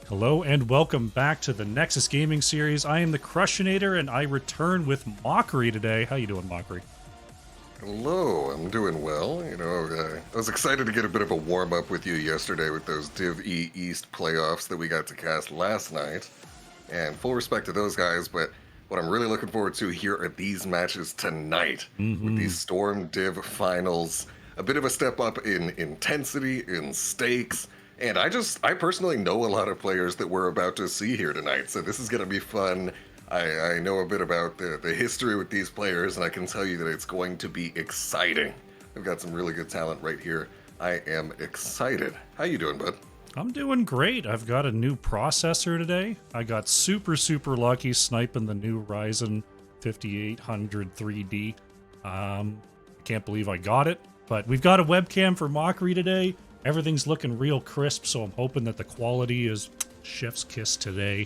Hello and welcome back to the Nexus Gaming Series. I am the Crushinator and I return with Mockery today. How you doing, Mockery? Hello, I'm doing well. I was excited to get a bit of a warm-up with you yesterday with those Div E East playoffs that we got to cast last night. And full respect to those guys, but what I'm really looking forward to here are these matches tonight. With these Storm Div finals. A bit of a step up in intensity, in stakes. And I personally know a lot of players that we're about to see here tonight, so this is going to be fun. I know a bit about the history with these players, and I can tell you that it's going to be exciting. We've got some really good talent right here. I am excited. How you doing, bud? I'm doing great. I've got a new processor today. I got super lucky sniping the new Ryzen 5800 3D. I can't believe I got it, but we've got a webcam for Mockery today. Everything's looking real crisp, so I'm hoping that the quality is chef's kiss today.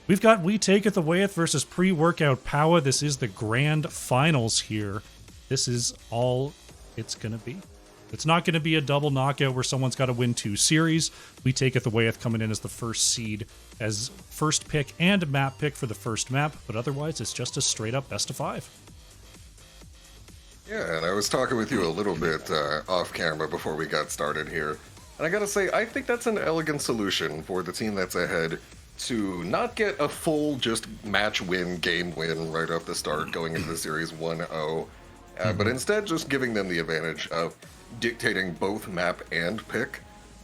We've got We Taketh Awayeth versus pre-workout Powah. This is the grand finals here. This is all it's going to be. It's not going to be a double knockout where someone's got to win two series. We Taketh Awayeth coming in as the first seed, as first pick and map pick for the first map, but otherwise it's just a straight up best of 5. Yeah, and I was talking with you a little bit off camera before we got started here. And I gotta say, I think that's an elegant solution for the team that's ahead to not get a full just match win, game win right off the start going into the series 1-0, but instead just giving them the advantage of dictating both map and pick.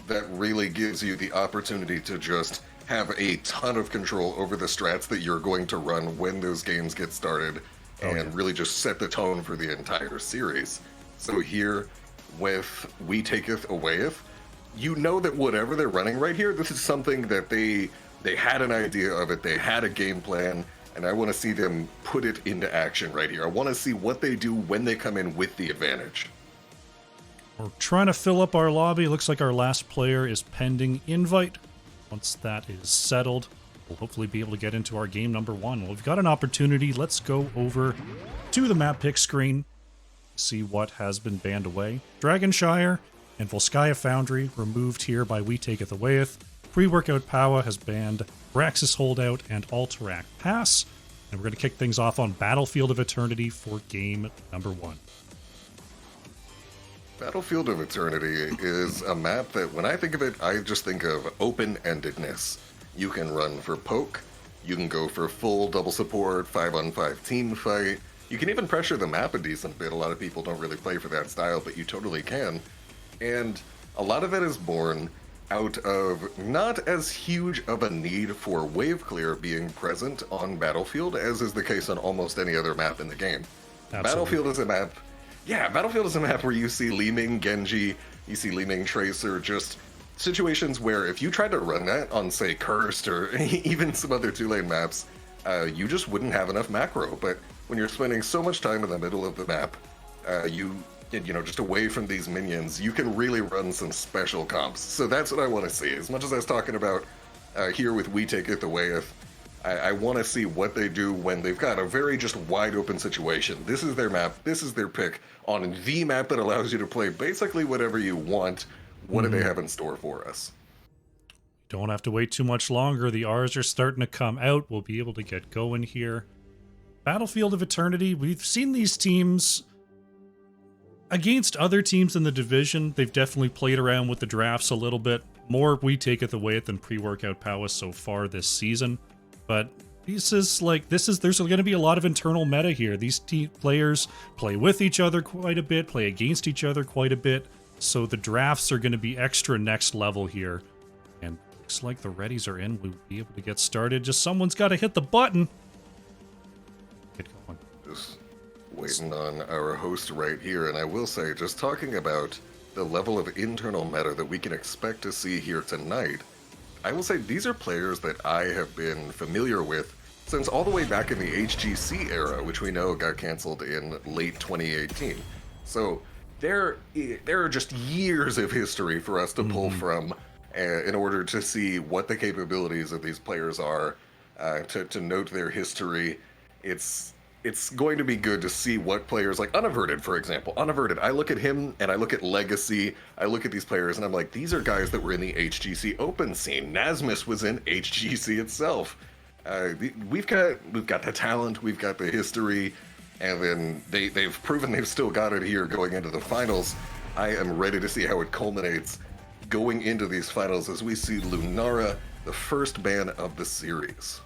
That really gives you the opportunity to just have a ton of control over the strats that you're going to run when those games get started. And really just set the tone for the entire series. So here, with We Taketh Awayeth, you know that whatever they're running right here, this is something that they had an idea of it, they had a game plan, and I want to see them put it into action right here. I want to see what they do when they come in with the advantage. We're trying to fill up our lobby. Looks like our last player is pending invite. Once that is settled, we'll hopefully be able to get into our game number 1. Well, we've got an opportunity. Let's go over to the map pick screen, see what has been banned away. Dragonshire and Volskaya Foundry removed here by We Taketh Awayeth. Pre-workout Powah has banned Braxis Holdout and Alterac Pass. And we're going to kick things off on Battlefield of Eternity for game number 1. Battlefield of Eternity is a map that, when I think of it, I just think of open-endedness. You can run for poke, you can go for full double support, 5-on-5 team fight, you can even pressure the map a decent bit. A lot of people don't really play for that style, but you totally can. And a lot of it is born out of not as huge of a need for wave clear being present on Battlefield as is the case on almost any other map in the game. Absolutely. Battlefield is a map where you see Li Ming Genji, you see Li Ming Tracer, just situations where if you tried to run that on, say, Cursed or even some other 2-lane maps, you just wouldn't have enough macro. But when you're spending so much time in the middle of the map, just away from these minions, you can really run some special comps. So that's what I want to see. As much as I was talking about here with We Taketh Awayeth, I want to see what they do when they've got a very just wide open situation. This is their map, this is their pick on the map that allows you to play basically whatever you want. What do they have in store for us? Don't have to wait too much longer. The R's are starting to come out. We'll be able to get going here. Battlefield of Eternity, we've seen these teams against other teams in the division. They've definitely played around with the drafts a little bit. More We Taketh Awayeth than pre-workout Powah so far this season. But there's going to be a lot of internal meta here. These players play with each other quite a bit, play against each other quite a bit. So the drafts are going to be extra next level here. And looks like the readies are in. We'll be able to get started. Just someone's got to hit the button. Get going. Just waiting on our host right here. And I will say, just talking about the level of internal meta that we can expect to see here tonight, I will say these are players that I have been familiar with since all the way back in the HGC era, which we know got canceled in late 2018. So there are just years of history for us to pull from in order to see what the capabilities of these players are, to note their history. It's it's going to be good to see what players like Unaverted, for example. Unaverted, I look at him and I look at Legacy, I look at these players and I'm like, these are guys that were in the HGC Open scene. Nasmus was in HGC itself. We've got the talent, we've got the history, and then they've proven they've still got it here going into the finals. I am ready to see how it culminates going into these finals as we see Lunara, the first ban of the series.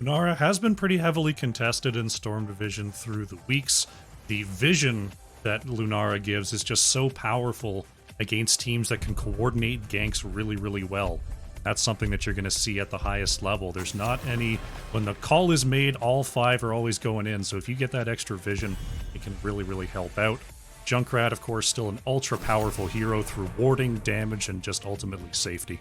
Lunara has been pretty heavily contested in Storm Division through the weeks. The vision that Lunara gives is just so powerful against teams that can coordinate ganks really, really well. That's something that you're going to see at the highest level. There's not any... When the call is made, all 5 are always going in, so if you get that extra vision, it can really, really help out. Junkrat, of course, still an ultra-powerful hero through warding, damage, and just ultimately safety.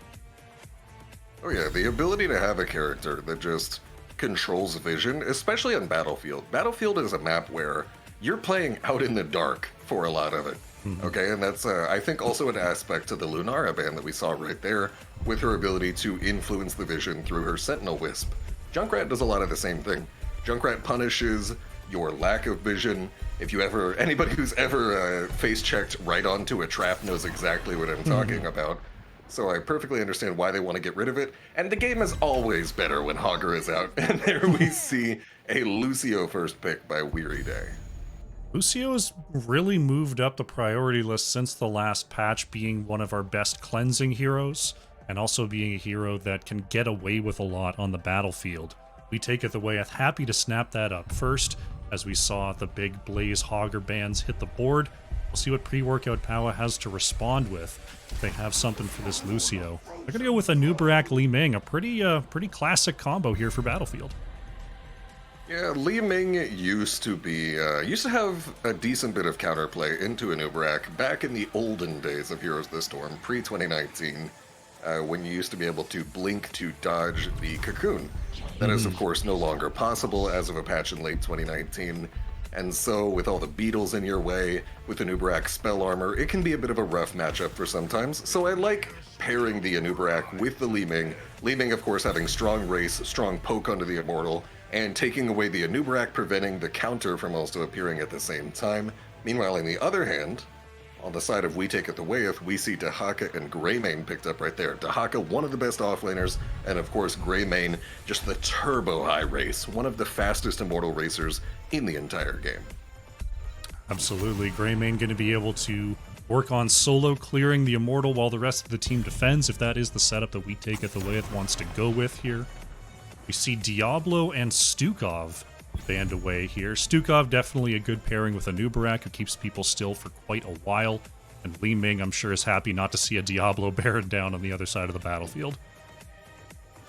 Oh yeah, the ability to have a character that just controls vision, especially on Battlefield. Battlefield is a map where you're playing out in the dark for a lot of it. Okay, and that's, I think, also an aspect to the Lunara ban that we saw right there, with her ability to influence the vision through her Sentinel Wisp. Junkrat does a lot of the same thing. Junkrat punishes your lack of vision. If you ever, anybody who's ever face-checked right onto a trap knows exactly what I'm talking about. So I perfectly understand why they want to get rid of it. And the game is always better when Hogger is out. And there we see a Lucio first pick by Weary Day. Lucio has really moved up the priority list since the last patch, being one of our best cleansing heroes, and also being a hero that can get away with a lot on the battlefield. We Taketh Awayeth, happy to snap that up first, as we saw the big Blaze Hogger bans hit the board. We'll see what pre-workout Powah has to respond with if they have something for this Lucio. They're going to go with a Nubarak Li Ming, a pretty classic combo here for Battlefield. Yeah, Li Ming used to have a decent bit of counterplay into a Nubarak back in the olden days of Heroes of the Storm, pre-2019, when you used to be able to blink to dodge the cocoon. That is, of course, no longer possible as of a patch in late 2019. And so, with all the beetles in your way, with the Nubarak spell armor, it can be a bit of a rough matchup for sometimes. So I like pairing the Nubarak with the Li Ming. Li Ming, of course, having strong race, strong poke onto the Immortal, and taking away the Nubarak, preventing the counter from also appearing at the same time. Meanwhile, on the other hand, on the side of We Taketh Awayeth, we see Dahaka and Greymane picked up right there. Dahaka, one of the best offlaners, and of course Greymane, just the turbo high race, one of the fastest Immortal racers in the entire game. Absolutely. Greymane going to be able to work on solo clearing the Immortal while the rest of the team defends, if that is the setup that We Taketh Awayeth wants to go with here. We see Diablo and Stukov banned away here. Stukov definitely a good pairing with a Nubarak who keeps people still for quite a while. And Li Ming, I'm sure, is happy not to see a Diablo bearing down on the other side of the battlefield.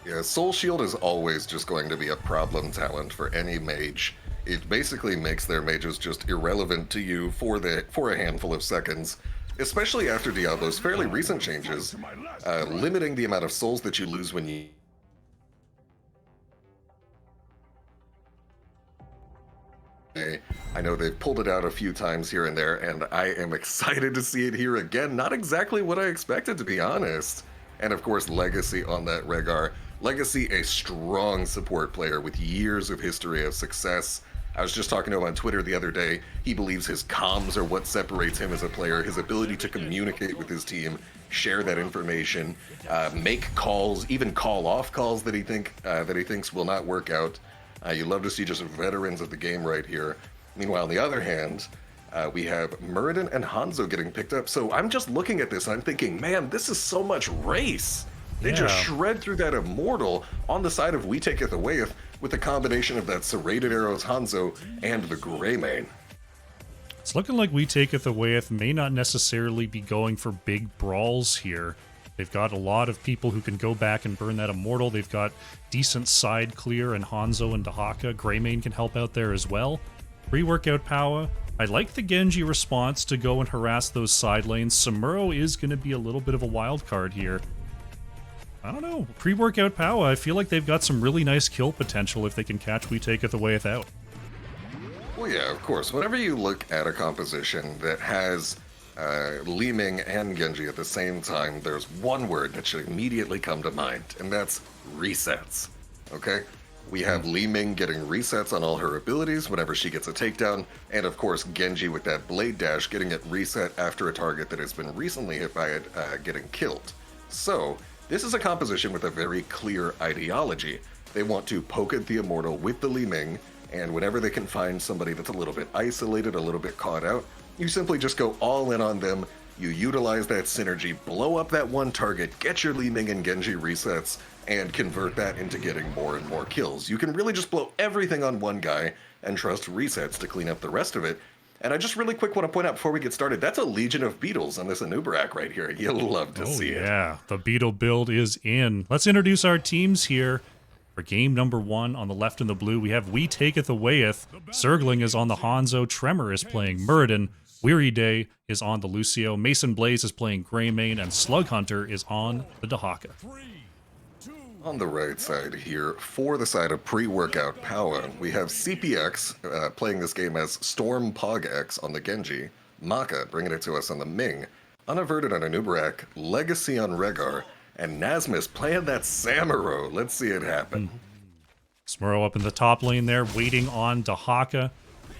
Yeah, Soul Shield is always just going to be a problem talent for any mage. It basically makes their mages just irrelevant to you for a handful of seconds, especially after Diablo's fairly recent changes, limiting the amount of souls that you lose when you... I know they've pulled it out a few times here and there, and I am excited to see it here again. Not exactly what I expected, to be honest. And of course, Legacy on that Rehgar. Legacy, a strong support player with years of history of success. I was just talking to him on Twitter the other day. He believes his comms are what separates him as a player, his ability to communicate with his team, share that information, make calls, even call off calls that he thinks will not work out. You love to see just veterans of the game right here. Meanwhile, on the other hand, we have Muradin and Hanzo getting picked up. So I'm just looking at this and I'm thinking, man, this is so much race. They just shred through that Immortal on the side of We Taketh Awayeth with a combination of that Serrated Arrows Hanzo and the Greymane. It's looking like We Taketh Awayeth may not necessarily be going for big brawls here. They've got a lot of people who can go back and burn that Immortal. They've got decent side clear and Hanzo and Dahaka. Greymane can help out there as well. Pre-workout Powah. I like the Genji response to go and harass those side lanes. Samuro is going to be a little bit of a wild card here. I don't know. Pre-workout Powah, I feel like they've got some really nice kill potential if they can catch We Taketh Awayeth out. Well, yeah, of course. Whenever you look at a composition that has Li Ming and Genji at the same time, there's one word that should immediately come to mind, and that's resets. Okay? We have Li Ming getting resets on all her abilities whenever she gets a takedown, and of course Genji with that blade dash getting it reset after a target that has been recently hit by it getting killed. So, this is a composition with a very clear ideology. They want to poke at the Immortal with the Li Ming, and whenever they can find somebody that's a little bit isolated, a little bit caught out, you simply just go all in on them, you utilize that synergy, blow up that one target, get your Li Ming and Genji resets, and convert that into getting more and more kills. You can really just blow everything on one guy and trust resets to clean up the rest of it. And I just really quick want to point out before we get started, that's a legion of beetles on this Anubarak right here. You'll love to see it. Yeah, the beetle build is in. Let's introduce our teams here. For game number 1, on the left in the blue, we have We Taketh Awayeth. Zergling is on the Hanzo. Tremor is playing Muradin. Weary Day is on the Lucio. Mason Blaze is playing Greymane. And Slug Hunter is on the Dahaka. On the right side here, for the side of pre-workout Powah, we have CPX playing this game as Storm PogX on the Genji. Maka bringing it to us on the Ming. Unaverted on Anubarak. Legacy on Rehgar. And Nasmus playing that Samuro. Let's see it happen. Smurrow up in the top lane there, waiting on Dahaka.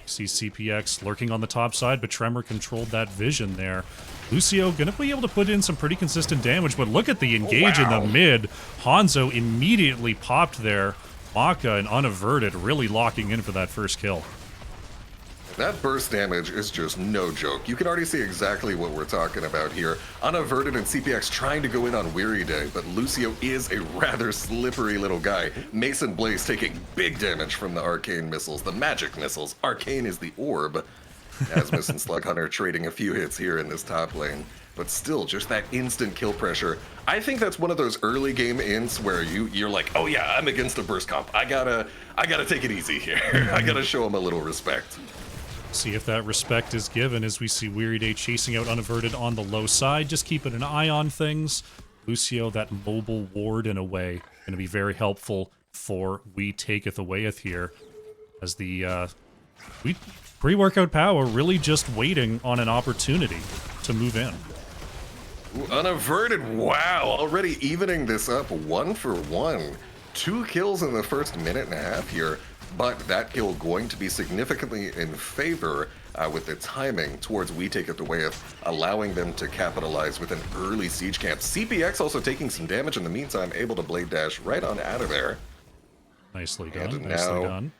See CPX lurking on the top side, but Tremor controlled that vision there. Lucio gonna be able to put in some pretty consistent damage, but look at the engage in the mid. Hanzo immediately popped there. Maka and Unaverted really locking in for that first kill. That burst damage is just no joke. You can already see exactly what we're talking about here. Unaverted and CPX trying to go in on Weary Day, but Lucio is a rather slippery little guy. Mason Blaze taking big damage from the arcane missiles, the magic missiles. Arcane is the orb. Nasmus and Slug Hunter trading a few hits here in this top lane, but still just that instant kill pressure. I think that's one of those early game ints where you're like, oh yeah, I'm against a burst comp. I gotta take it easy here. I gotta show him a little respect. See if that respect is given as we see Weary Day chasing out Unaverted on the low side, just keeping an eye on things. Lucio, that mobile ward in a way, going to be very helpful for We Taketh Awayeth here, as the pre-workout Powah really just waiting on an opportunity to move in. Ooh, Unaverted, wow, already evening this up 1-for-1. 2 kills in the first minute and a half here. But that kill going to be significantly in favor with the timing towards We Taketh Awayeth, allowing them to capitalize with an early siege camp. CPX also taking some damage in the meantime, able to blade dash right on out of there. Nicely done, And nicely now done.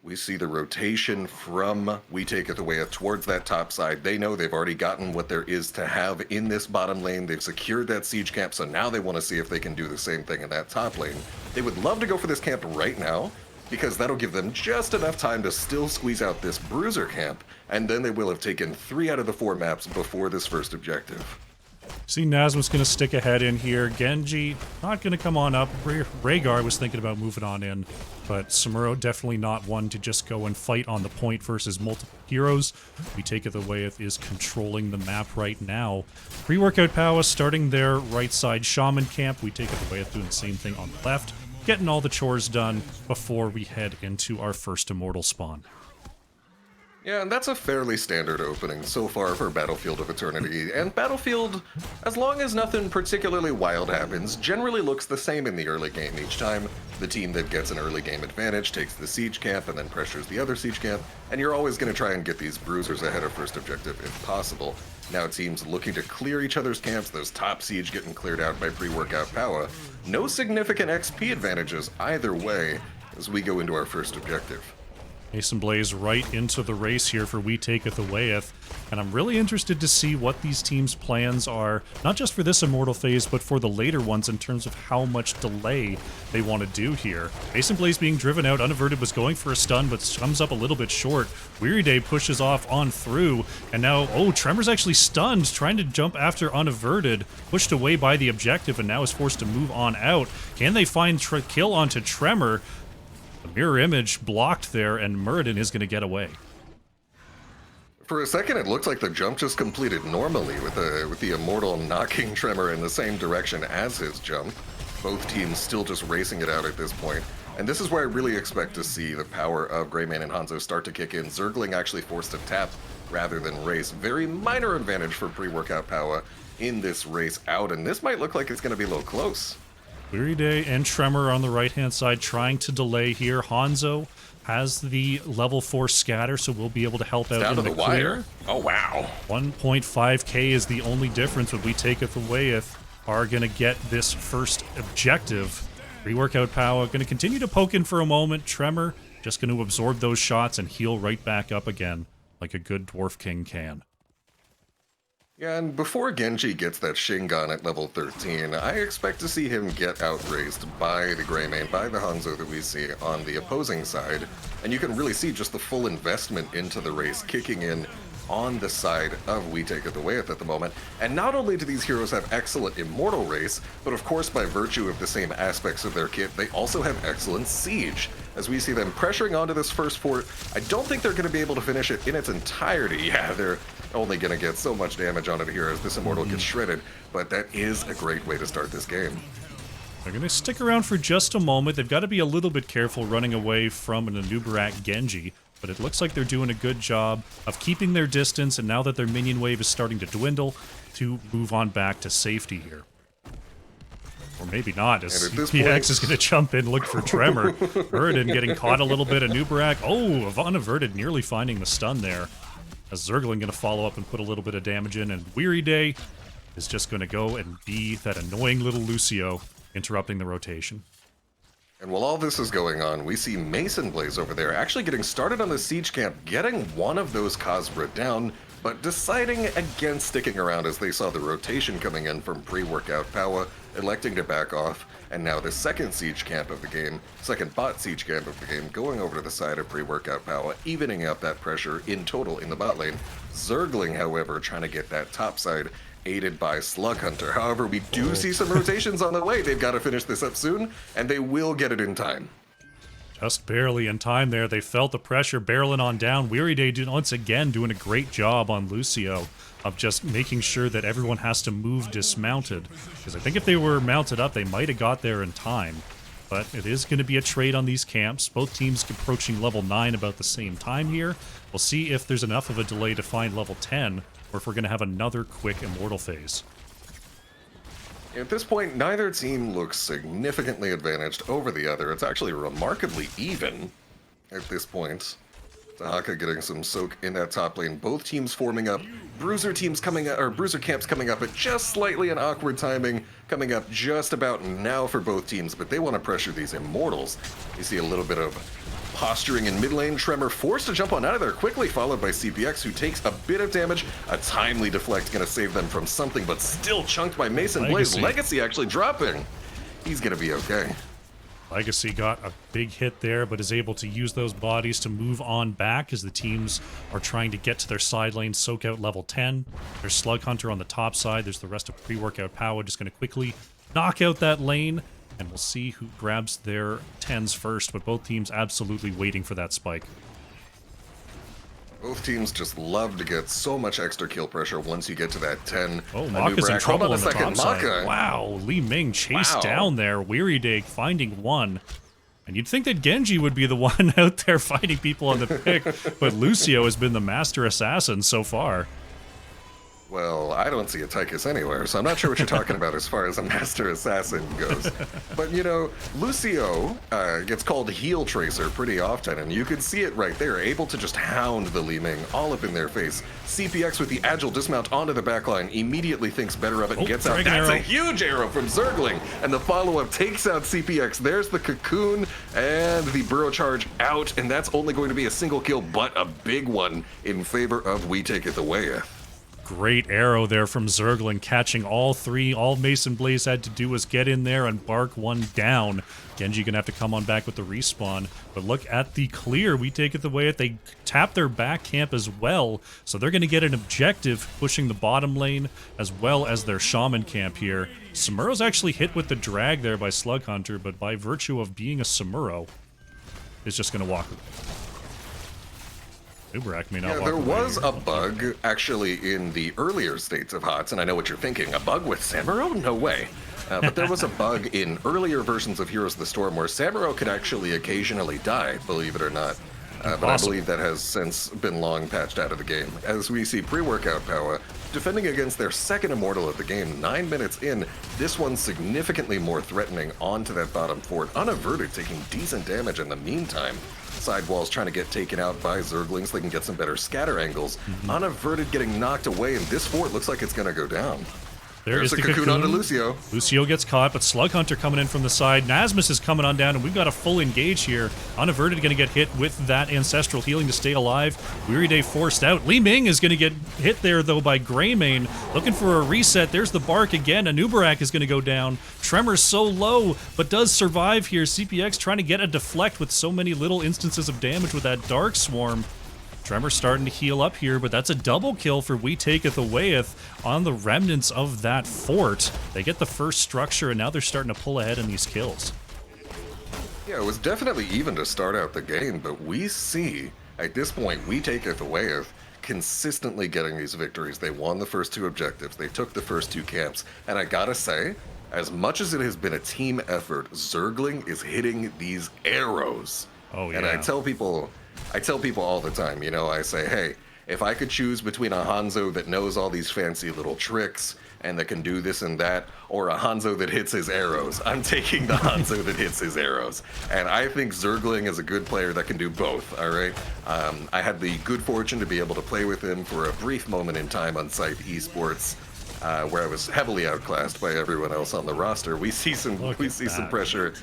we see the rotation from We Taketh Awayeth towards that top side. They know they've already gotten what there is to have in this bottom lane. They've secured that siege camp, so now they want to see if they can do the same thing in that top lane. They would love to go for this camp right now, because that'll give them just enough time to still squeeze out this bruiser camp, and then they will have taken 3 out of the 4 maps before this first objective. See, Nasmus going to stick ahead in here. Genji not going to come on up. Rehgar was thinking about moving on in, but Samuro definitely not one to just go and fight on the point versus multiple heroes. We Taketh Awayeth is controlling the map right now. Pre-workout Powah starting their right side shaman camp. We Taketh Awayeth doing the same thing on the left, getting all the chores done before we head into our first immortal spawn. Yeah, and that's a fairly standard opening so far for Battlefield of Eternity. And Battlefield, as long as nothing particularly wild happens, generally looks the same in the early game each time. The team that gets an early game advantage takes the siege camp and then pressures the other siege camp, and you're always going to try and get these bruisers ahead of first objective if possible. Now teams looking to clear each other's camps, those top siege getting cleared out by pre-workout Powah. No significant XP advantages either way as we go into our first objective. Mason Blaze right into the race here for We Taketh Awayeth, and I'm really interested to see what these teams' plans are, not just for this Immortal phase, but for the later ones in terms of how much delay they want to do here. Mason Blaze being driven out, Unaverted was going for a stun, but comes up a little bit short. Weary Day pushes off on through, and now, oh, Tremor's actually stunned, trying to jump after Unaverted, pushed away by the objective, and now is forced to move on out. Can they find kill onto Tremor? The mirror image blocked there, and Muradin is going to get away. For a second, it looked like the jump just completed normally with the Immortal knocking Tremor in the same direction as his jump. Both teams still just racing it out at this point. And this is where I really expect to see the power of Greymane and Hanzo start to kick in. Zergling actually forced to tap rather than race. Very minor advantage for pre-workout Powah in this race out, and this might look like it's going to be a little close. Weary Day and Tremor on the right-hand side trying to delay here. Hanzo has the level 4 scatter, so we'll be able to help out Down in to the the wire. clear. Oh, wow. 1.5k is the only difference when we take it Awayeth are going to get this first objective. Pre-workout Powah going to continue to poke in for a moment. Tremor just going to absorb those shots and heal right back up again like a good Dwarf King can. Yeah, and before Genji gets that Shingon at level 13, I expect to see him get outraced by the Greymane, by the Hanzo that we see on the opposing side. And you can really see just the full investment into the race kicking in on the side of We Take It Awayeth at the moment. And not only do these heroes have excellent Immortal race, but of course by virtue of the same aspects of their kit, they also have excellent Siege. As we see them pressuring onto this first fort, I don't think they're going to be able to finish it in its entirety. Yeah, they're only going to get so much damage on it here as this Immortal gets shredded, but that is a great way to start this game. They're going to stick around for just a moment. They've got to be a little bit careful running away from an Anubarak Genji, but it looks like they're doing a good job of keeping their distance, and now that their minion wave is starting to dwindle, to move on back to safety here. Or maybe not, as CPX is going to jump in, look for Tremor. Verdin getting caught a little bit. Anubarak, oh, Ivana Verdin nearly finding the stun there. As Zergling going to follow up and put a little bit of damage in, and Weary Day is just going to go and be that annoying little Lucio interrupting the rotation. And while all this is going on, we see Mason Blaze over there actually getting started on the siege camp, getting one of those Khazra down, but deciding against sticking around as they saw the rotation coming in from pre-workout Powah, electing to back off, and now the second siege camp of the game, second bot siege camp of the game, going over to the side of pre-workout Powah, evening out that pressure in total in the bot lane. Zergling, however, trying to get that top side, aided by Slug Hunter. However, we do see some rotations on the way. They've got to finish this up soon, and they will get it in time. Just barely in time there. They felt the pressure barreling on down. Weary Day once again doing a great job on Lucio of just making sure that everyone has to move dismounted. Because I think if they were mounted up, they might have got there in time. But it is going to be a trade on these camps. Both teams approaching level 9 about the same time here. We'll see if there's enough of a delay to find level 10, or if we're going to have another quick Immortal phase. At this point, neither team looks significantly advantaged over the other. It's actually remarkably even at this point. Tahaka getting some soak in that top lane. Both teams forming up. Bruiser teams coming up, or Bruiser camps coming up at just slightly an awkward timing, coming up just about now for both teams, but they want to pressure these Immortals. You see a little bit of posturing in mid lane. Tremor forced to jump on out of there quickly, followed by CPX, who takes a bit of damage. A timely deflect going to save them from something, but still chunked by Mason Blaze. Legacy actually dropping. He's going to be okay. Legacy got a big hit there, but is able to use those bodies to move on back as the teams are trying to get to their side lane, soak out level 10. There's Slug Hunter on the top side. There's the rest of pre-workout Powah just going to quickly knock out that lane, and we'll see who grabs their 10s first, but both teams absolutely waiting for that spike. Both teams just love to get so much extra kill pressure once you get to that 10. Oh, Maka's in trouble on the top side. Maka. Wow, Li Ming chased down there. Weary Day finding one. And you'd think that Genji would be the one out there fighting people on the pick, but Lucio has been the master assassin so far. Well, I don't see a Taketh anywhere, so I'm not sure what you're talking about as far as a master assassin goes. But, you know, Lucio gets called Heal Tracer pretty often, and you could see it right there, able to just hound the Li Ming all up in their face. CPX with the agile dismount onto the backline, immediately thinks better of it and gets out. That's a huge arrow from Zergling, and the follow-up takes out CPX. There's the cocoon and the burrow charge out, and that's only going to be a single kill, but a big one in favor of We Take It Awayeth. Great arrow there from Zergling, catching all three. All Mason Blaze had to do was get in there and bark one down. Genji gonna have to come on back with the respawn. But look at the clear. We Take It Awayeth. They tap their back camp as well, so they're gonna get an objective pushing the bottom lane as well as their shaman camp here. Samuro's actually hit with the drag there by Slug Hunter, but by virtue of being a Samuro, is just gonna walk. Uberak may not walk there away was here. a bug, actually, in the earlier states of HOTS, and I know what you're thinking. A bug with Samuro? No way. But there was a bug in earlier versions of Heroes of the Storm where Samuro could actually occasionally die, believe it or not. but I believe that has since been long patched out of the game. As we see pre-workout Powah defending against their second immortal of the game, 9 minutes in, this one's significantly more threatening onto that bottom fort, unaverted, taking decent damage in the meantime. Sidewalls trying to get taken out by Zerglings so they can get some better scatter angles. Unaverted getting knocked away, and this fort looks like it's going to go down. There's the cocoon onto Lucio. Lucio gets caught, but Slug Hunter coming in from the side. Nasmus is coming on down, and we've got a full engage here. Unaverted going to get hit with that Ancestral Healing to stay alive. Weary Day forced out. Li Ming is going to get hit there, though, by Greymane. Looking for a reset. There's the Bark again. Anubarak is going to go down. Tremor's so low, but does survive here. CPX trying to get a deflect with so many little instances of damage with that Dark Swarm. Tremor starting to heal up here, but that's a double kill for We Taketh Awayeth on the remnants of that fort. They get the first structure, and now they're starting to pull ahead in these kills. Yeah, it was definitely even to start out the game, but we see, at this point, We Taketh Awayeth consistently getting these victories. They won the first 2 objectives. They took the first 2 camps. And I gotta say, as much as it has been a team effort, Zergling is hitting these arrows. Oh, yeah. And I tell people all the time, you know, I say, hey, if I could choose between a Hanzo that knows all these fancy little tricks and that can do this and that, or a Hanzo that hits his arrows, I'm taking the Hanzo that hits his arrows. And I think Zergling is a good player that can do both, all right? I had the good fortune to be able to play with him for a brief moment in time on Scythe Esports, where I was heavily outclassed by everyone else on the roster. We see some pressure.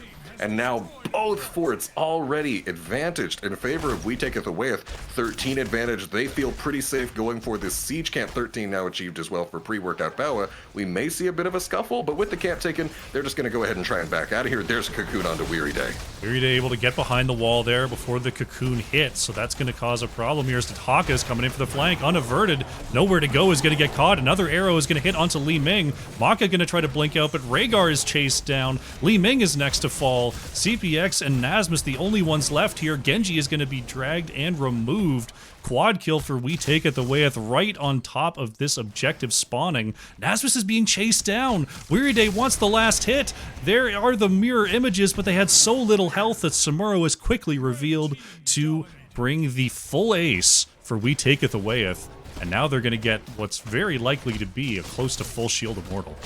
And now both forts already advantaged in favor of We Taketh Awayeth. 13 advantage. They feel pretty safe going for this siege camp. 13 now achieved as well for pre-workout Powah. We may see a bit of a scuffle, but with the camp taken, they're just going to go ahead and try and back out of here. There's a cocoon onto Weary Day. Weary Day able to get behind the wall there before the cocoon hits, so that's going to cause a problem here as Taketh is coming in for the flank. Unaverted, nowhere to go, is going to get caught. Another arrow is going to hit onto Li Ming. Maka going to try to blink out, but Rhaegar is chased down. Li Ming is next to fall. CPX and Nasmus the only ones left here. Genji is going to be dragged and removed. Quad kill for We Taketh Awayeth right on top of this objective spawning. Nasmus is being chased down. Weary Day wants the last hit. There are the mirror images, but they had so little health that Samuro is quickly revealed to bring the full ace for We Taketh Awayeth. And now they're going to get what's very likely to be a close to full shield immortal.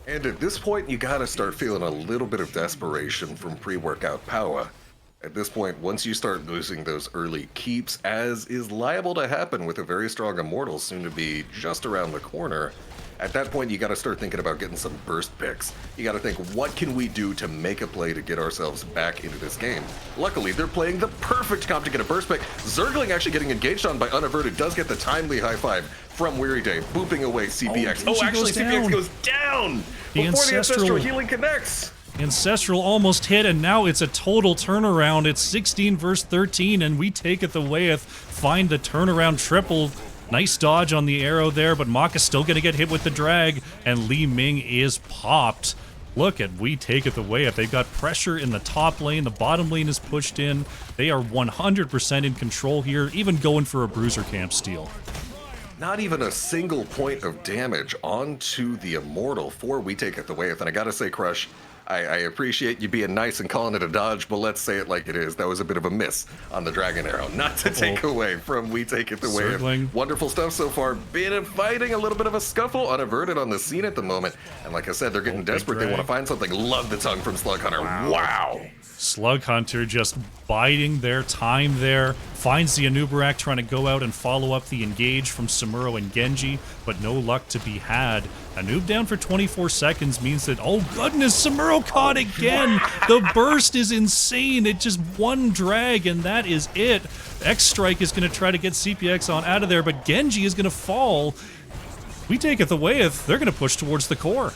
And at this point, you gotta start feeling a little bit of desperation from pre-workout Powah. At this point, once you start losing those early keeps, as is liable to happen with a very strong immortal soon to be just around the corner, at that point you gotta start thinking about getting some burst picks. You gotta think, what can we do to make a play to get ourselves back into this game? Luckily, they're playing the perfect comp to get a burst pick. Zergling actually getting engaged on by Unaverted does get the timely high five from Weary Day, booping away CPX. Oh, actually, CPX goes down before the Ancestral Healing connects. Ancestral almost hit, and now it's a total turnaround. It's 16 versus 13, and We Taketh Awayeth find the turnaround triple. Nice dodge on the arrow there, but Maka's still going to get hit with the drag, and Li Ming is popped. Look at We Taketh Awayeth. They've got pressure in the top lane. The bottom lane is pushed in. They are 100% in control here, even going for a Bruiser Camp steal. Not even a single point of damage onto the Immortal for We Taketh Awayeth. And I gotta say, Crush, I appreciate you being nice and calling it a dodge, but let's say it like it is. That was a bit of a miss on the Dragon Arrow. Not to take away from We Taketh Awayeth. Circling. Wonderful stuff so far. Bit of fighting, a little bit of a scuffle, unaverted on the scene at the moment. And like I said, they're getting desperate. They want to find something. Love the tongue from Slug Hunter. Wow. Slug Hunter just biding their time there. Finds the Anubarak trying to go out and follow up the engage from Samuro and Genji, but no luck to be had. Anub down for 24 seconds means that, oh goodness, Samuro caught again! The burst is insane. It just one drag and that is it. X-Strike is going to try to get CPX on out of there, but Genji is going to fall. We Taketh Awayeth. They're going to push towards the core.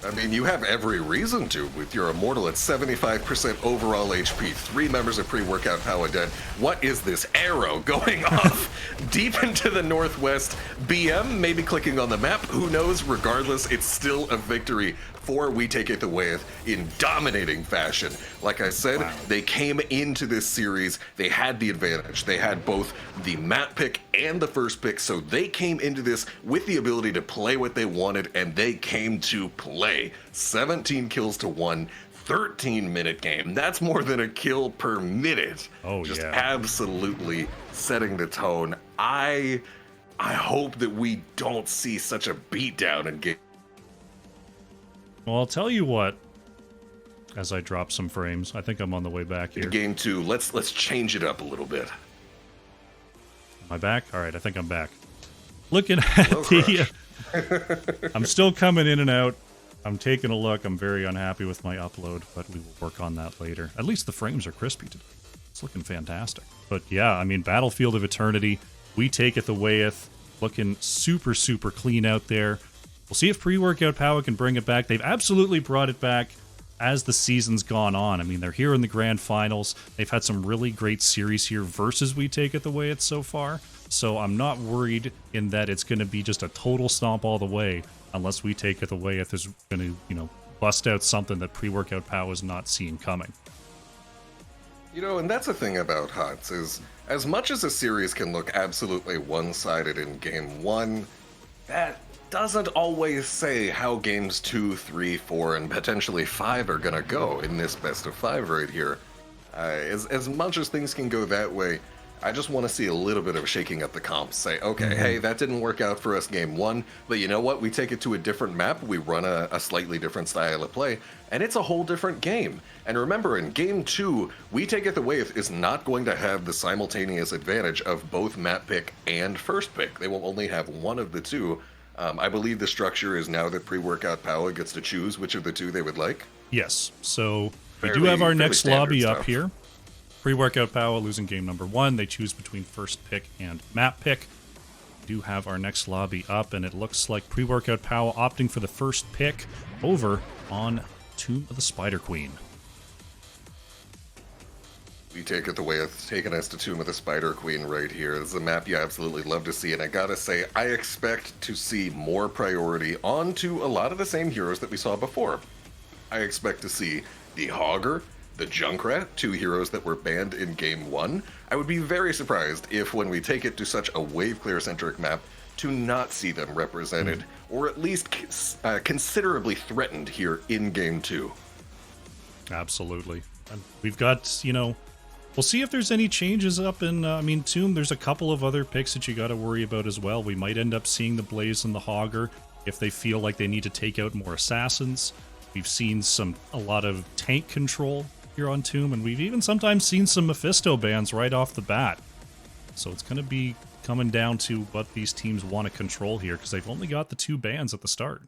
I mean, you have every reason to with your Immortal at 75% overall HP, 3 members of pre-workout Powah dead. What is this arrow going off deep into the northwest? BM maybe clicking on the map, who knows? Regardless, it's still a victory for We Taketh Awayeth in dominating fashion. Like I said, they came into this series, they had the advantage. They had both the map pick and the first pick, so they came into this with the ability to play what they wanted, and they came to play. 17 kills to 1, 13-minute game. That's more than a kill per minute. Oh, just yeah. absolutely setting the tone. I hope that we don't see such a beatdown in game. Well, I'll tell you what. As I drop some frames, I think I'm on the way back here. Game 2, let's change it up a little bit. Am I back? All right, I think I'm back. Looking at the... I'm still coming in and out. I'm taking a look. I'm very unhappy with my upload, but we will work on that later. At least the frames are crispy today. It's looking fantastic. But yeah, I mean, Battlefield of Eternity, we Taketh, Awayeth, looking super, super clean out there. We'll see if pre-workout Powah can bring it back. They've absolutely brought it back as the season's gone on. I mean, they're here in the grand finals. They've had some really great series here versus we Taketh, Awayeth so far. So I'm not worried in that it's going to be just a total stomp all the way, unless we Taketh, Awayeth is going to, bust out something that pre-workout Powah is not seeing coming. And that's the thing about HOTS is, as much as a series can look absolutely one-sided in game 1, that doesn't always say how games 2, 3, 4, and potentially 5 are gonna go in this best of 5 right here. As much as things can go that way, I just want to see a little bit of shaking up the comps. Say, okay, hey, that didn't work out for us game 1, but you know what? We take it to a different map, we run a slightly different style of play, and it's a whole different game. And remember, in game 2, we Taketh, Awayeth is not going to have the simultaneous advantage of both map pick and first pick. They will only have one of the two. I believe the structure is now that pre-workout Powah gets to choose which of the two they would like. Yes, so we do have our next lobby up here. Pre-workout Powah losing game number 1. They choose between first pick and map pick. We do have our next lobby up, and it looks like pre-workout Powah opting for the first pick over on Tomb of the Spider Queen. We Taketh, Awayeth, taking us to Tomb of the Spider Queen right here. This is a map you absolutely love to see, and I gotta say, I expect to see more priority onto a lot of the same heroes that we saw before. I expect to see the Hogger, the Junkrat, 2 heroes that were banned in game 1. I would be very surprised if, when we take it to such a wave clear centric map, to not see them represented, or at least considerably threatened here in game 2. Absolutely. And we've got, we'll see if there's any changes up in, Tomb. There's a couple of other picks that you got to worry about as well. We might end up seeing the Blaze and the Hogger if they feel like they need to take out more assassins. We've seen a lot of tank control here on Tomb, and we've even sometimes seen some Mephisto bans right off the bat. So it's going to be coming down to what these teams want to control here, because they've only got the 2 bans at the start.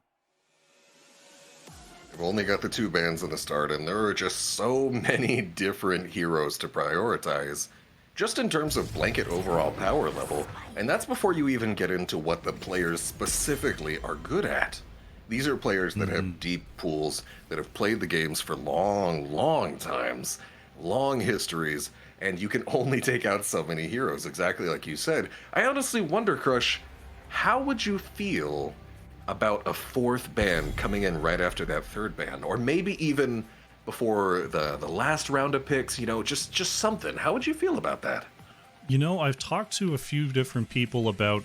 They've only got the 2 bans in the start, and there are just so many different heroes to prioritize, just in terms of blanket overall power level, and that's before you even get into what the players specifically are good at. These are players that have deep pools, that have played the games for long times, long histories, and you can only take out so many heroes, exactly like you said. I honestly wonder, Crush, how would you feel about a 4th ban coming in right after that 3rd ban? Or maybe even before the last round of picks, just something. How would you feel about that? I've talked to a few different people about,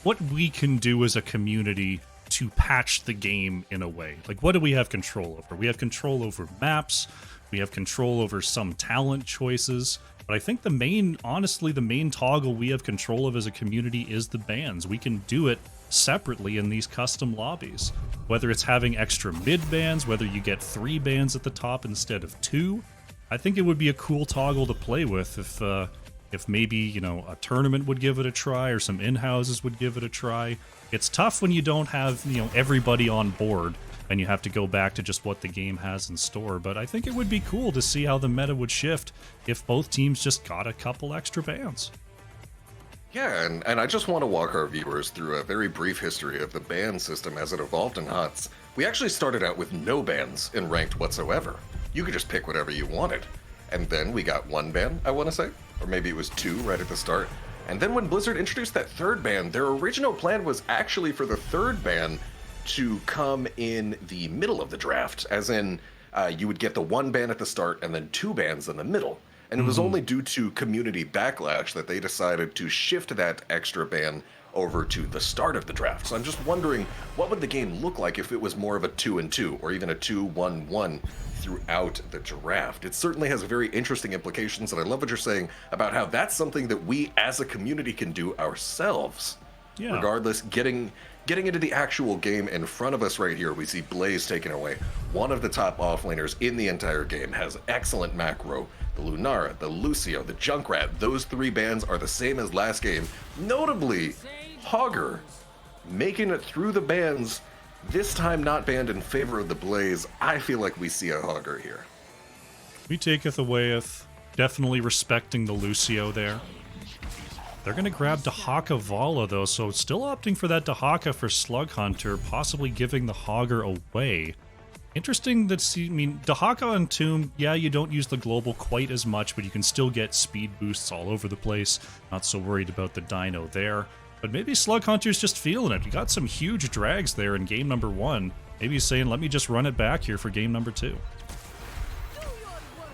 what we can do as a community to patch the game in a way. Like, what do we have control over? We have control over maps, we have control over some talent choices, but I think the main toggle we have control of as a community is the bans. We can do it separately in these custom lobbies. Whether it's having extra mid bans, whether you get 3 bans at the top instead of 2, I think it would be a cool toggle to play with if maybe, a tournament would give it a try, or some in-houses would give it a try. It's tough when you don't have, everybody on board, and you have to go back to just what the game has in store, but I think it would be cool to see how the meta would shift if both teams just got a couple extra bans. Yeah, and I just want to walk our viewers through a very brief history of the ban system as it evolved in HOTS. We actually started out with no bans in ranked whatsoever. You could just pick whatever you wanted. And then we got 1 ban, I want to say, or maybe it was 2 right at the start. And then when Blizzard introduced that 3rd ban, their original plan was actually for the 3rd ban to come in the middle of the draft, as in you would get the 1 ban at the start and then 2 bans in the middle. And it was only due to community backlash that they decided to shift that extra ban over to the start of the draft. So I'm just wondering, what would the game look like if it was more of a 2-2 or even a 2-1-1 throughout the draft? It certainly has very interesting implications, and I love what you're saying about how that's something that we as a community can do ourselves. Yeah. Regardless, getting into the actual game in front of us right here, we see Blaze taken away. One of the top offlaners in the entire game has excellent macro. The Lunara, the Lucio, the Junkrat, those three bans are the same as last game. Notably, Hogger making it through the bans, this time not banned in favor of the Blaze. I feel like we see a Hogger here. We Taketh Awayeth, definitely respecting the Lucio there. They're going to grab Dahaka Vala, though, so still opting for that Dahaka for Slug Hunter, possibly giving the Hogger away. Interesting that, Dahaka on Tomb, yeah, you don't use the global quite as much, but you can still get speed boosts all over the place. Not so worried about the dino there. But maybe Slug Hunter's just feeling it. We got some huge drags there in game number 1. Maybe he's saying, let me just run it back here for game number 2.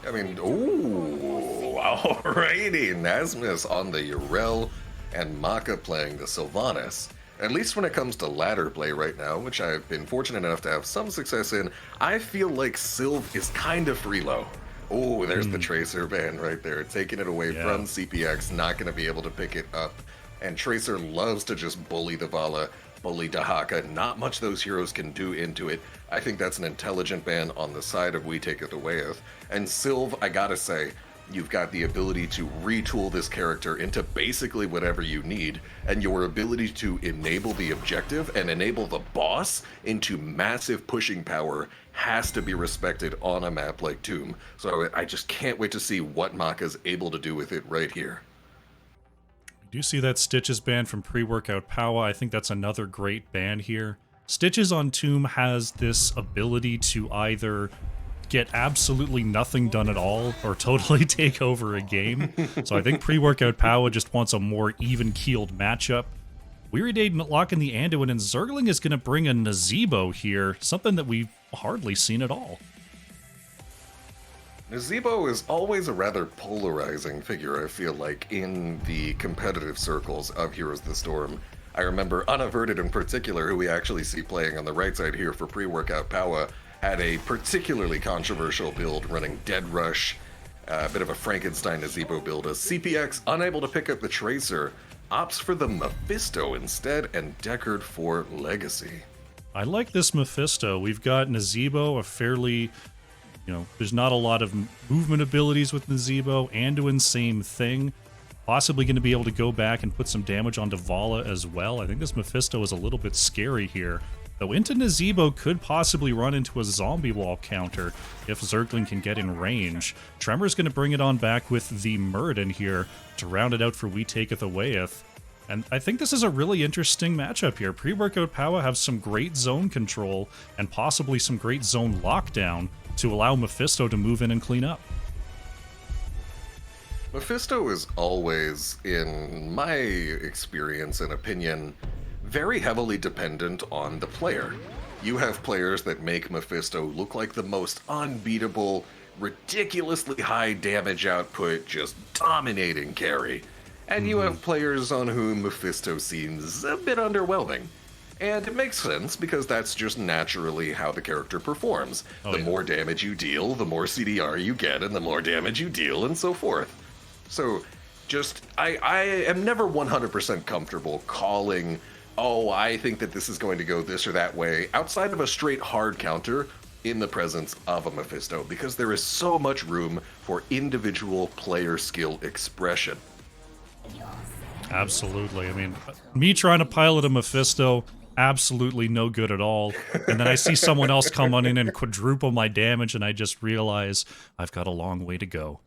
I mean, ooh, alrighty. Nasmus on the Urel and Maka playing the Sylvanas. At least when it comes to ladder play right now, which I've been fortunate enough to have some success in, I feel like Sylv is kind of free low. Oh, there's the Tracer ban right there, taking it away from CPX, not going to be able to pick it up. And Tracer loves to just bully the Vala, bully Dahaka. Not much those heroes can do into it. I think that's an intelligent ban on the side of We Taketh Awayeth. And Sylv, I gotta say, you've got the ability to retool this character into basically whatever you need, and your ability to enable the objective and enable the boss into massive pushing power has to be respected on a map like Tomb. So I just can't wait to see what Maka's able to do with it right here. We do see that Stitches ban from pre-workout Powah. I think that's another great ban here. Stitches on Tomb has this ability to either get absolutely nothing done at all or totally take over a game. So I think pre-workout Powah just wants a more even-keeled matchup. Weary Day locking the Anduin, and Zergling is going to bring a Nazebo here, something that we've hardly seen at all. Nazebo is always a rather polarizing figure, I feel like, in the competitive circles of Heroes of the Storm. I remember Unaverted in particular, who we actually see playing on the right side here for pre-workout Powah, had a particularly controversial build running Dead Rush, a bit of a Frankenstein Nazebo build. As CPX, unable to pick up the Tracer, opts for the Mephisto instead, and Deckard for Legacy. I like this Mephisto. We've got Nazebo, a fairly, there's not a lot of movement abilities with Nazebo. Anduin, same thing. Possibly going to be able to go back and put some damage onto Vala as well. I think this Mephisto is a little bit scary here. Though into Nazebo could possibly run into a zombie wall counter if Zergling can get in range. Tremor's going to bring it on back with the Muradin here to round it out for We Taketh Awayeth. And I think this is a really interesting matchup here. Pre-workout Powah have some great zone control and possibly some great zone lockdown to allow Mephisto to move in and clean up. Mephisto is always, in my experience and opinion, very heavily dependent on the player. You have players that make Mephisto look like the most unbeatable, ridiculously high damage output, just dominating carry. And you have players on whom Mephisto seems a bit underwhelming. And it makes sense, because that's just naturally how the character performs. The more damage you deal, the more CDR you get, and the more damage you deal, and so forth. So, I am never 100% comfortable calling, oh, I think that this is going to go this or that way, outside of a straight hard counter in the presence of a Mephisto, because there is so much room for individual player skill expression. Absolutely. I mean, me trying to pilot a Mephisto, absolutely no good at all. And then I see someone else come on in and quadruple my damage, and I just realize I've got a long way to go.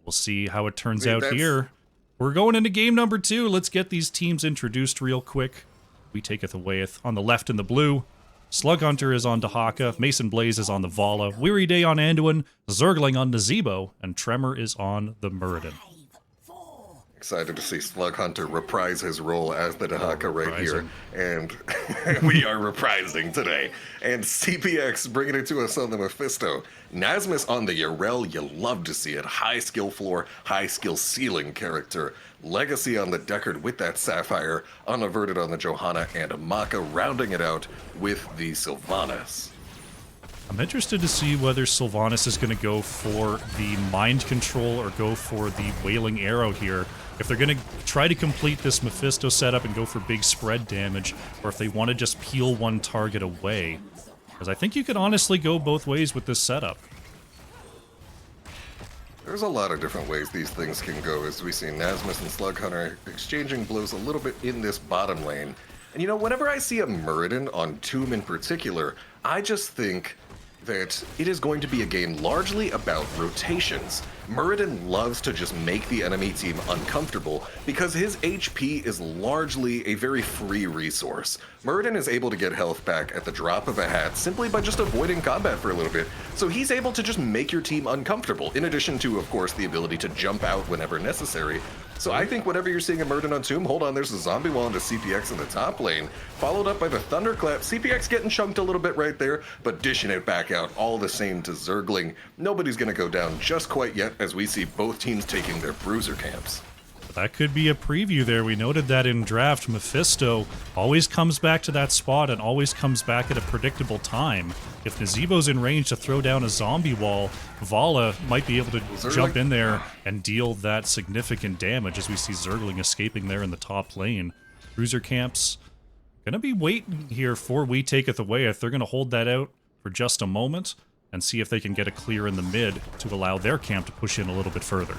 We'll see how it turns out here. We're going into game number 2. Let's get these teams introduced real quick. We Taketh Awayeth on the left in the blue. Slug Hunter is on Dahaka. Mason Blaze is on the Vala. Weary Day on Anduin. Zergling on Nazebo. And Tremor is on the Muradin. Excited to see Slug Hunter reprise his role as the Dahaka right here. reprising. And we are reprising today. And CPX bringing it to us on the Mephisto. Nasmus on the Yarel, you love to see it. High skill floor, high skill ceiling character. Legacy on the Deckard with that Sapphire. Unaverted on the Johanna, and Amaka rounding it out with the Sylvanas. I'm interested to see whether Sylvanas is going to go for the mind control or go for the Wailing Arrow here. If they're going to try to complete this Mephisto setup and go for big spread damage, or if they want to just peel one target away. Because I think you could honestly go both ways with this setup. There's a lot of different ways these things can go, as we see Nasmus and Slug Hunter exchanging blows a little bit in this bottom lane. And you know, whenever I see a Muradin on Tomb in particular, I just think that it is going to be a game largely about rotations. Muradin loves to just make the enemy team uncomfortable because his HP is largely a very free resource. Muradin is able to get health back at the drop of a hat simply by just avoiding combat for a little bit, so he's able to just make your team uncomfortable, in addition to, of course, the ability to jump out whenever necessary. So I think whenever you're seeing a Muradin on Tomb, hold on, there's a zombie wall into CPX in the top lane, followed up by the Thunderclap. CPX getting chunked a little bit right there, but dishing it back out all the same to Zergling. Nobody's gonna go down just quite yet, as we see both teams taking their bruiser camps. That could be a preview there. We noted that in draft, Mephisto always comes back to that spot and always comes back at a predictable time. If Nazebo's in range to throw down a zombie wall, Vala might be able to jump in there and deal that significant damage, as we see Zergling escaping there in the top lane. Bruiser camps gonna be waiting here for We Taketh Awayeth. They're gonna hold that out for just a moment and see if they can get a clear in the mid to allow their camp to push in a little bit further.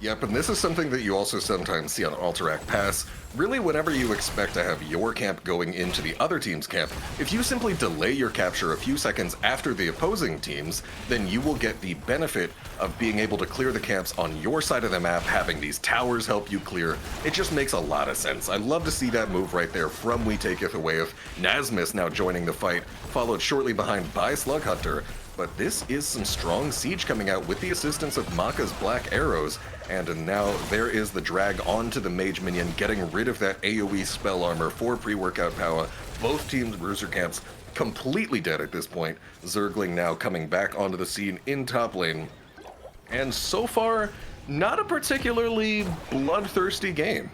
Yep, and this is something that you also sometimes see on Alterac Pass. Really, whenever you expect to have your camp going into the other team's camp, if you simply delay your capture a few seconds after the opposing teams, then you will get the benefit of being able to clear the camps on your side of the map, having these towers help you clear. It just makes a lot of sense. I love to see that move right there from We Taketh Awayeth. Nasmus now joining the fight, followed shortly behind by Slug Hunter. But this is some strong siege coming out with the assistance of Maka's Black Arrows. And now there is the drag onto the Mage Minion, getting rid of that AoE spell armor for pre-workout Powah. Both teams' bruiser camps completely dead at this point. Zergling now coming back onto the scene in top lane. And so far, not a particularly bloodthirsty game.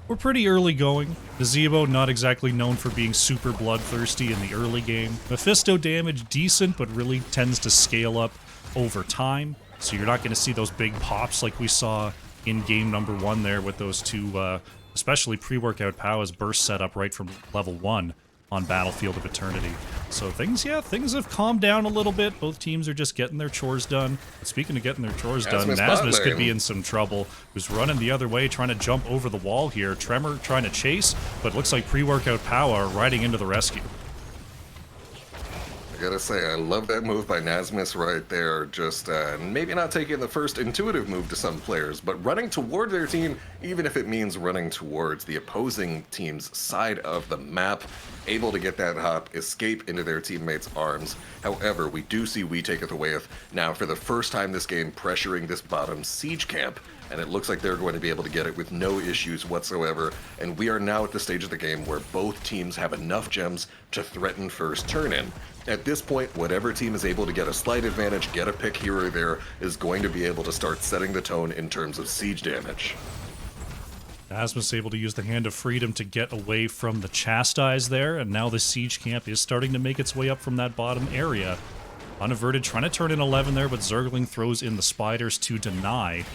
We're pretty early going. Nazebo not exactly known for being super bloodthirsty in the early game. Mephisto damage decent, but really tends to scale up over time. So you're not going to see those big pops like we saw in game number 1 there with those two, especially pre-workout Powah's burst setup right from level 1 on Battlefield of Eternity. So things have calmed down a little bit. Both teams are just getting their chores done. But speaking of getting their chores done, Nasmus could be in some trouble. Who's running the other way, trying to jump over the wall here. Tremor trying to chase, but looks like pre-workout Powah riding into the rescue. I gotta say, I love that move by Nasmus right there. Just maybe not taking the first intuitive move to some players, but running toward their team, even if it means running towards the opposing team's side of the map, able to get that hop, escape into their teammates' arms. However, we do see We Taketh Awayeth now for the first time this game pressuring this bottom siege camp, and it looks like they're going to be able to get it with no issues whatsoever. And we are now at the stage of the game where both teams have enough gems to threaten first turn-in. At this point, whatever team is able to get a slight advantage, get a pick here or there, is going to be able to start setting the tone in terms of siege damage. Nasmus able to use the Hand of Freedom to get away from the Chastise there, and now the siege camp is starting to make its way up from that bottom area. Unaverted trying to turn in 11 there, but Zergling throws in the spiders to deny.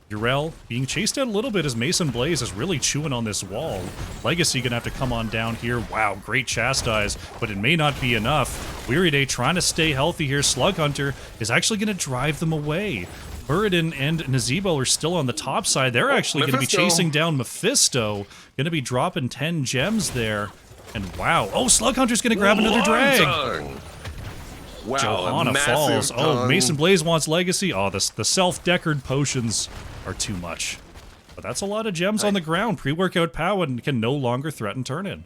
Yrel being chased out a little bit as Mason Blaze is really chewing on this wall. Legacy gonna have to come on down here. Wow, great Chastise, but it may not be enough. Weary Day trying to stay healthy here. Slug Hunter is actually gonna drive them away. Muradin and Nazebo are still on the top side. They're actually going to be chasing down Mephisto. Going to be dropping 10 gems there. And wow. Oh, Slug Hunter's going to grab another drag. Wow, Johanna falls. Oh, Mason Blaze wants Legacy. Oh, the self-Deckard potions are too much. But that's a lot of gems on the ground. Pre-workout Powah can no longer threaten turn-in.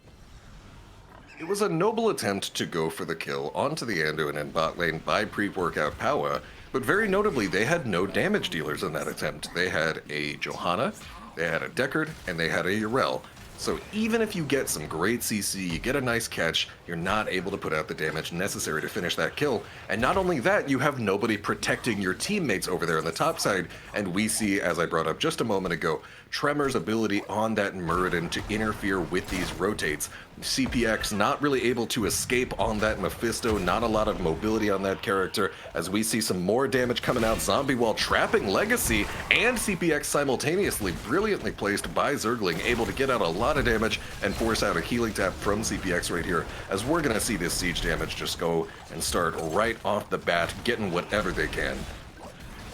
It was a noble attempt to go for the kill onto the Anduin and bot lane by pre-workout Powah, But very notably, they had no damage dealers in that attempt. They had a Johanna, they had a Deckard, and they had a Yrel. So even if you get some great CC, you get a nice catch, you're not able to put out the damage necessary to finish that kill. And not only that, you have nobody protecting your teammates over there on the top side. And we see, as I brought up just a moment ago, Tremor's ability on that Muradin to interfere with these rotates. CPX not really able to escape on that Mephisto, not a lot of mobility on that character, as we see some more damage coming out. Zombie Wall trapping Legacy and CPX simultaneously, brilliantly placed by Zergling, able to get out a lot of damage and force out a healing tap from CPX right here, as we're going to see this siege damage just go and start right off the bat, getting whatever they can.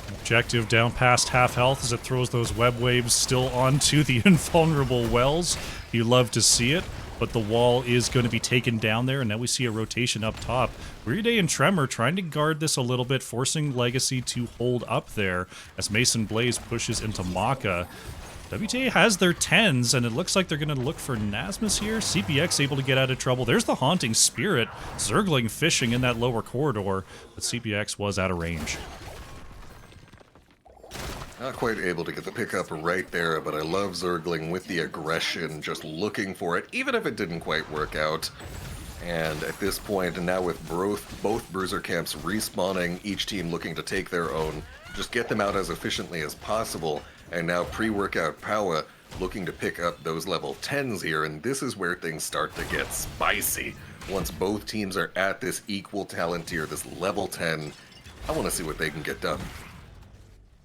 Objective down past half health as it throws those web waves still onto the invulnerable wells. You love to see it, but the wall is going to be taken down there, and now we see a rotation up top. Weird Day and Tremor trying to guard this a little bit, forcing Legacy to hold up there as Mason Blaze pushes into Maka. WTA has their 10s, and it looks like they're going to look for Nasmus here. CPX able to get out of trouble. There's the Haunting Spirit. Zergling fishing in that lower corridor, but CPX was out of range. Not quite able to get the pickup right there, but I love Zergling with the aggression, just looking for it, even if it didn't quite work out. And at this point, and now with both Bruiser camps respawning, each team looking to take their own, just get them out as efficiently as possible. And now pre-workout Powah looking to pick up those level 10s here, and this is where things start to get spicy. Once both teams are at this equal talent tier, this level 10, I want to see what they can get done.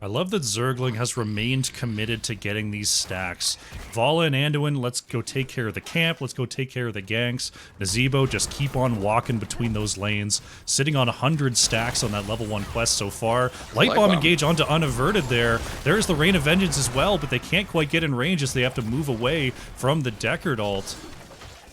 I love that Zergling has remained committed to getting these stacks. Vala and Anduin, let's go take care of the camp, let's go take care of the ganks. Nazebo, just keep on walking between those lanes, sitting on 100 stacks on that level 1 quest so far. Light Bomb engage onto Unaverted there. There's the Rain of Vengeance as well, but they can't quite get in range as they have to move away from the Deckard ult.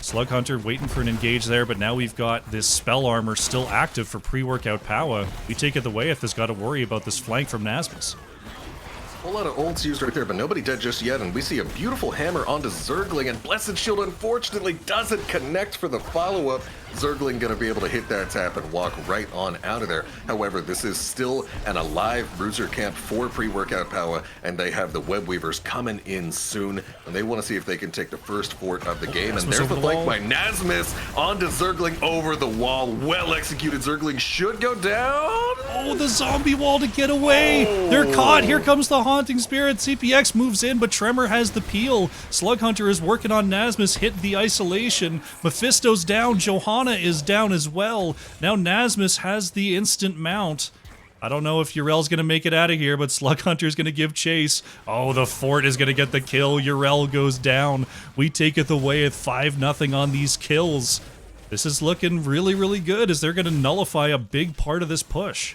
Slug Hunter waiting for an engage there, but now we've got this spell armor still active for pre-workout Powah. We take it Awayeth has got to worry about this flank from Nasmus. A whole lot of ults used right there, but nobody dead just yet, and we see a beautiful hammer onto Zergling, and Blessed Shield unfortunately doesn't connect for the follow-up. Zergling gonna be able to hit that tap and walk right on out of there. However, this is still an alive Bruiser camp for pre-workout Powah, and they have the Web Weavers coming in soon, and they want to see if they can take the first fort of the game. And there's the flank by Nasmus onto Zergling over the wall. Well executed. Zergling should go down. Oh, the zombie wall to get away. Oh. They're caught. Here comes the Haunting Spirit. CPX moves in, but Tremor has the peel. Slug Hunter is working on Nasmus, hit the isolation. Mephisto's down. Johanna is down as well. Now Nasmus has the instant mount. I don't know if Yrel's going to make it out of here, but Slug Hunter's going to give chase. Oh, the fort is going to get the kill. Yrel goes down. We take it away at 5-0 on these kills. This is looking really, really good as they're going to nullify a big part of this push.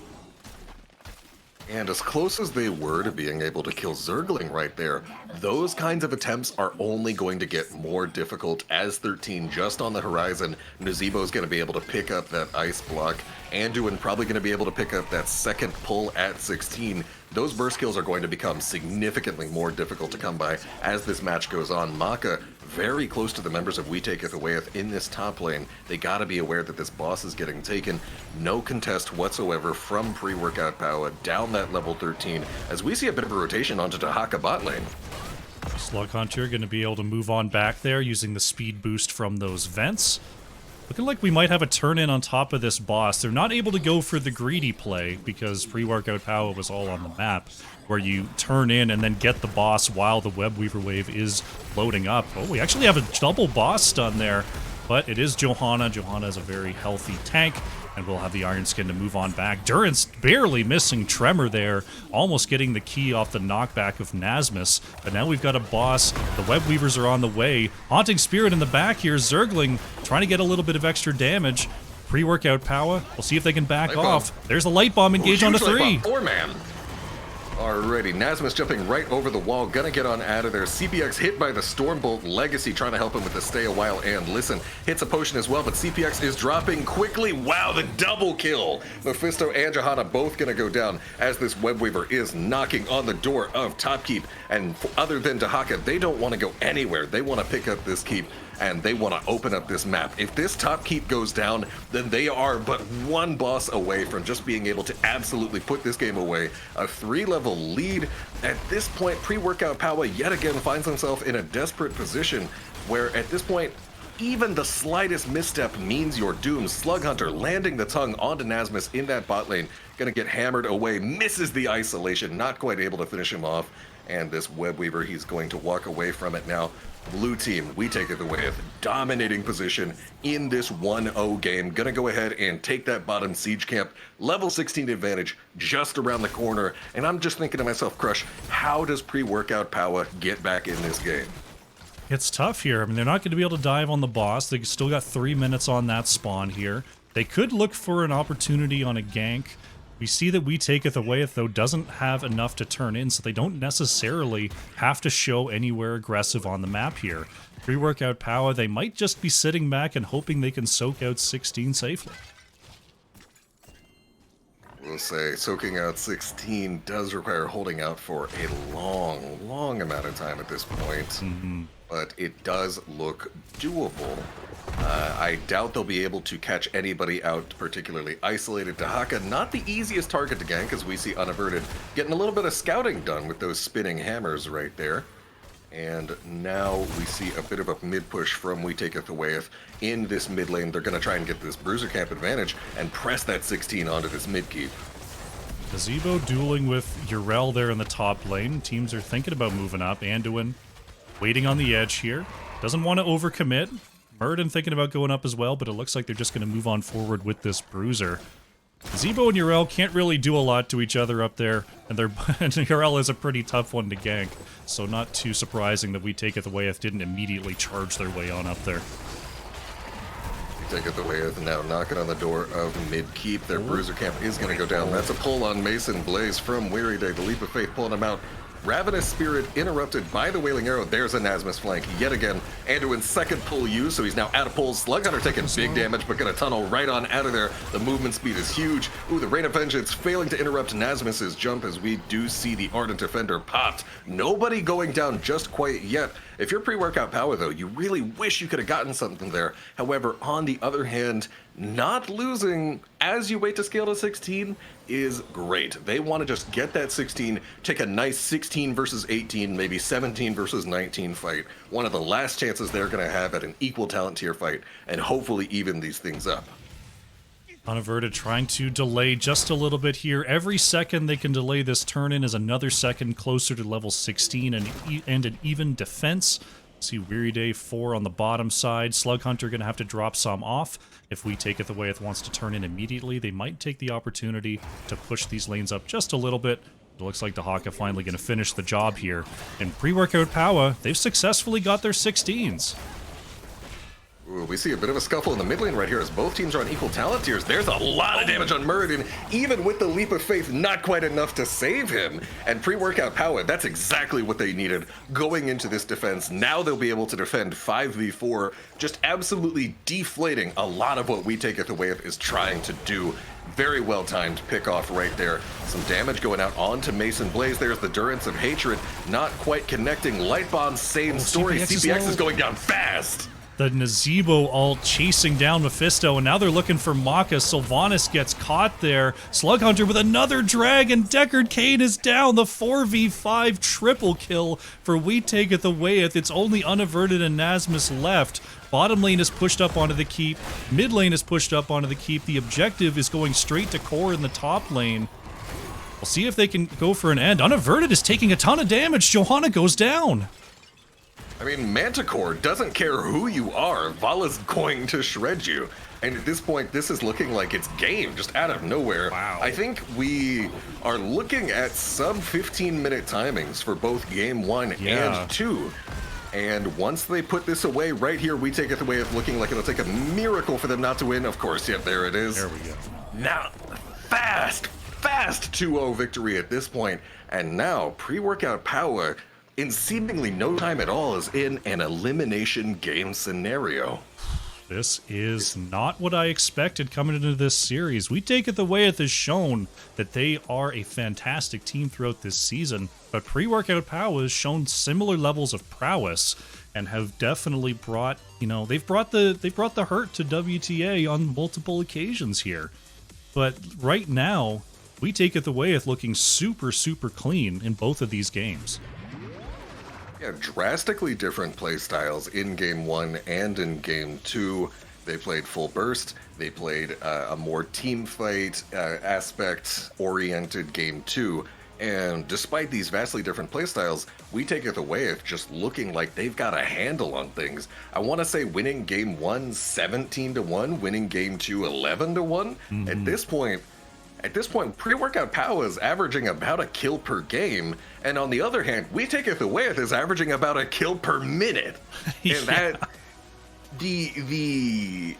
And as close as they were to being able to kill Zergling right there, those kinds of attempts are only going to get more difficult as 13 just on the horizon. Nazebo's going to be able to pick up that ice block. Anduin probably going to be able to pick up that second pull at 16. Those burst kills are going to become significantly more difficult to come by as this match goes on. Maka very close to the members of We Taketh Awayeth in this top lane. They gotta be aware that this boss is getting taken. No contest whatsoever from pre-workout Powah down that level 13 as we see a bit of a rotation onto Dahaka bot lane. Slug Hunter going to be able to move on back there using the speed boost from those vents. Looking like we might have a turn-in on top of this boss. They're not able to go for the greedy play because pre-workout Powah was all on the map, where you turn in and then get the boss while the Web Weaver wave is loading up. Oh, we actually have a double boss stun there, but it is Johanna. Johanna is a very healthy tank, and we'll have the Iron Skin to move on back. Durance barely missing Tremor there, almost getting the key off the knockback of Nasmus. But now we've got a boss. The Web Weavers are on the way. Haunting Spirit in the back here. Zergling trying to get a little bit of extra damage. Pre-workout Powah. We'll see if they can back off. There's a Light Bomb engage on the 3. 4-man. Alrighty, Nasmus jumping right over the wall, gonna get on out of there. CPX hit by the Stormbolt Legacy, trying to help him with the stay a while and listen. Hits a potion as well, but CPX is dropping quickly. Wow, the double kill! Mephisto and Johanna both gonna go down as this Webweaver is knocking on the door of Top Keep. And other than Dahaka, they don't want to go anywhere. They want to pick up this keep and they want to open up this map. If this Top Keep goes down, then they are but one boss away from just being able to absolutely put this game away. A 3-level lead. At this point, pre-workout Powah yet again finds himself in a desperate position where at this point, even the slightest misstep means you're doomed. Slug Hunter landing the tongue onto Nasmus in that bot lane. Gonna get hammered away, misses the isolation, not quite able to finish him off. And this Webweaver, he's going to walk away from it now. Blue team, we take it away with dominating position in this 1-0 game. Gonna go ahead and take that bottom siege camp. Level 16 advantage just around the corner. And I'm just thinking to myself, Crush, how does pre-workout Powah get back in this game? It's tough here. I mean, they're not going to be able to dive on the boss. They still got 3 minutes on that spawn here. They could look for an opportunity on a gank. We see that We Taketh Awayeth, though, doesn't have enough to turn in, so they don't necessarily have to show anywhere aggressive on the map here. Pre-workout Powah, they might just be sitting back and hoping they can soak out 16 safely. We'll say soaking out 16 does require holding out for a long amount of time at this point. But it does look doable. I doubt they'll be able to catch anybody out particularly isolated. Dahaka, not the easiest target to gank, as we see Unaverted getting a little bit of scouting done with those spinning hammers right there. And now we see a bit of a mid-push from We Taketh Awayeth in this mid lane. They're going to try and get this Bruiser Camp advantage and press that 16 onto this mid-keep. Gazebo dueling with Urel there in the top lane. Teams are thinking about moving up. Anduin waiting on the edge here. Doesn't want to overcommit. Murden thinking about going up as well, but it looks like they're just going to move on forward with this Bruiser. Zebo and Urel can't really do a lot to each other up there, and Urel is a pretty tough one to gank, so not too surprising that We Taketh Awayeth didn't immediately charge their way on up there. We Taketh Awayeth now knocking on the door of mid-keep. Their Bruiser Camp is going to go down. That's a pull on Mason Blaze from Weary Day. The Leap of Faith pulling him out. Ravenous Spirit interrupted by the Wailing Arrow. There's a Nasmus flank yet again. Anduin's second pull used, so he's now out of pulls. Slug Hunter taking big damage, but gonna tunnel right on out of there. The movement speed is huge. Ooh, the Rain of Vengeance failing to interrupt Nasmus's jump as we do see the Ardent Defender popped. Nobody going down just quite yet. If you're pre-workout Powah, though, you really wish you could have gotten something there. However, on the other hand, not losing as you wait to scale to 16 is great. They want to just get that 16, take a nice 16 versus 18, maybe 17 versus 19 fight. One of the last chances they're going to have at an equal talent tier fight, and hopefully even these things up. Unaverted trying to delay just a little bit here. Every second they can delay this turn-in is another second closer to level 16 and an even defense. See Weary Day 4 on the bottom side. Slug Hunter going to have to drop some off. If We Taketh Awayeth wants to turn in immediately, they might take the opportunity to push these lanes up just a little bit. It looks like Dahaka finally going to finish the job here. And pre-workout Powah, they've successfully got their 16s. Ooh, we see a bit of a scuffle in the mid lane right here as both teams are on equal talent tiers. There's a lot of damage on Muradin, even with the Leap of Faith, not quite enough to save him. And pre-workout Powah, that's exactly what they needed going into this defense. Now they'll be able to defend 5v4, just absolutely deflating a lot of what We Taketh Awayeth is trying to do. Very well timed pick off right there. Some damage going out onto Mason Blaze. There's the Durance of Hatred, not quite connecting. Light Bomb, same story. CPX is going down fast. The Nazebo ult chasing down Mephisto, and now they're looking for Maka. Sylvanas gets caught there. Slug Hunter with another drag, and Deckard Cain is down. The 4v5 triple kill for We Taketh Awayeth. It's only Unaverted and Nasmus left. Bottom lane is pushed up onto the keep. Mid lane is pushed up onto the keep. The objective is going straight to core in the top lane. We'll see if they can go for an end. Unaverted is taking a ton of damage. Johanna goes down. I mean, Manticore doesn't care who you are. Vala's going to shred you. And at this point, this is looking like it's game, just out of nowhere. Wow. I think we are looking at sub 15-minute timings for both game 1 and 2. And once they put this away right here, We Taketh Awayeth looking like it'll take a miracle for them not to win. Of course, yep, there it is. There we go. Now, fast fast 2-0 victory at this point, and now pre-workout Powah, in seemingly no time at all, is in an elimination game scenario. This is not what I expected coming into this series. We Taketh Awayeth has shown that they are a fantastic team throughout this season, but pre-workout Powah has shown similar levels of prowess and have definitely brought, they've brought the hurt to WTA on multiple occasions here. But right now, We Taketh Awayeth looking super, super clean in both of these games. Yeah, drastically different play styles in Game 1 and in Game 2. They played full burst. They played a more team fight aspect-oriented Game 2. And despite these vastly different playstyles, We Taketh Awayeth just looking like they've got a handle on things. I want to say winning Game 1 17-1, winning Game 2 11-1. Mm-hmm. At this point, pre-workout Powah is averaging about a kill per game, and on the other hand, We Taketh Awayeth is averaging about a kill per minute. And that the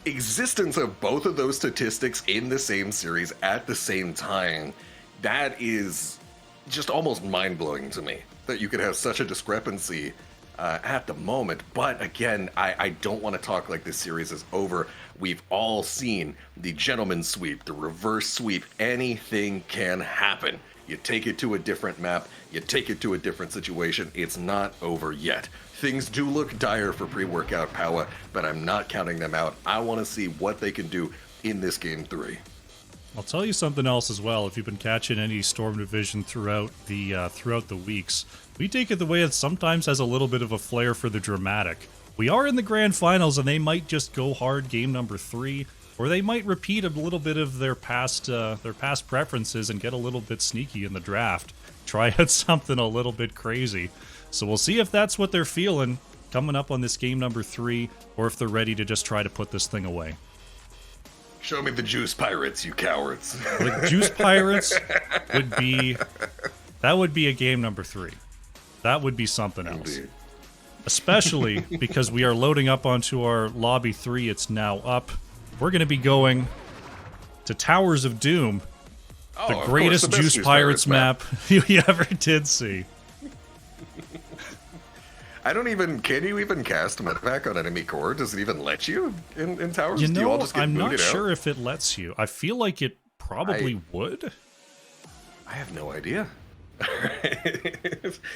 existence of both of those statistics in the same series at the same time, that is just almost mind-blowing to me, that you could have such a discrepancy at the moment. But again, I don't want to talk like this series is over. We've all seen the gentleman sweep, the reverse sweep. Anything can happen. You take it to a different map, you take it to a different situation. It's not over yet. Things do look dire for pre-workout Powah, but I'm not counting them out. I want to see what they can do in this Game 3. I'll tell you something else as well. If you've been catching any Storm Division throughout the weeks, We Taketh Awayeth sometimes has a little bit of a flair for the dramatic. We are in the grand finals, and they might just go hard game number 3, or they might repeat a little bit of their past preferences and get a little bit sneaky in the draft. Try out something a little bit crazy. So we'll see if that's what they're feeling coming up on this game number 3, or if they're ready to just try to put this thing away. Show me the Juice Pirates, you cowards. The Juice Pirates would be a game number 3. That would be something else. Indeed. Especially because we are loading up onto our Lobby 3. It's now up. We're going to be going to Towers of Doom, the greatest Juice Pirates map you ever did see. Can you even cast Medevac on enemy core? Does it even let you in Towers? Do you all just get I'm not booted sure out? if it lets you. I feel like it probably would. I have no idea.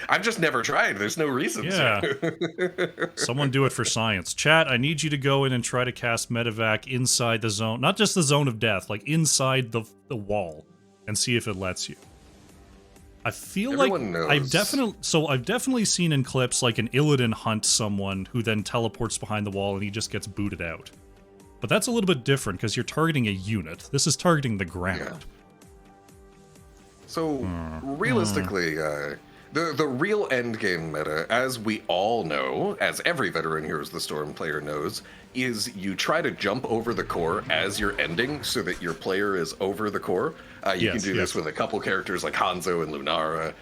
I've just never tried. There's no reason to. Someone do it for science. Chat, I need you to go in and try to cast Medevac inside the zone. Not just the zone of death, like inside the wall, and see if it lets you. I feel Everyone like knows. I've definitely seen in clips like an Illidan hunt someone who then teleports behind the wall and he just gets booted out. But that's a little bit different because you're targeting a unit. This is targeting the ground. Yeah. So realistically, the real endgame meta, as we all know, as every veteran Heroes of the Storm player knows, is you try to jump over the core as you're ending so that your player is over the core. You can do this with a couple characters like Hanzo and Lunara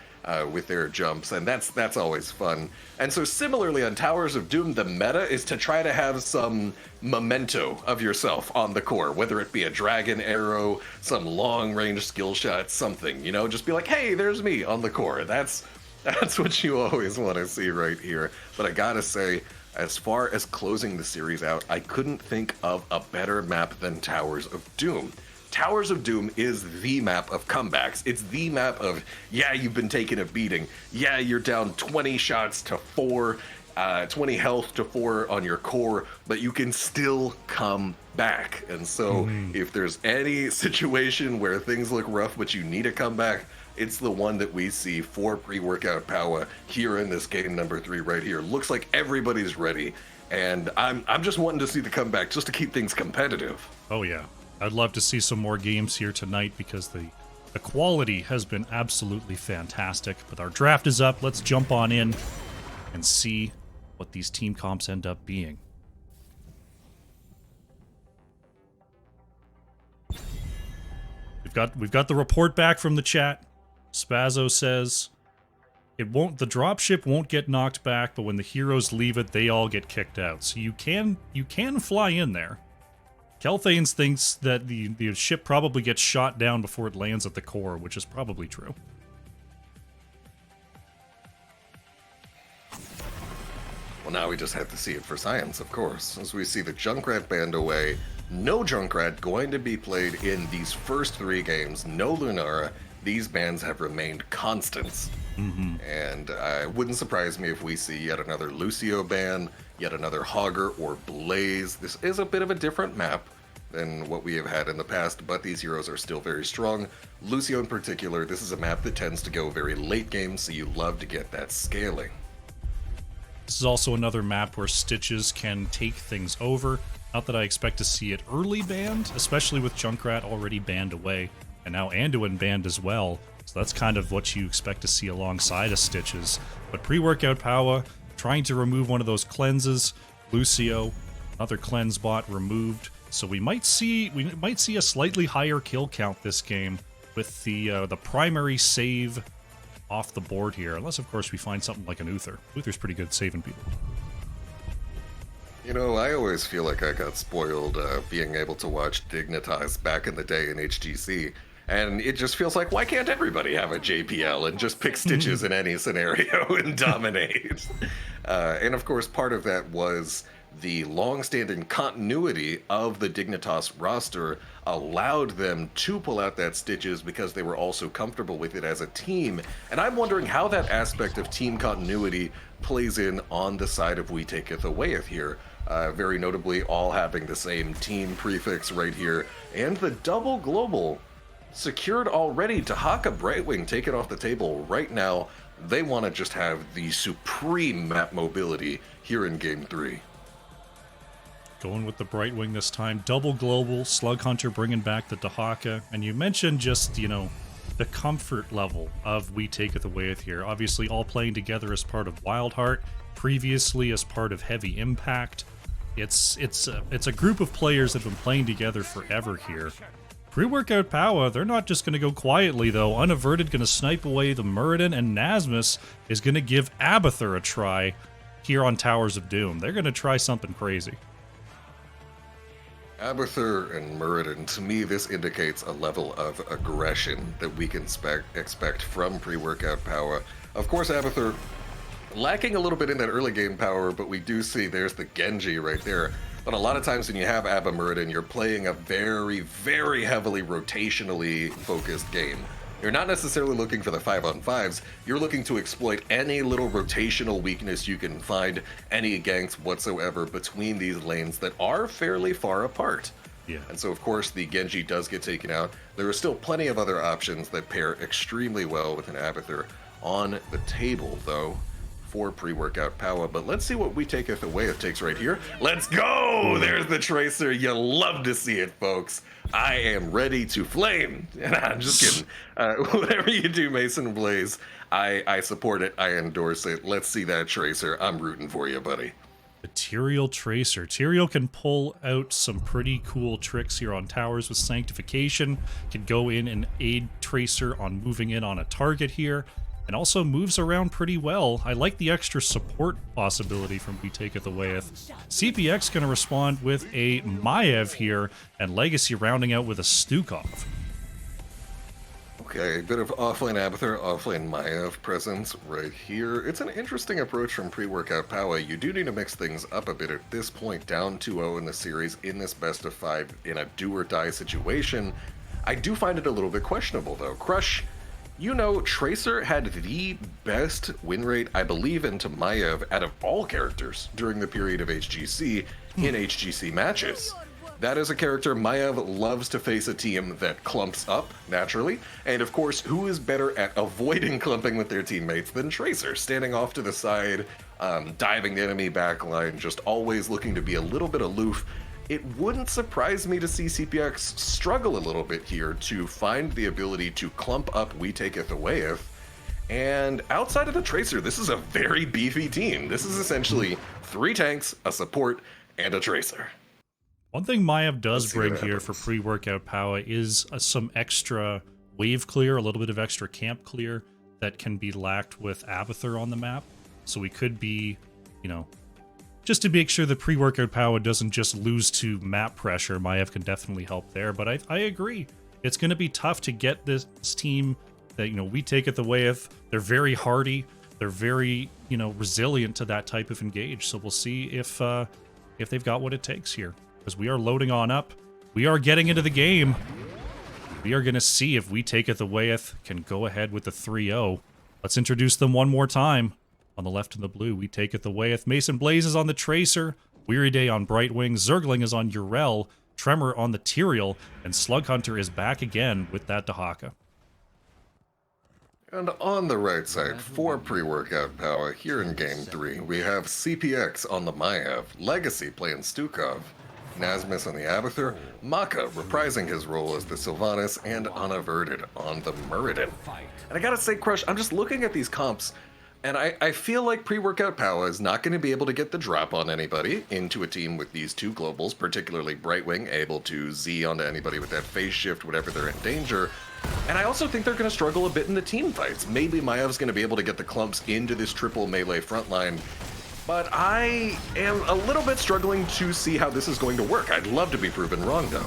with their jumps, and that's always fun. And so similarly on Towers of Doom, the meta is to try to have some memento of yourself on the core, whether it be a dragon arrow, some long-range skill shot, something, just be like, hey, there's me on the core. That's what you always want to see right here. But I gotta say, as far as closing the series out, I couldn't think of a better map than Towers of Doom. Towers of Doom is the map of comebacks. It's the map of, yeah, you've been taking a beating. Yeah, you're down 20 shots to 4, 20 health to 4 on your core, but you can still come back. And so if there's any situation where things look rough, but you need a comeback, it's the one that we see for pre-workout Powah here in this game number 3 right here. Looks like everybody's ready, and I'm just wanting to see the comeback just to keep things competitive. Oh yeah. I'd love to see some more games here tonight because the quality has been absolutely fantastic. But our draft is up. Let's jump on in and see what these team comps end up being. We've got the report back from the chat. Spazzo says the dropship won't get knocked back, but when the heroes leave it, they all get kicked out. So you can fly in there. Kelthanes thinks that the ship probably gets shot down before it lands at the core, which is probably true. Well, now we just have to see it for science, of course, as we see the Junkrat banned away. No Junkrat going to be played in these first 3 games. No Lunara. These bans have remained constants. And it wouldn't surprise me if we see yet another Lucio ban, yet another Hogger or Blaze. This is a bit of a different map than what we have had in the past, but these heroes are still very strong. Lucio in particular, this is a map that tends to go very late game, so you love to get that scaling. This is also another map where Stitches can take things over. Not that I expect to see it early banned, especially with Junkrat already banned away, and now Anduin banned as well. So that's kind of what you expect to see alongside of Stitches. But pre-workout Powah, trying to remove one of those cleanses. Lucio, another cleanse bot removed. So we might see a slightly higher kill count this game with the primary save off the board here, unless of course we find something like an Uther. Uther's pretty good at saving people. You know, I always feel like I got spoiled being able to watch Dignitas back in the day in HGC, and it just feels like, why can't everybody have a JPL and just pick Stitches in any scenario and dominate? And of course, part of that was the long-standing continuity of the Dignitas roster allowed them to pull out that Stitches because they were also comfortable with it as a team. And I'm wondering how that aspect of team continuity plays in on the side of We Taketh Awayeth here. Very notably, all having the same team prefix right here. And the double global secured already. Tahaka Brightwing take it off the table right now. They want to just have the supreme map mobility here in Game 3. Going with the Brightwing this time. Double global, Slug Hunter bringing back the Dahaka. And you mentioned just, you know, the comfort level of We Taketh Awayeth here. Obviously all playing together as part of Wildheart, previously as part of Heavy Impact. It's a group of players that have been playing together forever here. Pre-workout Powah, they're not just going to go quietly though. Unaverted going to snipe away the Muradin, and Nasmus is going to give Abathur a try here on Towers of Doom. They're going to try something crazy. Abathur and Muradin, to me, this indicates a level of aggression that we can expect from pre-workout Powah. Of course, Abathur lacking a little bit in that early game power, but we do see there's the Genji right there. But a lot of times when you have Abba Muradin, you're playing a very, very heavily rotationally focused game. You're not necessarily looking for the 5-on-5s, you're looking to exploit any little rotational weakness you can find, any ganks whatsoever between these lanes that are fairly far apart. Yeah. And so of course the Genji does get taken out. There are still plenty of other options that pair extremely well with an Abathur on the table though for pre-workout Powah. But let's see what We Taketh Awayeth takes right here. Let's go! There's the Tracer. You love to see it, folks. I am ready to flame. And I'm just kidding. Whatever you do, Mason Blaze, I support it. I endorse it. Let's see that Tracer. I'm rooting for you, buddy. The Tyrael Tracer. Tyrael can pull out some pretty cool tricks here on towers with Sanctification. Can go in and aid Tracer on moving in on a target here. And also moves around pretty well. I like the extra support possibility from We Taketh Awayeth. CPX going to respond with a Maiev here, and Legacy rounding out with a Stukov. Okay, a bit of offlane Abathur, offlane Maiev presence right here. It's an interesting approach from pre-workout Powah. You do need to mix things up a bit at this point, down 2-0 in the series, in this best of 5, in a do-or-die situation. I do find it a little bit questionable, though. Crush, you know, Tracer had the best win rate, I believe, into Maiev out of all characters during the period of HGC in HGC matches. That is a character Maiev loves to face a team that clumps up, naturally. And of course, who is better at avoiding clumping with their teammates than Tracer? Standing off to the side, diving the enemy backline, just always looking to be a little bit aloof. It wouldn't surprise me to see CPX struggle a little bit here to find the ability to clump up We Taketh Awayeth. And outside of the Tracer, this is a very beefy team. This is essentially 3 tanks, a support, and a Tracer. One thing Maiev does bring here for pre-workout Powah is some extra wave clear, a little bit of extra camp clear that can be lacked with Abathur on the map. So we could be, you know, just to make sure the pre-workout Powah doesn't just lose to map pressure. Maiev can definitely help there, but I agree. It's going to be tough to get this team that, we take it the Awayeth. They're very hardy. They're very, resilient to that type of engage. So we'll see if they've got what it takes here. Because we are loading on up. We are getting into the game. We are going to see if we take it the Awayeth can go ahead with the 3-0. Let's introduce them one more time. On the left and the blue, we take it the Awayeth. Mason Blaze is on the Tracer. Weary Day on Brightwing. Zergling is on Urel. Tremor on the Tyrael. And Slug Hunter is back again with that Dahaka. And on the right side, for pre-workout Powah, here in Game 3, we have CPX on the Maiev, Legacy playing Stukov, Nasmus on the Abathur, Maka reprising his role as the Sylvanas, and Unaverted on the Muradin. And I gotta say, Crush, I'm just looking at these comps, and I feel like pre-workout Powah is not going to be able to get the drop on anybody into a team with these two globals, particularly Brightwing, able to Z onto anybody with that phase shift whenever they're in danger. And I also think they're going to struggle a bit in the team fights. Maybe Maev's going to be able to get the clumps into this triple melee frontline, but I am a little bit struggling to see how this is going to work. I'd love to be proven wrong, though.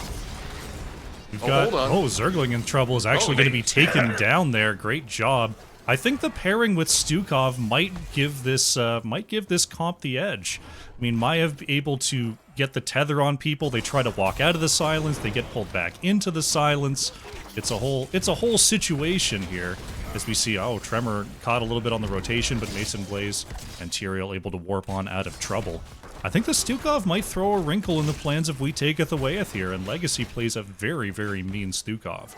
We've got, Zergling in trouble is actually going to be taken down there. Great job. I think the pairing with Stukov might give this comp the edge. I mean, Maiev able to get the tether on people. They try to walk out of the silence. They get pulled back into the silence. It's a whole situation here. As we see, Tremor caught a little bit on the rotation, but Mason Blaze and Tyrael able to warp on out of trouble. I think the Stukov might throw a wrinkle in the plans if we take it the Awayeth here, and Legacy plays a very, very mean Stukov.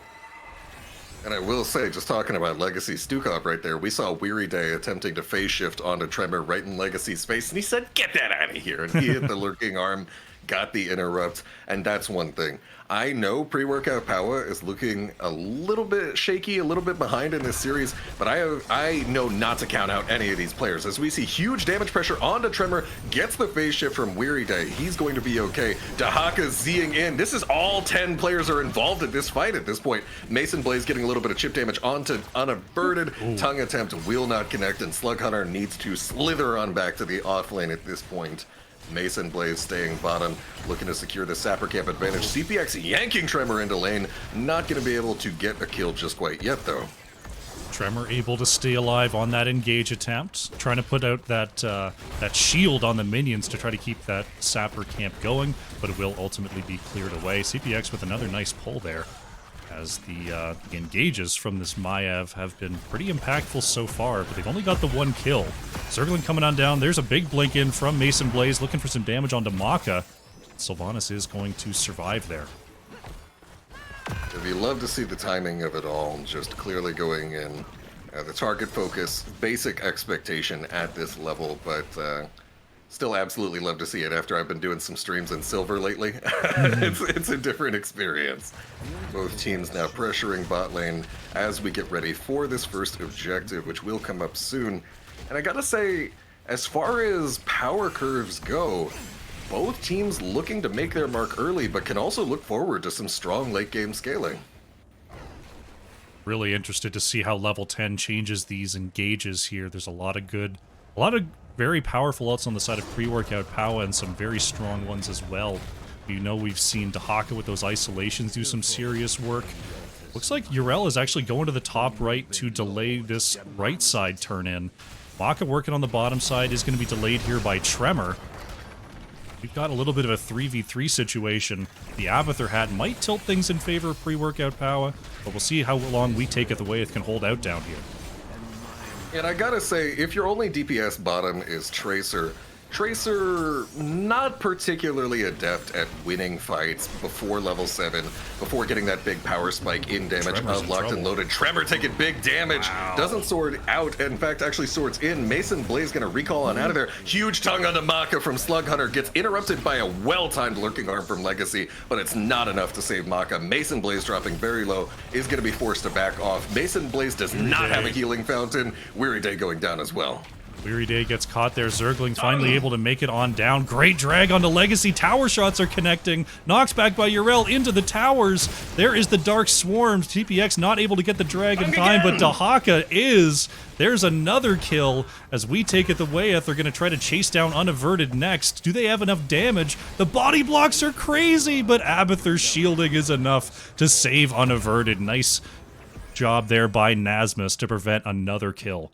And I will say, just talking about Legacy Stukov right there, we saw Weary Day attempting to phase shift onto Tremor right in Legacy's face, and he said, "Get that out of here!" And he hit the lurking arm, got the interrupt, and that's one thing. I know pre-workout Powah is looking a little bit shaky, a little bit behind in this series, but I know not to count out any of these players. As we see huge damage pressure onto Tremor, gets the phase shift from Weary Day. He's going to be okay. Dahaka Zing in. This is all 10 players are involved in this fight at this point. Mason Blaze getting a little bit of chip damage onto Unaverted. Tongue attempt will not connect, and Slug Hunter needs to slither on back to the off lane at this point. Mason Blaze staying bottom, looking to secure the Sapper Camp advantage. CPX yanking Tremor into lane. Not going to be able to get a kill just quite yet, though. Tremor able to stay alive on that engage attempt, trying to put out that shield on the minions to try to keep that Sapper Camp going, but it will ultimately be cleared away. CPX with another nice pull there, as the engages from this Maiev have been pretty impactful so far, but they've only got the one kill. Zergling coming on down. There's a big blink in from Mason Blaze, looking for some damage onto Maka. Sylvanas is going to survive there. If you love to see the timing of it all, just clearly going in. The target focus, basic expectation at this level, but still absolutely love to see it after I've been doing some streams in Silver lately. It's a different experience. Both teams now pressuring bot lane as we get ready for this first objective, which will come up soon. And I gotta say, as far as power curves go, both teams looking to make their mark early, but can also look forward to some strong late game scaling. Really interested to see how level 10 changes these engages here. There's a lot of very powerful ults on the side of pre-workout Powah, and some very strong ones as well. We've seen Dahaka with those isolations do some serious work. Looks like Urel is actually going to the top right to delay this right side turn in. Maka working on the bottom side is going to be delayed here by Tremor. We've got a little bit of a 3v3 situation. The Abathur hat might tilt things in favor of pre-workout Powah, but we'll see how long we take it the way it can hold out down here. And I gotta say, if your only DPS bottom is Tracer, not particularly adept at winning fights before level 7, before getting that big power spike in damage, unlocked and loaded. Tremor taking big damage, doesn't sword out, in fact actually swords in. Mason Blaze gonna recall on out of there. Huge tongue on the Maka from Slug Hunter, gets interrupted by a well-timed lurking arm from Legacy, but it's not enough to save Maka. Mason Blaze dropping very low, is gonna be forced to back off. Mason Blaze does not have a healing fountain. Weary Day going down as well. Weary Day gets caught there. Zergling finally able to make it on down. Great drag onto Legacy. Tower shots are connecting. Knocks back by Yrel into the towers. There is the Dark Swarm. TPX not able to get the drag in time, but Dahaka is. There's another kill as we take it the Awayeth. They're going to try to chase down Unaverted next. Do they have enough damage? The body blocks are crazy, but Abathur's shielding is enough to save Unaverted. Nice job there by Nasmus to prevent another kill.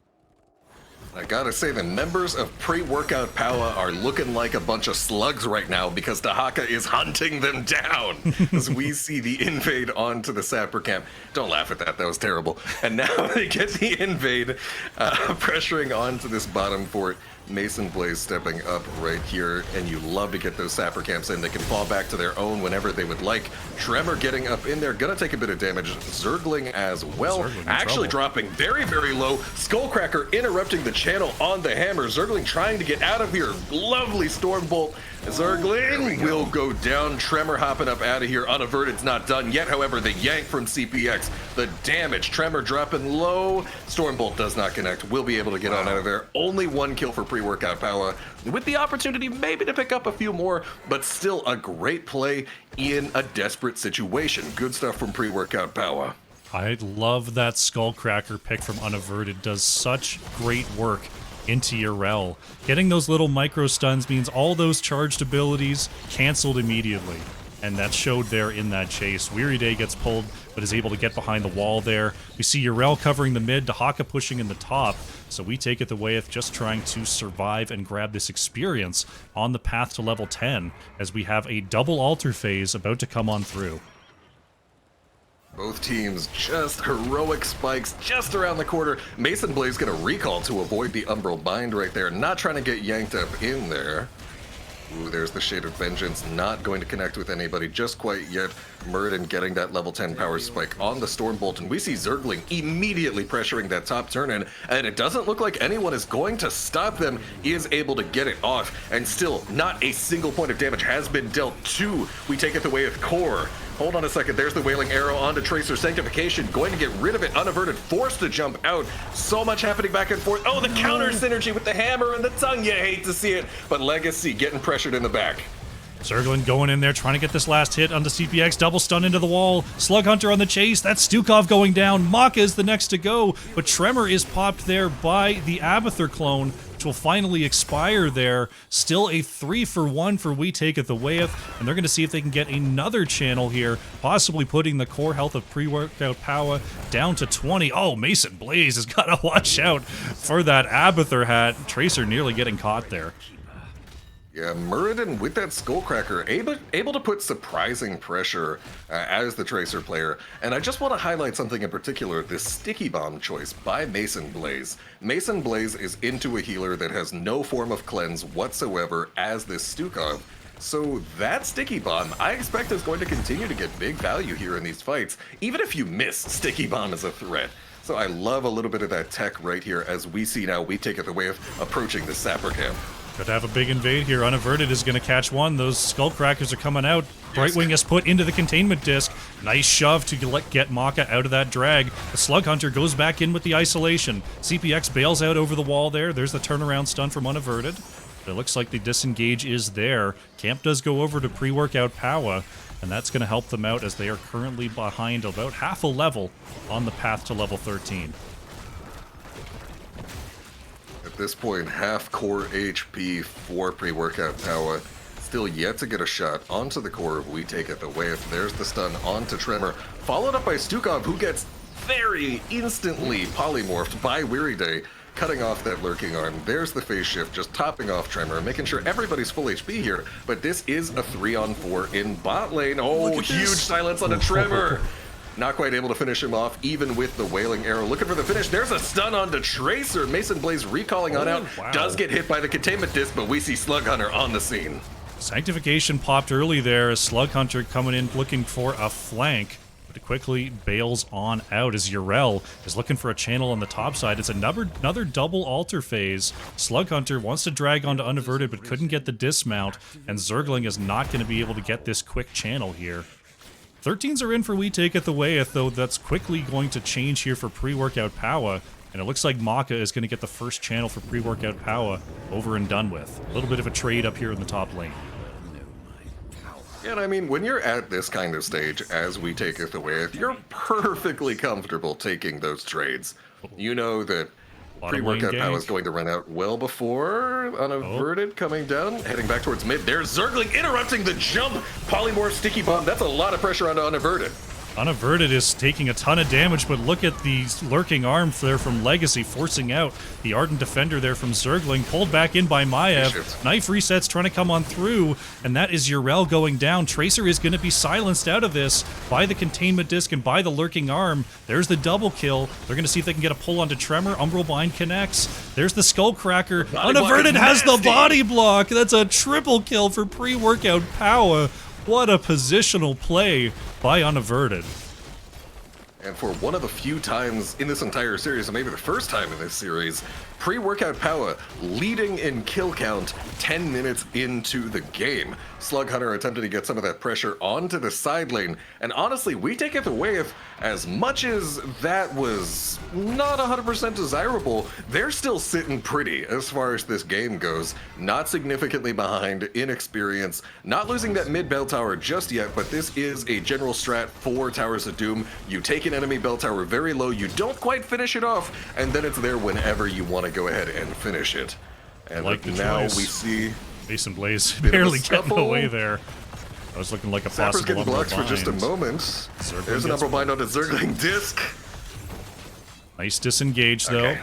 I gotta say, the members of pre-workout Powah are looking like a bunch of slugs right now because Dahaka is hunting them down as we see the invade onto the Sapper camp. Don't laugh at that, that was terrible. And now they get the invade, pressuring onto this bottom fort. Mason Blaze stepping up right here, and you love to get those Sapper camps in. They can fall back to their own whenever they would like. Tremor getting up in there, gonna take a bit of damage. Zergling as well, actually dropping very, very low. Skullcracker interrupting the channel on the hammer. Zergling trying to get out of here. Lovely Stormbolt. Zergling will go down. Tremor hopping up out of here. Unaverted's not done yet, however, the yank from CPX. The damage. Tremor dropping low. Stormbolt does not connect. We'll be able to get on out of there. Only one kill for pre-workout Powah, with the opportunity maybe to pick up a few more, but still a great play in a desperate situation. Good stuff from pre-workout Powah. I love that Skullcracker pick from Unaverted. Does such great work into Yrel. Getting those little micro stuns means all those charged abilities canceled immediately. And that showed there in that chase. Weary Day gets pulled, but is able to get behind the wall there. We see Yrel covering the mid, Dahaka pushing in the top. So we take it the Awayeth, just trying to survive and grab this experience on the path to level 10, as we have a double altar phase about to come on through. Both teams just heroic spikes just around the corner. Mason Blaze gonna recall to avoid the Umbral Bind right there. Not trying to get yanked up in there. Ooh, there's the Shade of Vengeance, not going to connect with anybody just quite yet. Muradin getting that level 10 power spike on the Stormbolt, and we see Zergling immediately pressuring that top turn-in, and it doesn't look like anyone is going to stop them. He is able to get it off, and still not a single point of damage has been dealt to. We take it the Awayeth core. Hold on a second, there's the Wailing Arrow onto Tracer. Sanctification, going to get rid of it. Unaverted, forced to jump out. So much happening back and forth. Oh, the counter synergy with the hammer and the tongue. You hate to see it, but Legacy getting pressured in the back. Zergling going in there, trying to get this last hit onto CPX, double stun into the wall. Slug Hunter on the chase, that's Stukov going down. Maka is the next to go, but Tremor is popped there by the Abathur clone, which will finally expire there. Still a 3-for-1 for We Take It the Awayeth, and they're going to see if they can get another channel here, possibly putting the core health of pre-workout Powah down to 20. Oh, Mason Blaze has got to watch out for that Abathur hat. Tracer nearly getting caught there. Yeah, Muradin with that Skullcracker, able to put surprising pressure as the Tracer player. And I just want to highlight something in particular, this Sticky Bomb choice by Mason Blaze. Mason Blaze is into a healer that has no form of cleanse whatsoever as this Stukov. So that Sticky Bomb, I expect, is going to continue to get big value here in these fights, even if you miss Sticky Bomb as a threat. So I love a little bit of that tech right here as we see now We Take It the Awayeth approaching the Sapper camp. Could have a big invade here. Unaverted is going to catch one. Those Skullcrackers are coming out. Brightwing is put into the containment disc. Nice shove to get Maka out of that drag. The Slug Hunter goes back in with the isolation. CPX bails out over the wall there. There's the turnaround stun from Unaverted. It looks like the disengage is there. Camp does go over to pre-workout Powah, and that's going to help them out as they are currently behind about half a level on the path to level 13. At this point, half core HP for pre-workout Powah. Still yet to get a shot onto the core of We Take It the Awayeth. There's the stun onto Tremor, followed up by Stukov, who gets very instantly polymorphed by Weary Day, cutting off that lurking arm. There's the phase shift, just topping off Tremor, making sure everybody's full HP here. But this is a 3-on-4 in bot lane. Oh, huge silence on a Tremor. Not quite able to finish him off, even with the Wailing Arrow. Looking for the finish. There's a stun on the Tracer. Mason Blaze recalling on out. Wow. Does get hit by the containment disc, but we see Slug Hunter on the scene. Sanctification popped early there as Slug Hunter coming in looking for a flank, but it quickly bails on out as Yrel is looking for a channel on the top side. It's another double altar phase. Slug Hunter wants to drag onto Unaverted but couldn't get the dismount, and Zergling is not going to be able to get this quick channel here. 13s are in for We Take It the Awayeth, though that's quickly going to change here for pre-workout Powah, And it looks like Maka is going to get the first channel for pre-workout Powah over and done with. A little bit of a trade up here in the top lane. And I mean, when you're at this kind of stage, as we Taketh Awayeth, you're perfectly comfortable taking those trades. You know that pre-workout Powah is going to run out well before Unaverted coming down, heading back towards mid. There's Zergling interrupting the jump. Polymorph sticky bomb. That's a lot of pressure onto Unaverted. Unaverted is taking a ton of damage, but look at the lurking arm there from Legacy, forcing out the Ardent Defender there from Zergling, pulled back in by Maiev. Knife resets, trying to come on through, and that is Urel going down. Tracer is going to be silenced out of this by the Containment Disc and by the lurking arm. There's the double kill. They're going to see if they can get a pull onto Tremor. Umbral Bind connects. There's the Skullcracker. Unaverted has the body block. That's a triple kill for pre-workout Powah. What a positional play by Unaverted. And for one of the few times in this entire series, and maybe the first time in this series, pre-workout Powah leading in kill count 10 minutes into the game. Slug Hunter attempted to get some of that pressure onto the side lane, and honestly, we take it away if, as much as that was not 100% desirable, they're still sitting pretty as far as this game goes. Not significantly behind in experience, not losing that mid bell tower just yet, but this is a general strat for Towers of Doom. You take an enemy bell tower very low, you don't quite finish it off, and then it's there whenever you want to go ahead and finish it. And now we see Mason Blaze barely getting away there. I was looking like a Sapper's possible getting blocked for bind. just a moment. There's an Umbral Bind on the Zergling Disc. Nice disengage though. Okay.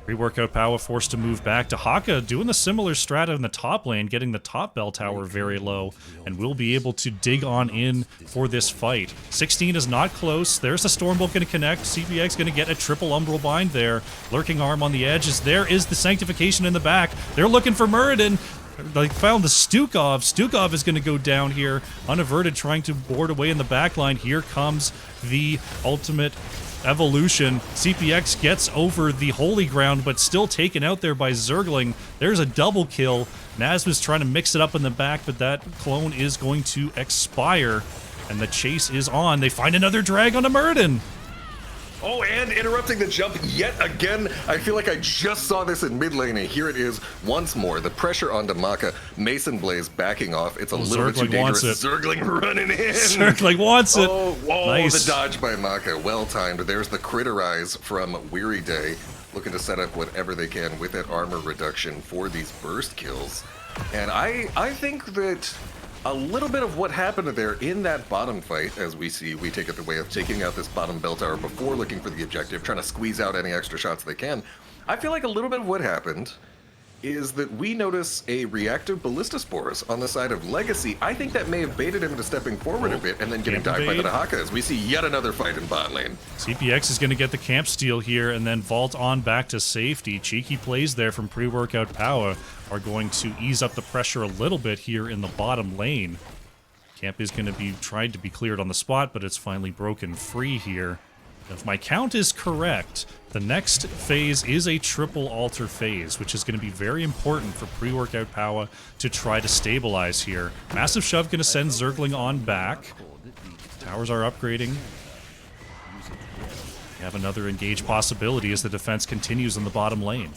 Pre-workout Powah forced to move back to Haka, doing the similar strat in the top lane, getting the top bell tower very low, and will be able to dig on in for this fight. 16 is not close. There's the Stormbolt going to connect. CPX going to get a triple Umbral Bind there. Lurking Arm on the edges. There is the Sanctification in the back. They're looking for Muradin. They found the Stukov. Stukov is going to go down here. Unaverted trying to board away in the back line. Here comes the ultimate evolution. CPX gets over the holy ground, but still taken out there by Zergling. There's a double kill. Nazma's trying to mix it up in the back, but that clone is going to expire, and the chase is on. They find another drag on a Muradin. Oh, and interrupting the jump yet again. I feel like I just saw this in mid lane, and here it is once more. The pressure onto Maka. Mason Blaze backing off. It's a little bit too dangerous. Zergling running in. Zergling wants it. Oh, nice. The dodge by Maka. Well timed. There's the Critterize from Weary Day. Looking to set up whatever they can with that armor reduction for these burst kills. And I think that a little bit of what happened there in that bottom fight, as we see, we take it the way of taking out this bottom bell tower before looking for the objective, trying to squeeze out any extra shots they can. I feel like a little bit of what happened is that we notice a reactive ballista spores on the side of Legacy. I think that may have baited him into stepping forward a bit and then getting died by the Nahaka as we see yet another fight in bot lane. CPX is going to get the camp steal here and then vault on back to safety. Cheeky plays there from pre-workout Powah are going to ease up the pressure a little bit here in the bottom lane. Camp is going to be tried to be cleared on the spot, but it's finally broken free here. If my count is correct, the next phase is a triple altar phase, which is going to be very important for pre-workout Powah to try to stabilize here. Massive Shove going to send Zergling on back. Towers are upgrading. We have another engage possibility as the defense continues in the bottom lane.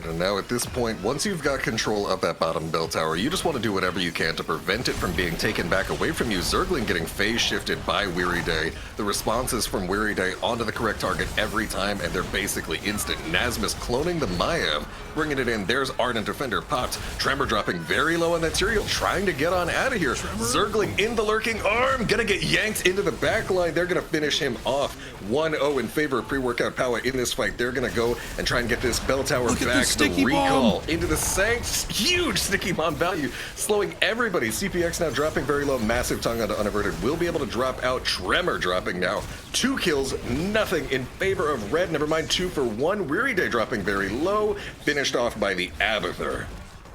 And now at this point, once you've got control of that bottom bell tower, you just want to do whatever you can to prevent it from being taken back away from you. Zergling getting phase shifted by Weary Day. The responses from Weary Day onto the correct target every time, and they're basically instant. Nazma's cloning the Maiev, bringing it in. There's Ardent Defender popped. Tremor dropping very low on that serial, trying to get on out of here. Zergling in the lurking arm, gonna get yanked into the back line. They're gonna finish him off. 1-0 in favor of pre-workout Powah in this fight. They're gonna go and try and get this bell tower back. The recall bomb into the Saints. Huge sticky bomb value, slowing everybody. CPX now dropping very low. Massive tongue onto Unaverted. Will be able to drop out. Tremor dropping now. 2 kills, nothing in favor of red. Never mind, 2 for 1. Weary Day dropping very low. Finished off by the Abathur.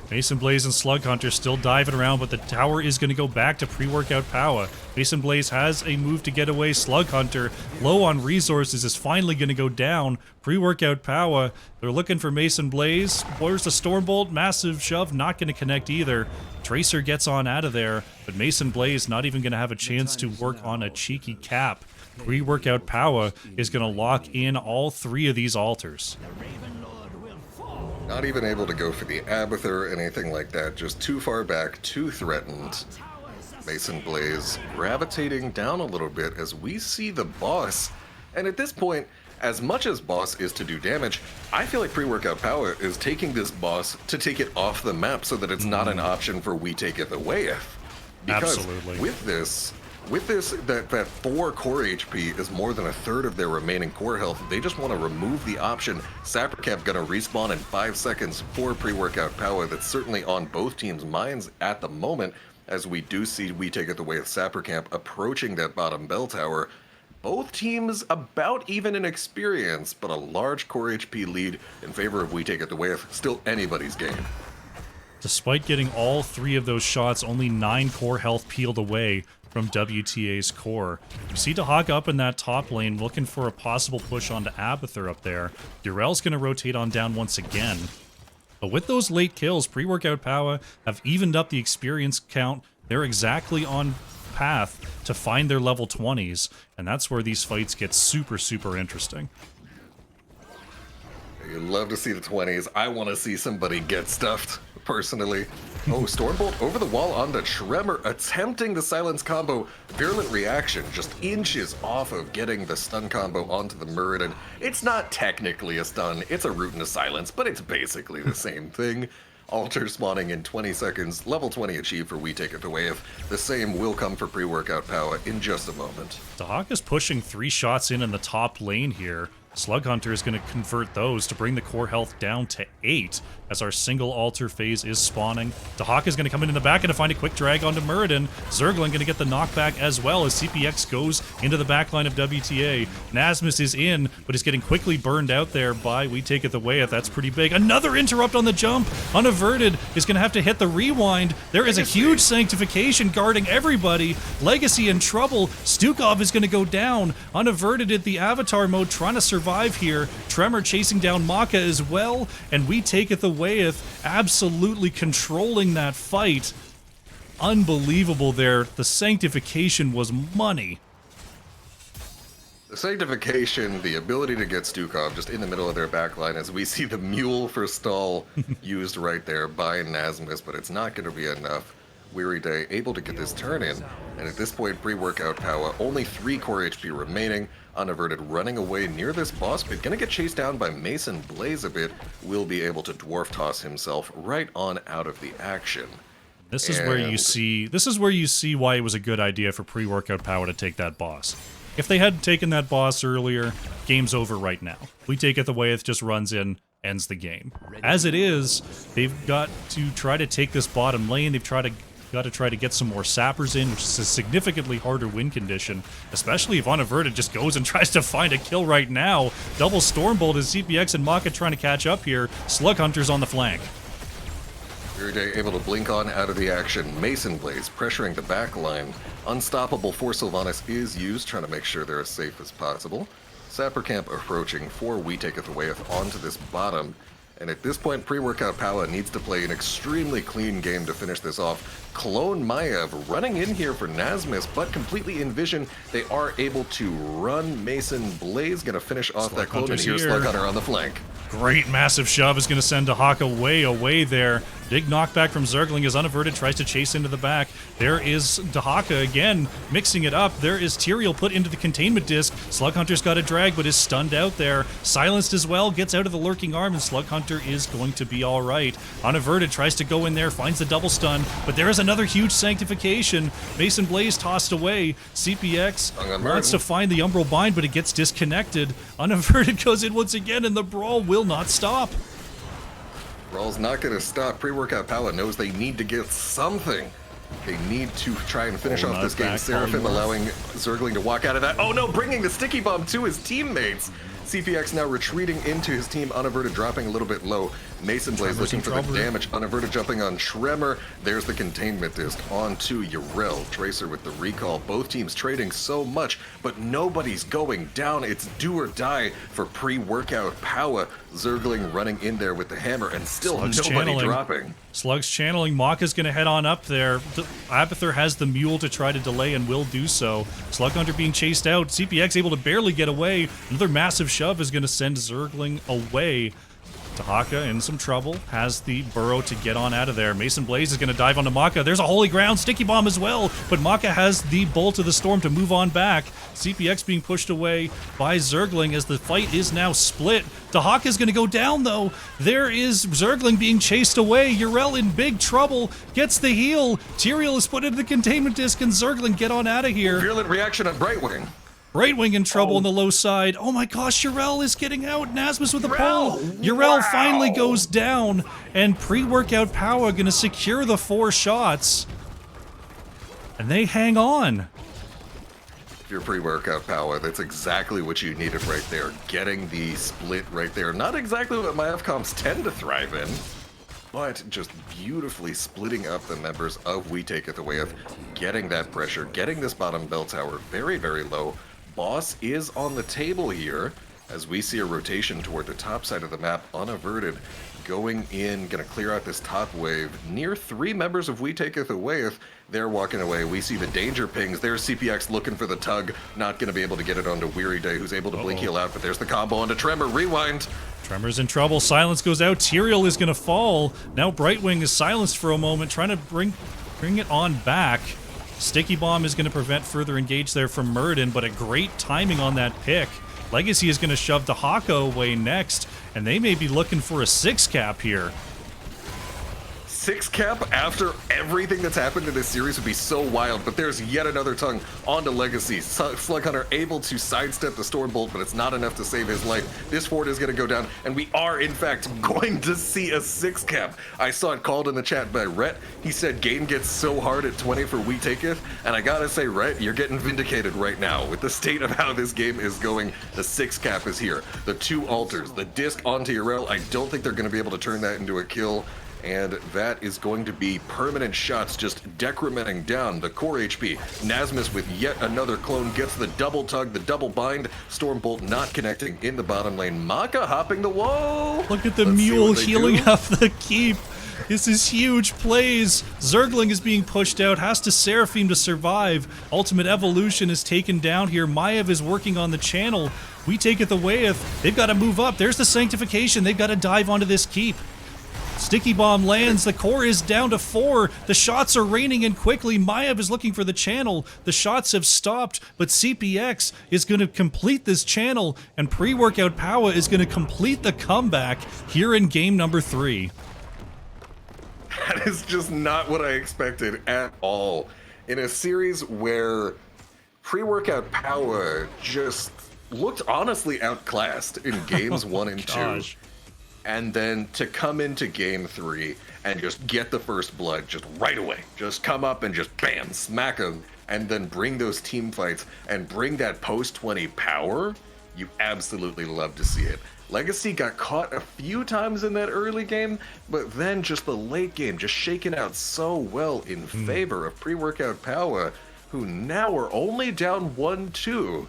Mason Blaze and Slug Hunter still diving around, but the tower is going to go back to pre-workout Powah. Mason Blaze has a move to get away. Slug Hunter, low on resources, is finally going to go down. Pre-workout Powah, they're looking for Mason Blaze. Where's the Stormbolt? Massive Shove, not going to connect either. Tracer gets on out of there, but Mason Blaze not even going to have a chance to work on a cheeky cap. Pre-workout Powah is going to lock in all 3 of these altars. Not even able to go for the Abathur or anything like that, just too far back, too threatened. Mason Blaze gravitating down a little bit as we see the boss. And at this point, as much as boss is to do damage, I feel like pre-workout Powah is taking this boss to take it off the map so that it's not an option for we Taketh Awayeth. Because Absolutely. with this, that 4 core HP is more than a third of their remaining core health. They just want to remove the option. Sapricap gonna respawn in 5 seconds for pre-workout Powah. That's certainly on both teams' minds at the moment, as we do see we Taketh Awayeth Sapricap approaching that bottom bell tower. Both teams about even in experience, but a large core HP lead in favor of we Taketh Awayeth. Still anybody's game. Despite getting all 3 of those shots, only 9 core health peeled away from WTA's core. You see Dahaka up in that top lane looking for a possible push onto Abathur up there. Durell's going to rotate on down once again. But with those late kills, pre-workout Powah have evened up the experience count. They're exactly on path to find their level 20s, and that's where these fights get super, super interesting. You love to see the 20s. I want to see somebody get stuffed, personally. Oh, Stormbolt over the wall on the Tremor, attempting the silence combo. Virulent Reaction, just inches off of getting the stun combo onto the Muradin. It's not technically a stun, it's a root into silence, but it's basically the same thing. Altar spawning in 20 seconds, level 20 achieved for we Taketh Awayeth. The same will come for pre-workout Powah in just a moment. Dahaka's pushing 3 shots in the top lane here. Slug Hunter is going to convert those to bring the core health down to 8 as our single altar phase is spawning. Dahaka is going to come in the back and to find a quick drag onto Muradin. Zergling going to get the knockback as well as CPX goes into the backline of WTA. Nasmus is in, but is getting quickly burned out there by we Taketh Awayeth. That's pretty big. Another interrupt on the jump. Unaverted is going to have to hit the rewind. There is a huge sanctification guarding everybody. Legacy in trouble. Stukov is going to go down. Unaverted at the avatar mode trying to survive here. Tremor chasing down Maka as well, and we Taketh Awayeth absolutely controlling that fight. Unbelievable there. The sanctification was money. The sanctification, the ability to get Stukov just in the middle of their backline as we see the mule for stall used right there by Nasmus, but it's not going to be enough. Weary Day able to get this turn in, and at this point pre-workout Powah, only 3 core HP remaining. Unaverted running away near this boss pit, gonna get chased down by Mason Blaze a bit, will be able to dwarf toss himself right on out of the action. This is where you see why it was a good idea for pre-workout Powah to take that boss. If they hadn't taken that boss earlier, game's over right now. We Taketh Awayeth just runs in, ends the game. As it is, they've got to try to take this bottom lane. They've got to try to get some more sappers in, which is a significantly harder win condition, especially if Unaverted just goes and tries to find a kill right now. Double Stormbolt as CPX and Maka trying to catch up here. Slug Hunter's on the flank. Weary Day able to blink on out of the action. Mason Blaze pressuring the back line. Unstoppable for Sylvanas is used, trying to make sure they're as safe as possible. Sapricamp approaching for we Taketh Awayeth onto this bottom. And at this point, pre-workout Powah needs to play an extremely clean game to finish this off. Clone Maiev running in here for Nasmus, but completely in vision. They are able to run Mason Blaze, gonna finish off that clone, and here's Slug Hunter on the flank. Great massive shove is going to send Dahaka way away there. Big knockback from Zergling as Unaverted tries to chase into the back. There is Dahaka again, mixing it up. There is Tyrael put into the containment disc. Slug Hunter's got a drag, but is stunned out there. Silenced as well, gets out of the lurking arm, and Slug Hunter is going to be all right. Unaverted tries to go in there, finds the double stun, but there is another huge sanctification. Mason Blaze tossed away. CPX wants to find the Umbral Bind, but it gets disconnected. Unaverted goes in once again, and the brawl will not stop. Brawl's not going to stop. Pre-workout Powah knows they need to get something. They need to try and finish off this game. Seraphim allowing Zergling to walk out of that. Oh no, bringing the sticky bomb to his teammates. CPX now retreating into his team, Unaverted dropping a little bit low. Mason Blaze Tremor's looking in for trouble. the damage. Unaverted jumping on Tremor. There's the containment disc onto Yrel. Tracer with the recall. Both teams trading so much, but nobody's going down. It's do or die for pre-workout Powah. Zergling running in there with the hammer and still Slug's nobody channeling. dropping. Slug's channeling. Maka's going to head on up there. Abathur has the mule to try to delay and will do so. Slug Hunter being chased out. CPX able to barely get away. Another massive shove is going to send Zergling away. Tahaka in some trouble, has the burrow to get on out of there. Mason Blaze is going to dive onto Maka. There's a holy ground, sticky bomb as well, but Maka has the bolt of the storm to move on back. CPX being pushed away by Zergling as the fight is now split. Tahaka is going to go down though. There is Zergling being chased away. Yrel in big trouble, gets the heal. Tyrael is put into the containment disc and Zergling get on out of here. Virulent reaction on Brightwing. Brightwing in trouble on the low side. Oh my gosh, Yrel is getting out. Nasmus with a Yrel! pull. Yrel Wow! finally goes down, and pre-workout Powah gonna secure the 4 shots. And they hang on. Your pre-workout Powah, that's exactly what you needed right there. Getting the split right there. Not exactly what my FComps tend to thrive in, but just beautifully splitting up the members of We Taketh Awayeth, getting that pressure, getting this bottom bell tower very, very low. Boss is on the table here as we see a rotation toward the top side of the map, unaverted, going in, gonna clear out this top wave. Near 3 members of We Taketh Awayeth, they're walking away. We see the danger pings. There's CPX looking for the tug, not gonna be able to get it onto Weary Day, who's able to blink heal out, but there's the combo onto Tremor, rewind. Tremor's in trouble. Silence goes out. Tyrael is gonna fall. Now Brightwing is silenced for a moment, trying to bring it on back. Sticky Bomb is going to prevent further engage there from Murden, but a great timing on that pick. Legacy is going to shove Tahaka away next, and they may be looking for a 6 cap here. 6 cap after everything that's happened in this series would be so wild, but there's yet another tongue onto Legacy. Slug Hunter able to sidestep the Storm Bolt, but it's not enough to save his life. This fort is going to go down, and we are, in fact, going to see a 6 cap. I saw it called in the chat by Rhett. He said game gets so hard at 20 for We Taketh, and I gotta say, Rhett, you're getting vindicated right now. With the state of how this game is going, the 6 cap is here. The 2 altars, the disc onto Yrel, I don't think they're going to be able to turn that into a kill. And that is going to be permanent shots just decrementing down the core HP. Nasmus with yet another clone gets the double tug, the double bind. Stormbolt not connecting in the bottom lane. Maka hopping the wall. Look at the Let's see mule what they healing do. up the keep. This is huge plays. Zergling is being pushed out, has to Seraphim to survive. Ultimate Evolution is taken down here. Maiev is working on the channel. We Taketh Awayeth. They've got to move up. There's the Sanctification. They've got to dive onto this keep. Sticky Bomb lands. The core is down to 4. The shots are raining in quickly. Maiev is looking for the channel. The shots have stopped, but CPX is going to complete this channel, and pre-workout Powah is going to complete the comeback here in game number 3. That is just not what I expected at all. In a series where pre-workout Powah just looked honestly outclassed in games 1 and 2. Gosh. And then to come into game 3 and just get the first blood just right away. Just come up and just bam, smack them, and then bring those team fights and bring that post-20 power. You absolutely love to see it. Legacy got caught a few times in that early game, but then just the late game just shaken out so well in favor of pre-workout Powah, who now are only down 1-2.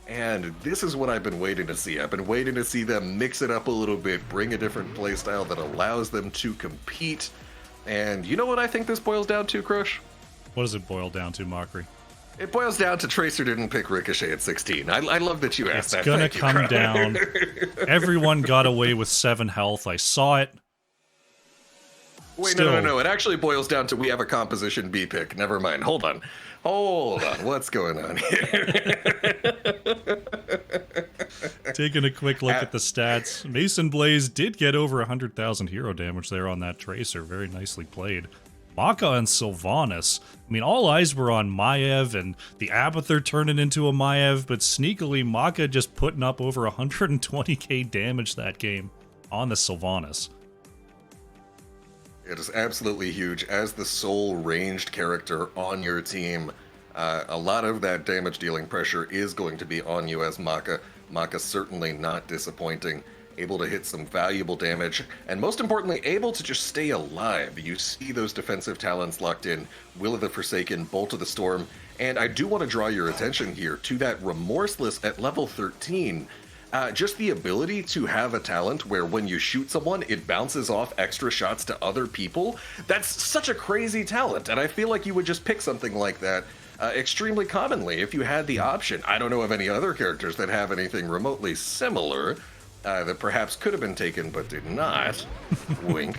And this is what I've been waiting to see. I've been waiting to see them mix it up a little bit, bring a different playstyle that allows them to compete. And you know what I think this boils down to, Crush? What does it boil down to, Mockery? It boils down to Tracer didn't pick Ricochet at 16. I love that you asked that. It's gonna Thank you, come Crush. down. Everyone got away with 7 health. I saw it. Wait, Still. no. It actually boils down to we have a composition B pick. Never mind. Hold on. What's going on here? Taking a quick look at the stats. Mason Blaze did get over 100,000 hero damage there on that Tracer. Very nicely played. Maka and Sylvanas. I mean, all eyes were on Maiev and the Abathur turning into a Maiev, but sneakily Maka just putting up over 120k damage that game on the Sylvanas. It is absolutely huge. As the sole ranged character on your team, a lot of that damage dealing pressure is going to be on you as Maka. Maka certainly not disappointing. able to hit some valuable damage, and most importantly, able to just stay alive. You see those defensive talents locked in, Will of the Forsaken, Bolt of the Storm, and I do want to draw your attention here to that Remorseless at level 13. Just the ability to have a talent where when you shoot someone, it bounces off extra shots to other people. That's such a crazy talent, and I feel like you would just pick something like that extremely commonly if you had the option. I don't know of any other characters that have anything remotely similar that perhaps could have been taken but did not. Wink.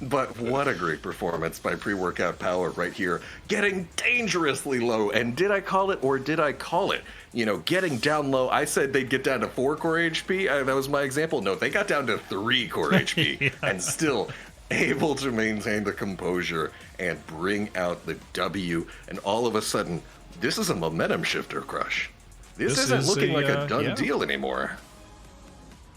But what a great performance by pre-workout Powah right here, getting dangerously low. And did I call it, or did I call it? You know, getting down low. I said they'd get down to 4 core HP. That was my example. No, they got down to 3 core HP yeah. And still able to maintain the composure and bring out the W. And all of a sudden, this is a momentum shifter, Crush. This isn't looking like a done deal anymore.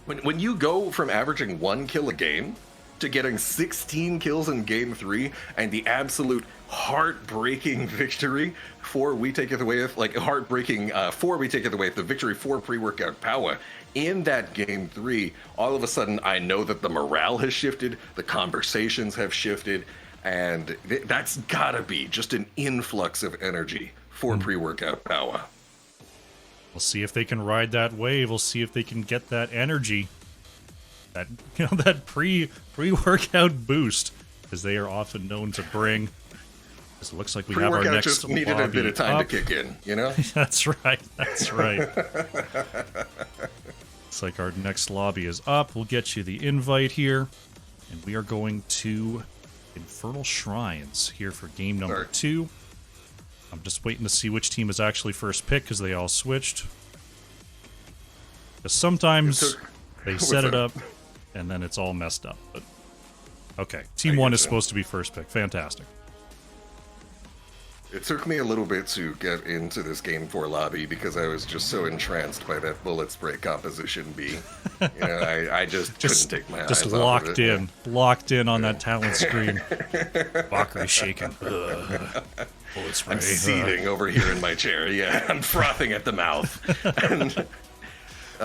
When you go from averaging 1 kill a game to getting 16 kills in game 3 and the absolute heartbreaking victory for We Taketh Awayeth, like heartbreaking for We Taketh Awayeth, the victory for pre-workout Powah in that game 3, all of a sudden I know that the morale has shifted, the conversations have shifted, and that's gotta be just an influx of energy for pre-workout Powah. We'll see if they can ride that wave. We'll see if they can get that energy, that that pre-workout boost, as they are often known to bring. It looks like we have our next just needed a bit of time to kick in, you know? That's right. That's right. Looks like our next lobby is up. We'll get you the invite here, and we are going to Infernal Shrines here for game number 2. I'm just waiting to see which team is actually first pick because they all switched. Because sometimes they set it up and then it's all messed up. But okay, team 1 is supposed to be first pick. Fantastic. It took me a little bit to get into this game 4 lobby because I was just so entranced by that bullet spray composition B. You know, I just couldn't take my eyes off locked of it. Locked in on that talent screen. Valkyrie shaking. I'm seething over here in my chair. Yeah, I'm frothing at the mouth. And,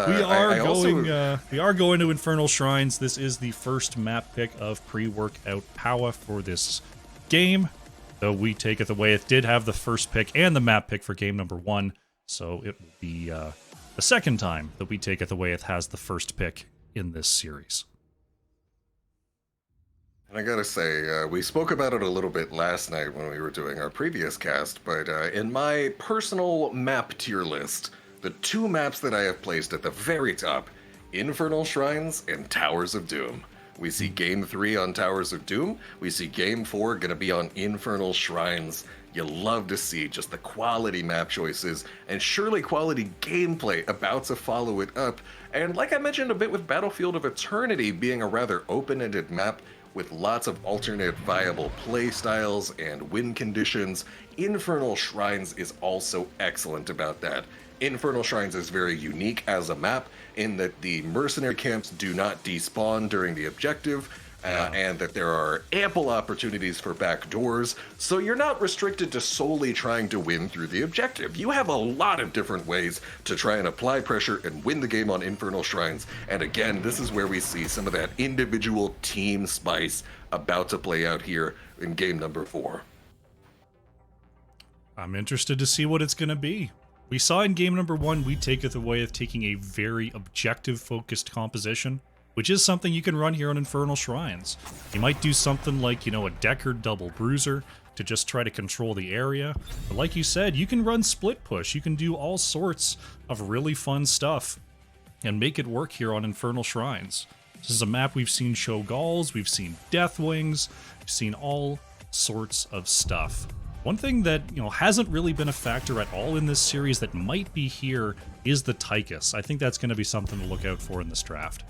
we are going to Infernal Shrines. This is the first map pick of pre-workout Powah for this game. Though We Taketh Awayeth did have the first pick and the map pick for game number 1, so it will be the second time that We Taketh Awayeth has the first pick in this series. And I gotta say, we spoke about it a little bit last night when we were doing our previous cast, but in my personal map tier list, the 2 maps that I have placed at the very top, Infernal Shrines and Towers of Doom. We see game 3 on Towers of Doom. We see game 4 gonna be on Infernal Shrines. You love to see just the quality map choices and surely quality gameplay about to follow it up. And like I mentioned a bit with Battlefield of Eternity being a rather open-ended map with lots of alternate viable play styles and win conditions, Infernal Shrines is also excellent about that. Infernal Shrines is very unique as a map in that the mercenary camps do not despawn during the objective, and that there are ample opportunities for backdoors, so you're not restricted to solely trying to win through the objective. You have a lot of different ways to try and apply pressure and win the game on Infernal Shrines, and again, this is where we see some of that individual team spice about to play out here in game number 4. I'm interested to see what it's going to be. We saw in game number 1, We Taketh Awayeth taking a very objective-focused composition, which is something you can run here on Infernal Shrines. You might do something like, a Deckard double bruiser to just try to control the area. But like you said, you can run split push. You can do all sorts of really fun stuff and make it work here on Infernal Shrines. This is a map we've seen Shogal's, we've seen Deathwings, we've seen all sorts of stuff. One thing that, hasn't really been a factor at all in this series that might be here is the Taketh. I think that's going to be something to look out for in this draft.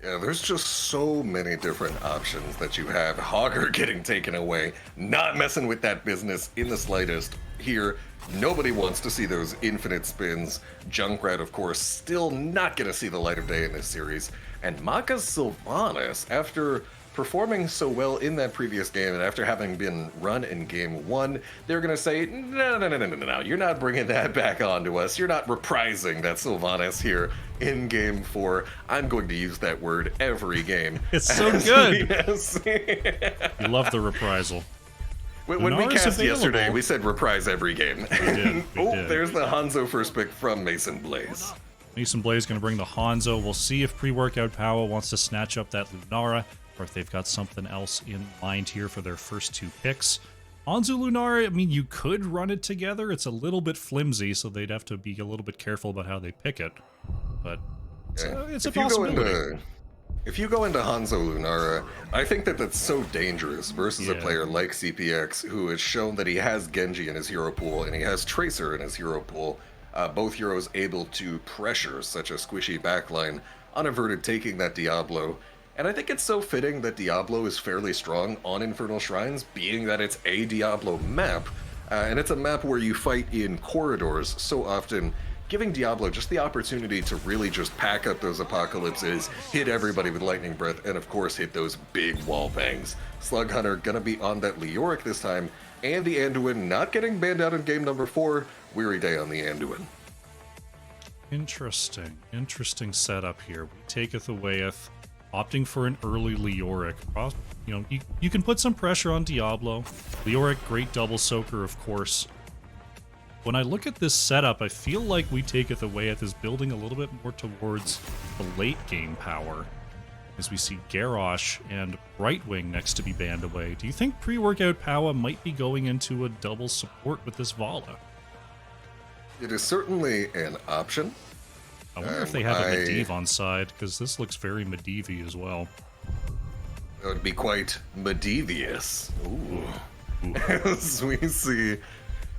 Yeah, there's just so many different options that you have. Hogger getting taken away, not messing with that business in the slightest. Here, nobody wants to see those infinite spins. Junkrat, of course, still not going to see the light of day in this series. And Maka's Sylvanas, after performing so well in that previous game, and after having been run in game 1, they're going to say, no, you're not bringing that back onto us. You're not reprising that Sylvanas here in game 4. I'm going to use that word every game. It's so good. You love the reprisal. When we cast yesterday, we said reprise every game. We did. There's the Hanzo first pick from Mason Blaze. Mason Blaze going to bring the Hanzo. We'll see if pre-workout Powah wants to snatch up that Lunara, or if they've got something else in mind here for their first 2 picks. Hanzo Lunara, I mean, you could run it together. It's a little bit flimsy, so they'd have to be a little bit careful about how they pick it. But it's a possibility. If you go into Hanzo Lunara, I think that that's so dangerous versus a player like CPX, who has shown that he has Genji in his hero pool and he has Tracer in his hero pool. Both heroes able to pressure such a squishy backline, unaverted taking that Diablo. And I think it's so fitting that Diablo is fairly strong on Infernal Shrines, being that it's a Diablo map, and it's a map where you fight in corridors so often, giving Diablo just the opportunity to really just pack up those apocalypses, hit everybody with lightning breath, and of course hit those big wall bangs. Slug Hunter gonna be on that Leoric this time, and the Anduin not getting banned out in game number 4. Weary day on the Anduin. Interesting setup here. We Taketh Awayeth, opting for an early Leoric. You know, you can put some pressure on Diablo. Leoric, great double soaker, of course. When I look at this setup, I feel like We Taketh Awayeth is building a little bit more towards the late game power, as we see Garrosh and Brightwing next to be banned away. Do you think pre-workout Powah might be going into a double support with this Vala? It is certainly an option. I wonder if they have a Medivh on side, because this looks very Medivh as well. It would be quite Medivhious. Ooh. As we see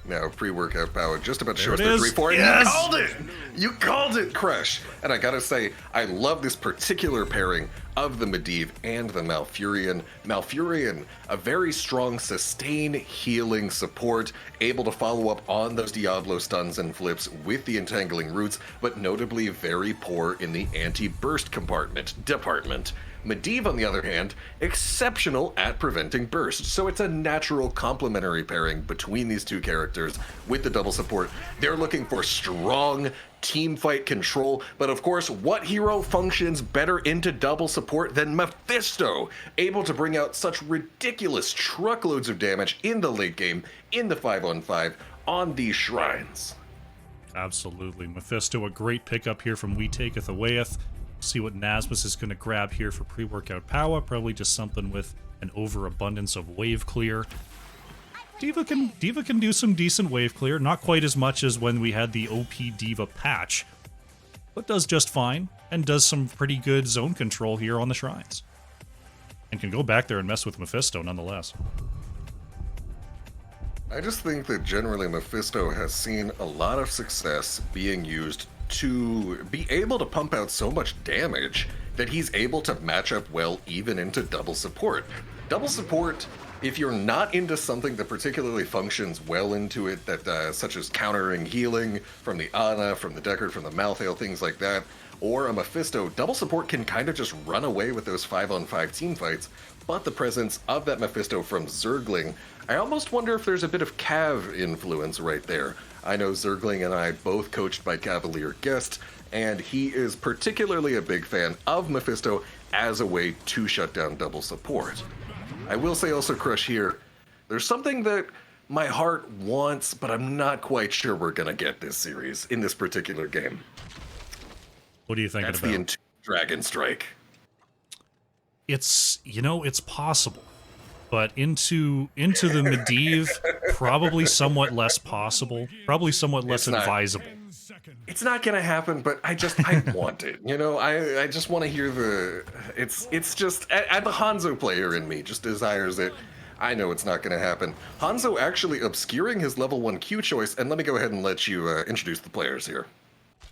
now, pre-workout Powah just about to show us the 3-4. Yes! You called it! You called it, Crush! And I gotta say, I love this particular pairing of the Medivh and the Malfurion. Malfurion, a very strong sustain healing support, able to follow up on those Diablo stuns and flips with the entangling roots, but notably very poor in the anti-burst department. Medivh, on the other hand, exceptional at preventing burst, so it's a natural complementary pairing between these two characters with the double support. They're looking for strong team fight control, but of course, what hero functions better into double support than Mephisto, able to bring out such ridiculous truckloads of damage in the late game, in the 5-on-5, on these shrines. Absolutely. Mephisto, a great pickup here from We Taketh Awayeth. See what Nasmus is going to grab here for pre-workout Powah. Probably just something with an overabundance of wave clear. D.Va can do some decent wave clear. Not quite as much as when we had the OP D.Va patch, but does just fine and does some pretty good zone control here on the shrines. And can go back there and mess with Mephisto nonetheless. I just think that generally Mephisto has seen a lot of success being used to be able to pump out so much damage that he's able to match up well even into double support. Double support, if you're not into something that particularly functions well into it, that such as countering healing from the Ana, from the Deckard, from the Malthael, things like that, or a Mephisto, double support can kind of just run away with those 5-on-5 team fights, but the presence of that Mephisto from Zergling, I almost wonder if there's a bit of Cav influence right there. I know Zergling and I both coached by Cavalier Guest, and he is particularly a big fan of Mephisto as a way to shut down double support. I will say also, Crush, here, there's something that my heart wants, but I'm not quite sure we're going to get this series in this particular game. What are you thinking That's about? the Dragon Strike. It's, you know, it's possible. But into the Medivh, probably somewhat less possible. Probably somewhat less advisable. It's not gonna happen, but I want it. You know, I just want to hear the. It's just the Hanzo player in me just desires it. I know it's not gonna happen. Hanzo actually obscuring his level 1 Q choice, and let me go ahead and let you introduce the players here.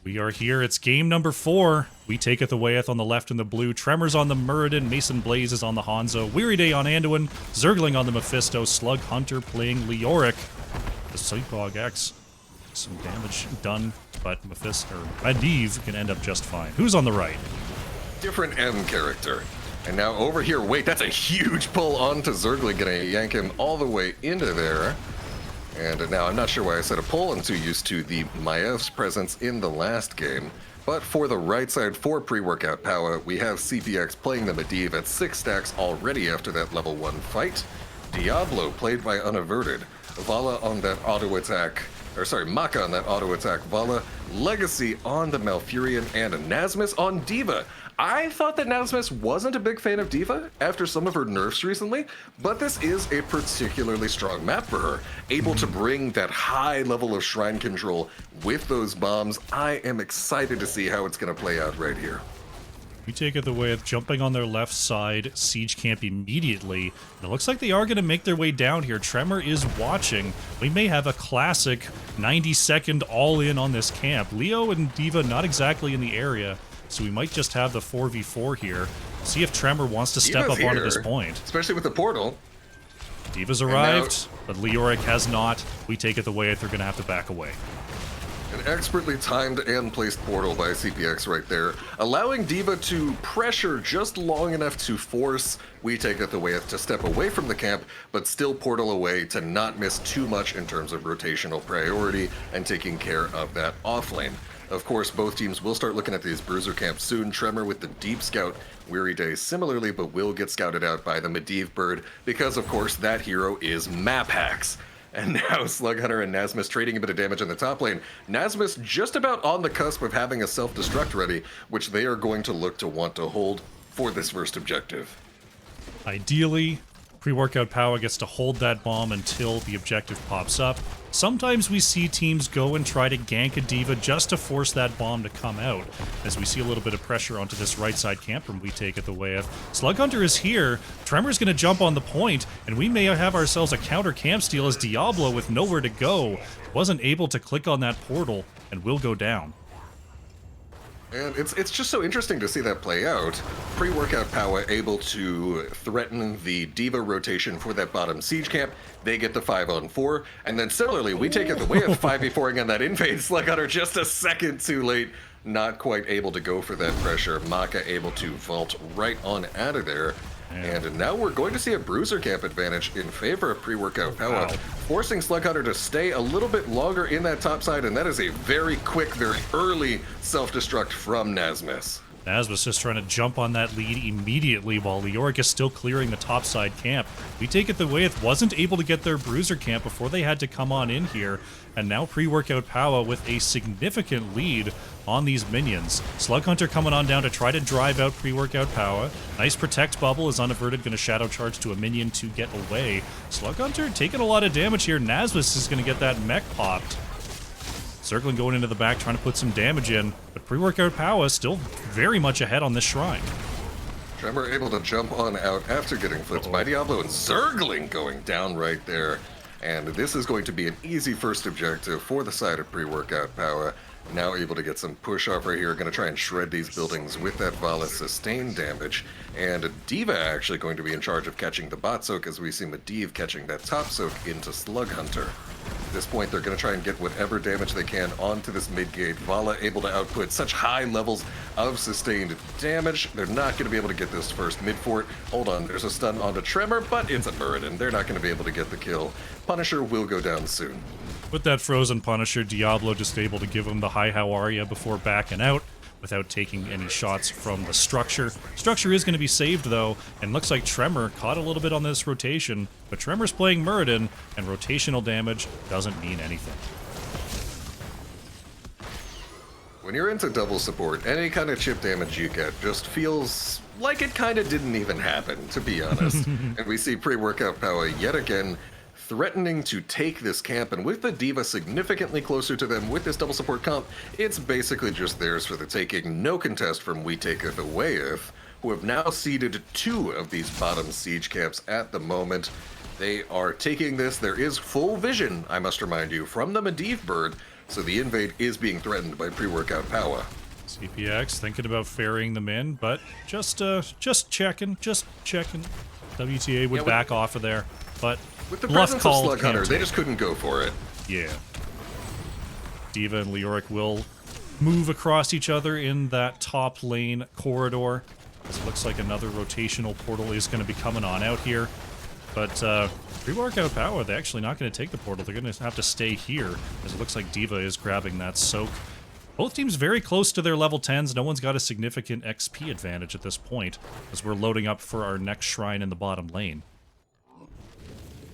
We are here. It's game number 4. We Taketh Awayeth on the left in the blue. Tremors on the Muradin. Mason Blaze is on the Hanzo. Weary Day on Anduin. Zergling on the Mephisto. Slug Hunter playing Leoric. The Sigpog X. Some damage done, but Mephisto or Medivh can end up just fine. Who's on the right? Different M character. And now over here, wait, that's a huge pull onto Zergling, gonna yank him all the way into there. And now I'm not sure why I said a pull. I'm too used to the Maev's presence in the last game. But for the right side for pre-workout Powah, we have CPX playing the Medivh at 6 stacks already after that level 1 fight. Diablo played by Unaverted. Vala on that auto attack, or sorry, Maka on that auto attack. Vala, Legacy on the Malfurion, and Nasmus on D.Va. I thought that Nasmus wasn't a big fan of D.Va after some of her nerfs recently, but this is a particularly strong map for her. Able to bring that high level of shrine control with those bombs. I am excited to see how it's going to play out right here. We take it the way of jumping on their left side, siege camp immediately. And it looks like they are going to make their way down here. Tremor is watching. We may have a classic 90-second all-in on this camp. Leo and D.Va not exactly in the area, so we might just have the 4v4 here. See if Tremor wants to step D.Va's up onto here, this point. especially with the portal. D.Va's arrived, but Leoric has not. We take it the way they're going to have to back away. An expertly timed and placed portal by CPX right there, allowing D.Va to pressure just long enough to force We Take It Awayeth to step away from the camp, but still portal away to not miss too much in terms of rotational priority and taking care of that off lane. Of course, both teams will start looking at these bruiser camps soon. Tremor with the Deep Scout, Weary Day similarly, but will get scouted out by the Medivh Bird because, of course, that hero is map hacks. And now Slug Hunter and Nasmus trading a bit of damage in the top lane. Nasmus just about on the cusp of having a self-destruct ready, which they are going to look to want to hold for this first objective. Ideally, pre-workout Powah gets to hold that bomb until the objective pops up. Sometimes we see teams go and try to gank a D.Va just to force that bomb to come out, as we see a little bit of pressure onto this right side camp from We Take It Awayeth. Slug Hunter is here, Tremor's going to jump on the point, and we may have ourselves a counter camp steal as Diablo, with nowhere to go, wasn't able to click on that portal and will go down. And it's just so interesting to see that play out. Pre-workout Powah able to threaten the D.Va rotation for that bottom siege camp. They get the 5-on-4. And then similarly, We Take It Awayeth 5v4ing on that invade. Slug Hunter just a second too late. Not quite able to go for that pressure. Maka able to vault right on out of there. And now we're going to see a bruiser camp advantage in favor of pre-workout Powah, forcing Slug Hunter to stay a little bit longer in that top side, and that is a very quick, very early self-destruct from Nasmus. Nasmus just trying to jump on that lead immediately while Leoric is still clearing the topside camp. We Take It Awayeth wasn't able to get their bruiser camp before they had to come on in here, and now pre-workout Powah with a significant lead on these minions. Slug Hunter coming on down to try to drive out pre-workout Powah. Nice protect bubble is Unaverted, going to shadow charge to a minion to get away. Slug Hunter taking a lot of damage here. Nasmus is going to get that mech popped. Circling going into the back, trying to put some damage in, but pre-workout Powah still very much ahead on this shrine. Tremor able to jump on out after getting flipped by Diablo, and Zergling going down right there. And this is going to be an easy first objective for the side of pre-workout Powah. Now able to get some push off right here, going to try and shred these buildings with that Vala sustained damage. And D.Va actually going to be in charge of catching the bot soak, as we see Medivh catching that top soak into Slug Hunter. At this point, they're going to try and get whatever damage they can onto this mid-gate. Vala able to output such high levels of sustained damage. They're not going to be able to get this first mid-fort. Hold on, there's a stun onto Tremor, but it's a Muradin. They're not going to be able to get the kill. Punisher will go down soon. With that frozen Punisher, Diablo just able to give him the hi how are ya before backing out without taking any shots from the structure. Structure is going to be saved though, and looks like Tremor caught a little bit on this rotation, but Tremor's playing Muradin, and rotational damage doesn't mean anything. When you're into double support, any kind of chip damage you get just feels like it kind of didn't even happen, to be honest. And we see pre-workout Powah yet again threatening to take this camp, and with the D.Va significantly closer to them with this double support comp, it's basically just theirs for the taking. No contest from We Take It Awayeth, who have now seeded 2 of these bottom siege camps at the moment. They are taking this. There is full vision, I must remind you, from the Medivh Bird, so the invade is being threatened by pre-workout Powah. CPX thinking about ferrying them in, but just checking. WTA would back off of there, but with the bluff presence called, of Slug Hunter, can't they take. just couldn't go for it. Yeah. D.Va and Leoric will move across each other in that top lane corridor. As it looks like another rotational portal is going to be coming on out here. But pre-workout Powah, they're actually not going to take the portal. They're going to have to stay here, as it looks like D.Va is grabbing that soak. Both teams very close to their level 10s. No one's got a significant XP advantage at this point, as we're loading up for our next shrine in the bottom lane.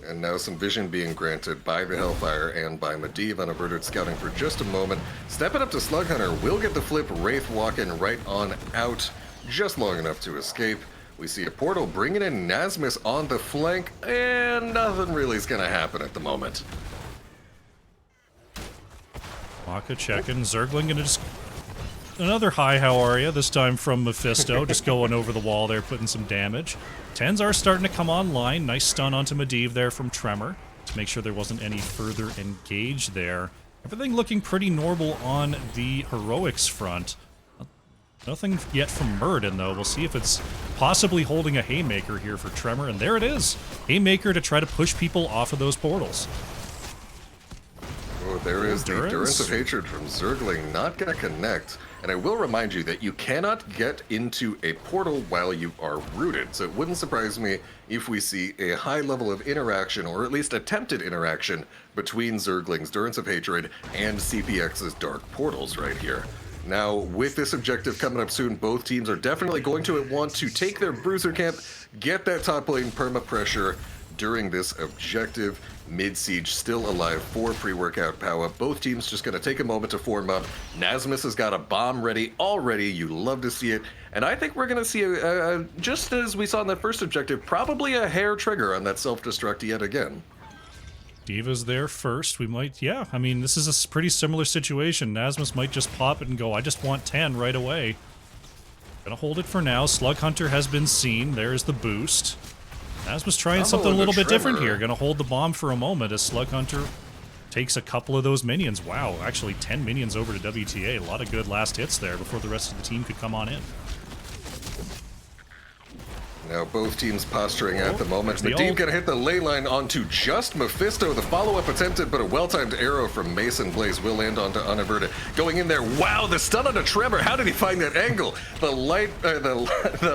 And now some vision being granted by the Hellfire and by Medivh. Unaverted scouting for just a moment. Stepping up to Slug Hunter will get the flip. Wraith walking right on out, just long enough to escape. We see a portal bringing in Nasmus on the flank, and nothing really is going to happen at the moment. Maka checking. Zergling gonna just... Another hi, how are ya? This time from Mephisto, just going over the wall there, putting some damage. 10s are starting to come online. Nice stun onto Medivh there from Tremor, to make sure there wasn't any further engage there. Everything looking pretty normal on the heroics front. Nothing yet from Muradin, though. We'll see if it's possibly holding a Haymaker here for Tremor, and there it is. Haymaker to try to push people off of those portals. Oh, there is the Endurance of Hatred from Zergling, not going to connect. And I will remind you that you cannot get into a portal while you are rooted, so it wouldn't surprise me if we see a high level of interaction, or at least attempted interaction, between Zergling's Endurance of Hatred and CPX's Dark Portals right here. Now, with this objective coming up soon, both teams are definitely going to want to take their Bruiser Camp, get that top lane perma-pressure during this objective. Mid-siege still alive for pre-workout Powah. Both teams just going to take a moment to form up. Nasmus has got a bomb ready already. You love to see it. And I think we're going to see, just as we saw in that first objective, probably a hair trigger on that self-destruct yet again. D.Va's there first. We might, yeah, I mean, this is a pretty similar situation. Nasmus might just pop it and go, I just want 10 right away. Gonna hold it for now. Slug Hunter has been seen. There's the boost. Nasmus trying something a little bit different here. Gonna hold the bomb for a moment as Slug Hunter takes a couple of those minions. Wow, actually 10 minions over to WTA. A lot of good last hits there before the rest of the team could come on in. Now both teams posturing at the moment. Medivh gonna hit the ley line onto just Mephisto. The follow-up attempted, but a well-timed arrow from Mason Blaze will land onto Unaverted. Going in there, wow, the stun on a Tremor. How did he find that angle? The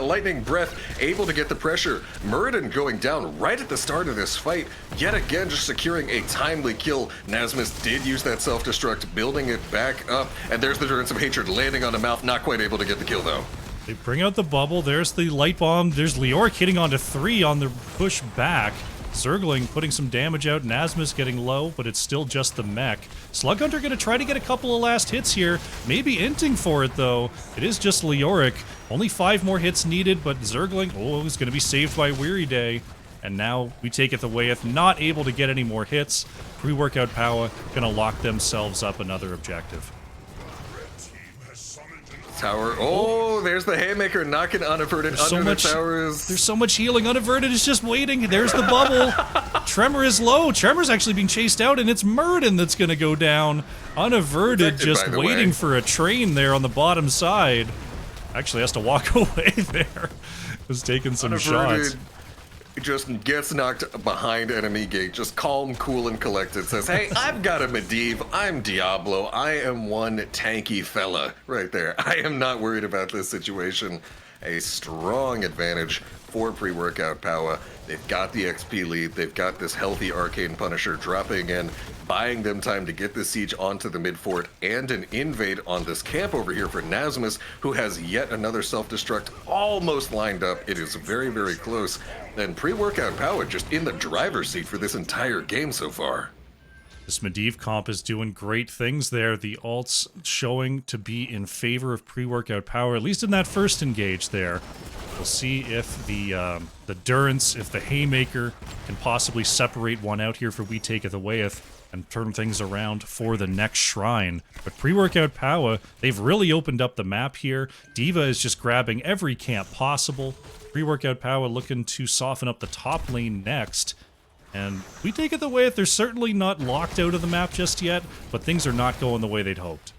lightning breath able to get the pressure. Muradin going down right at the start of this fight. Yet again, just securing a timely kill. Nasmus did use that self-destruct, building it back up. And there's the Endurance of Hatred landing on the mouth. Not quite able to get the kill, though. They bring out the bubble. There's the light bomb. There's Leoric hitting onto 3 on the push back. Zergling putting some damage out. Nasmus getting low, but it's still just the mech. Slug Hunter going to try to get a couple of last hits here. Maybe inting for it, though. It is just Leoric. Only 5 more hits needed, but Zergling, oh, is going to be saved by Weary Day. And now we take it Awayeth, not able to get any more hits. Pre-workout Powah going to lock themselves up another objective. Tower. Oh, there's the Haymaker knocking Unaverted under the towers. There's so much healing. Unaverted is just waiting. There's the bubble. Tremor is low. Tremor's actually being chased out, and it's Muradin that's going to go down. Unaverted just waiting for a train there on the bottom side. Actually has to walk away there. Was taking some shots. Just gets knocked behind enemy gate, just calm, cool, and collected, says, hey, I've got a Medivh, I'm Diablo, I am one tanky fella, right there. I am not worried about this situation. A strong advantage for pre-workout Powah. They've got the XP lead, they've got this healthy Arcane Punisher dropping in, buying them time to get the siege onto the mid fort, and an invade on this camp over here for Nasmus, who has yet another self-destruct almost lined up. It is very, very close. And pre-workout Powah just in the driver's seat for this entire game so far. This Medivh comp is doing great things there. The ults showing to be in favor of pre-workout Powah, at least in that first engage there. We'll see if the Durance, if the Haymaker can possibly separate one out here for We Taketh Awayeth and turn things around for the next shrine. But pre-workout Powah, they've really opened up the map here. D.Va is just grabbing every camp possible. Pre-workout Powah looking to soften up the top lane next. And We Taketh Awayeth, they're certainly not locked out of the map just yet, but things are not going the way they'd hoped.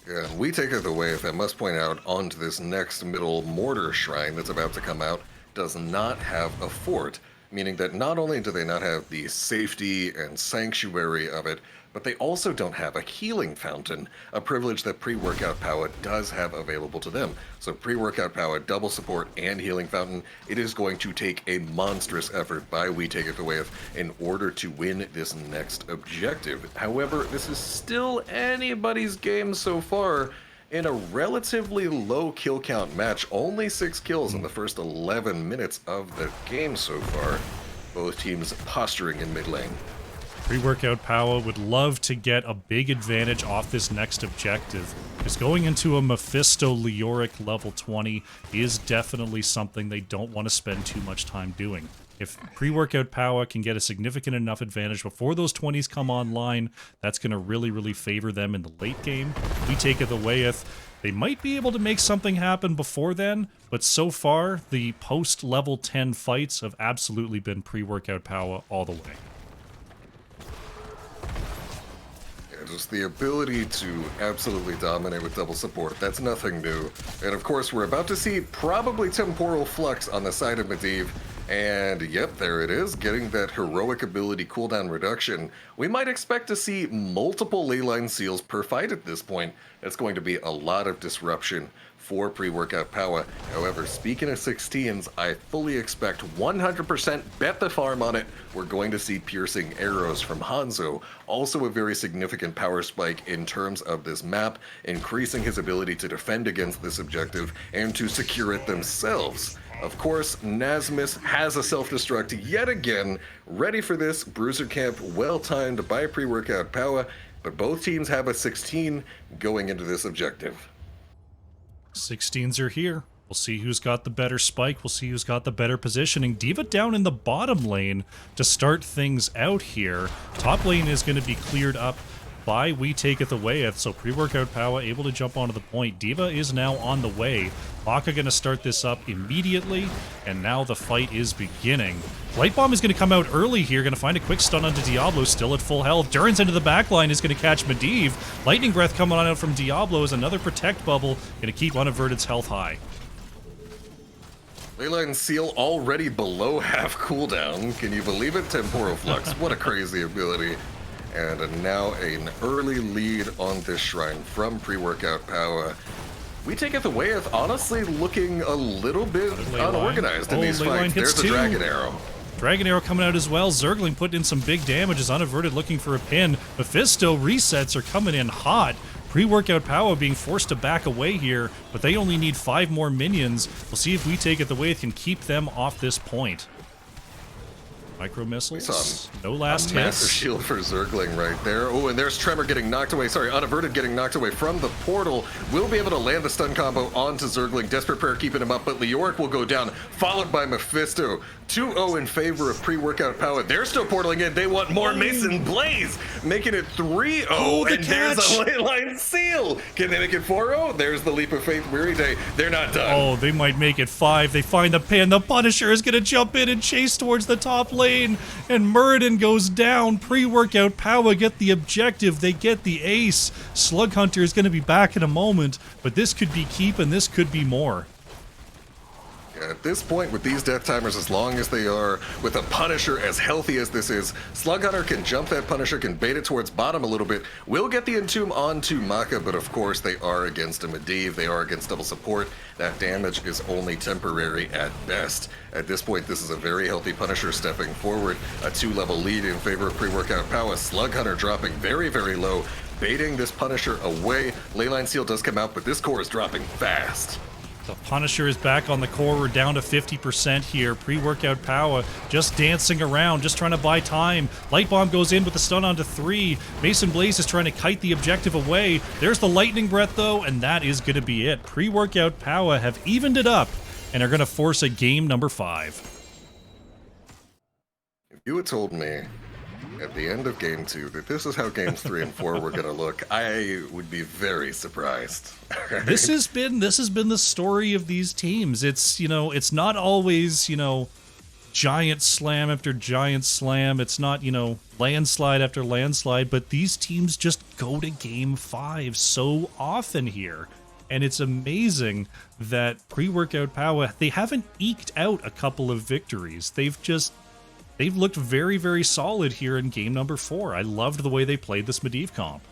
Yeah, We Taketh Awayeth, I must point out, onto this next middle mortar shrine that's about to come out, does not have a fort. meaning that not only do they not have the safety and sanctuary of it, but they also don't have a healing fountain, a privilege that pre-workout Powah does have available to them. So pre-workout Powah, double support, and healing fountain, it is going to take a monstrous effort by We Taketh Awayeth in order to win this next objective. However, this is still anybody's game so far in a relatively low kill count match. Only 6 kills in the first 11 minutes of the game so far. Both teams posturing in mid lane. Pre-workout Powah would love to get a big advantage off this next objective, because going into a Mephisto Leoric level 20 is definitely something they don't want to spend too much time doing. If pre-workout Powah can get a significant enough advantage before those 20s come online, that's going to really, really favor them in the late game. We Taketh Awayeth. They might be able to make something happen before then, but so far, the post-level 10 fights have absolutely been pre-workout Powah all the way. Just the ability to absolutely dominate with double support, that's nothing new. And of course, we're about to see probably Temporal Flux on the side of Medivh. And yep, there it is, getting that heroic ability cooldown reduction. We might expect to see multiple leyline seals per fight at this point. That's going to be a lot of disruption for pre-workout Powah. However, speaking of 16s, I fully expect 100% bet the farm on it. We're going to see piercing arrows from Hanzo. Also a very significant power spike in terms of this map, increasing his ability to defend against this objective and to secure it themselves. Of course, Nasmus has a self-destruct yet again, ready for this. Bruiser Camp well timed by pre-workout Powah, but both teams have a 16 going into this objective. 16s are here. We'll see who's got the better spike. We'll see who's got the better positioning. D.Va down in the bottom lane to start things out here. Top lane is going to be cleared up by We Taketh Awayeth, so pre-workout Powah able to jump onto the point. D.Va is now on the way. Baka going to start this up immediately, and now the fight is beginning. Light Bomb is going to come out early here, going to find a quick stun onto Diablo, still at full health. Durin's into the backline is going to catch Medivh. Lightning Breath coming on out from Diablo is another Protect Bubble, going to keep Unaverted's health high. Leyline Seal already below half cooldown. Can you believe it? Temporal Flux, what a crazy ability. And now an early lead on this shrine from pre-workout Powah. We Taketh Awayeth honestly looking a little bit unorganized in these fights. There's a Dragon Arrow. Dragon Arrow coming out as well. Zergling putting in some big damage as Unaverted looking for a pin. Mephisto resets are coming in hot. Pre-workout Powah being forced to back away here, but they only need 5 more minions. We'll see if We Taketh Awayeth can keep them off this point. Micro missiles, no last hits. Massive shield for Zergling right there. Oh, and there's Tremor getting knocked away. Sorry, Unaverted getting knocked away from the portal. Will be able to land the stun combo onto Zergling. Desperate Prayer keeping him up, but Leoric will go down, followed by Mephisto. 2-0 in favor of pre-workout Powah. They're still portaling in. They want more. Mason Blaze making it 3-0. And there's a Leyline Seal. Can they make it 4-0? There's the Leap of Faith Weary Day. They're not done. Oh, they might make it 5. They find the pin. The Punisher is going to jump in and chase towards the top lane. And Muradin goes down. Pre-workout Powah get the objective. They get the ace. Slug Hunter is going to be back in a moment. But this could be keep and this could be more. At this point, with these death timers as long as they are, with a Punisher as healthy as this is, Slug Hunter can jump that Punisher, can bait it towards bottom a little bit, will get the Entomb onto Maka, but of course they are against a Medivh, they are against double support. That damage is only temporary at best. At this point, this is a very healthy Punisher stepping forward, a 2-level lead in favor of pre-workout Powah. Slug Hunter dropping very, very low, baiting this Punisher away. Leyline Seal does come out, but this core is dropping fast. The Punisher is back on the core. We're down to 50% here. Pre-workout Powah just dancing around, just trying to buy time. Light Bomb goes in with the stun onto 3. Mason Blaze is trying to kite the objective away. There's the Lightning Breath, though, and that is going to be it. Pre-workout Powah have evened it up and are going to force a game number 5. If you had told me at the end of game 2 that this is how games 3 and 4 were going to look, I would be very surprised. This has been the story of these teams. It's, it's not always, giant slam after giant slam. It's not, landslide after landslide, but these teams just go to game 5 so often here. And it's amazing that pre-workout Powah, they haven't eked out a couple of victories. They've just they've looked very, very solid here in game number 4. I loved the way they played this Medivh comp.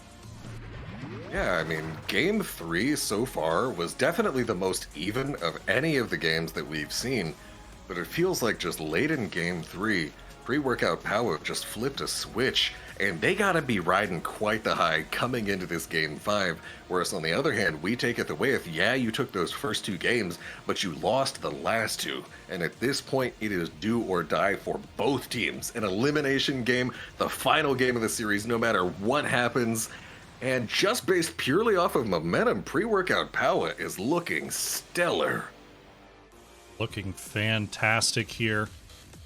Yeah, I mean, game 3 so far was definitely the most even of any of the games that we've seen, but it feels like just late in game 3, pre-workout Powah just flipped a switch, and they gotta be riding quite the high coming into this game 5, whereas on the other hand, we Taketh Awayeth, yeah, you took those first 2 games, but you lost the last 2, and at this point, it is do or die for both teams. An elimination game, the final game of the series, no matter what happens. And just based purely off of momentum, pre-workout Powah is looking stellar. Looking fantastic here.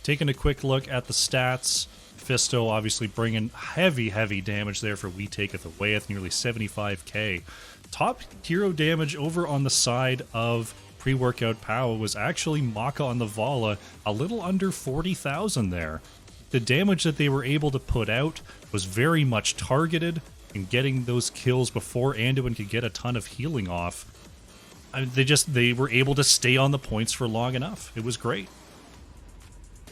Taking a quick look at the stats. Fisto obviously bringing heavy, heavy damage there for We Taketh Awayeth, nearly 75k. Top hero damage over on the side of pre-workout Powah was actually Maka on the Vala, a little under 40,000 there. The damage that they were able to put out was very much targeted, and getting those kills before Anduin could get a ton of healing off. They were able to stay on the points for long enough. It was great.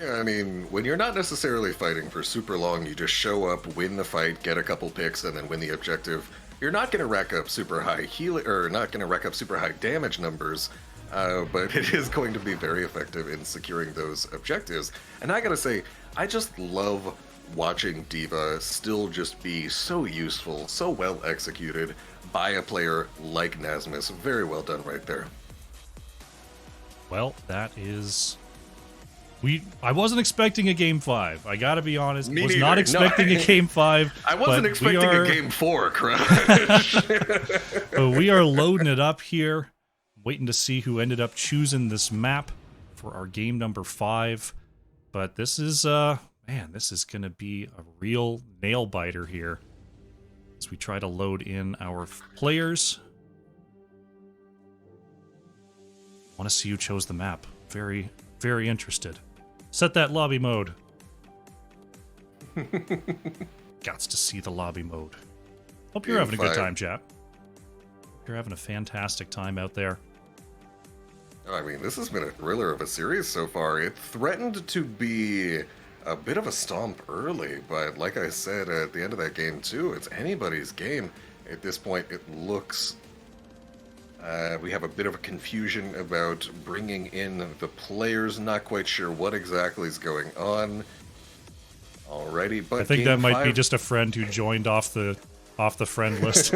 Yeah, I mean, when you're not necessarily fighting for super long, you just show up, win the fight, get a couple picks, and then win the objective. You're not going to rack up super high healing, or not going to rack up super high damage numbers, but it is going to be very effective in securing those objectives. And I gotta say, I just love watching D.Va still just be so useful, so well executed by a player like Nasmus. Very well done right there. Well, that is... I wasn't expecting a game 5. I gotta be honest. Me was neither. not expecting a game 5. I wasn't expecting a game 4, Crush. But we are loading it up here. Waiting to see who ended up choosing this map for our game number 5. But this is, man, this is going to be a real nail-biter here as we try to load in our players. Want to see who chose the map. Very, very interested. Set that lobby mode. Gots to see the lobby mode. Hope you're having a good time, chat. You're having a fantastic time out there. I mean, this has been a thriller of a series so far. It threatened to be a bit of a stomp early, but like I said at the end of that game too, it's anybody's game. At this point, it looks... we have a bit of a confusion about bringing in the players. Not quite sure what exactly is going on. Alrighty, but I think that might be just a friend who joined off the friend list.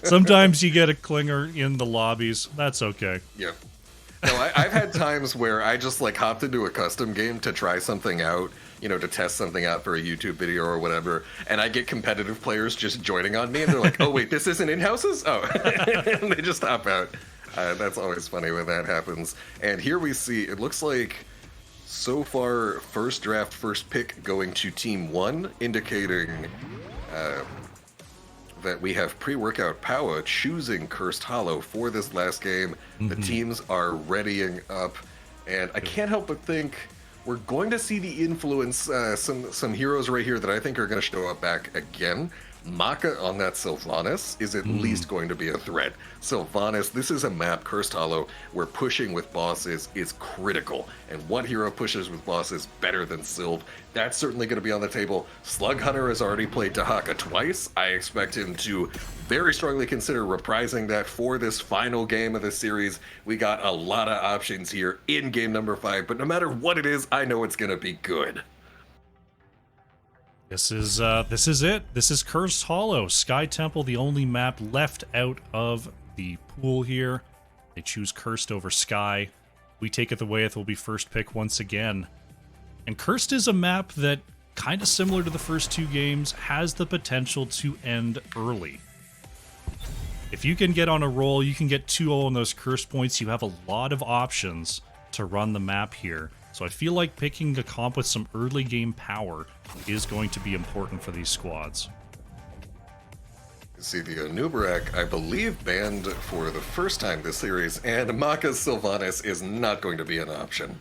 Sometimes you get a clinger in the lobbies. That's okay. Yep. No, I've had times where I just like hopped into a custom game to try something out, you know, to test something out for a YouTube video or whatever, and I get competitive players just joining on me, and they're like, "Oh wait, this isn't in-houses?" Oh, and they just hop out. That's always funny when that happens. And here we see, it looks like so far first draft, first pick going to Team 1, indicating that we have pre-workout Powah choosing Cursed Hollow for this last game. The teams are readying up, and I can't help but think we're going to see the influence, some heroes right here that I think are going to show up back again. Maka on that Sylvanas is at least going to be a threat. Sylvanas, this is a map, Cursed Hollow, where pushing with bosses is critical. And what hero pushes with bosses better than Sylv? That's certainly going to be on the table. Slug Hunter has already played Tahaka twice. I expect him to very strongly consider reprising that for this final game of the series. We got a lot of options here in game number 5, but no matter what it is, I know it's going to be good. This is it. This is Cursed Hollow. Sky Temple, the only map left out of the pool here. They choose Cursed over Sky. We Taketh Awayeth will be first pick once again. And Cursed is a map that, kind of similar to the first 2 games, has the potential to end early. If you can get on a roll, you can get 2-0 on those Cursed points. You have a lot of options to run the map here. So I feel like picking a comp with some early game power is going to be important for these squads. See, the Nubarak, I believe, banned for the first time this series, and Maka's Sylvanas is not going to be an option.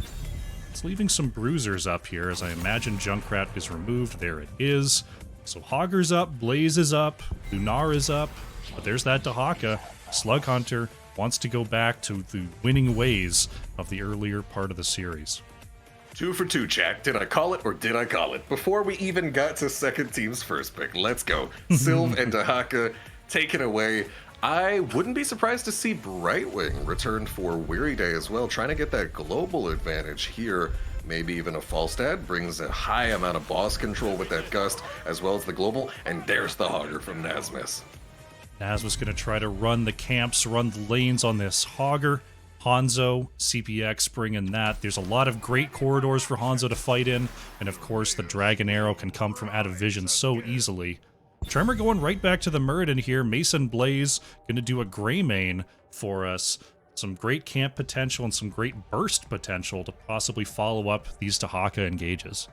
It's leaving some bruisers up here, as I imagine Junkrat is removed. There it is. So Hogger's up, Blaze is up, Lunar is up, but there's that Dahaka. Slug Hunter wants to go back to the winning ways of the earlier part of the series. 2 for 2, Jack. Did I call it or did I call it? Before we even got to second team's first pick, let's go. Sylv and Dahaka taken away. I wouldn't be surprised to see Brightwing return for Weary Day as well, trying to get that global advantage here. Maybe even a Falstad brings a high amount of boss control with that Gust, as well as the global, and there's the Hogger from Nasmus. Nasmus going to try to run the camps, run the lanes on this Hogger. Hanzo, CPX bringing that. There's a lot of great corridors for Hanzo to fight in, and of course the Dragon Arrow can come from out of vision so easily. Tremor going right back to the Muradin here. Mason Blaze going to do a Grey Mane for us. Some great camp potential and some great burst potential to possibly follow up these Dahaka engages.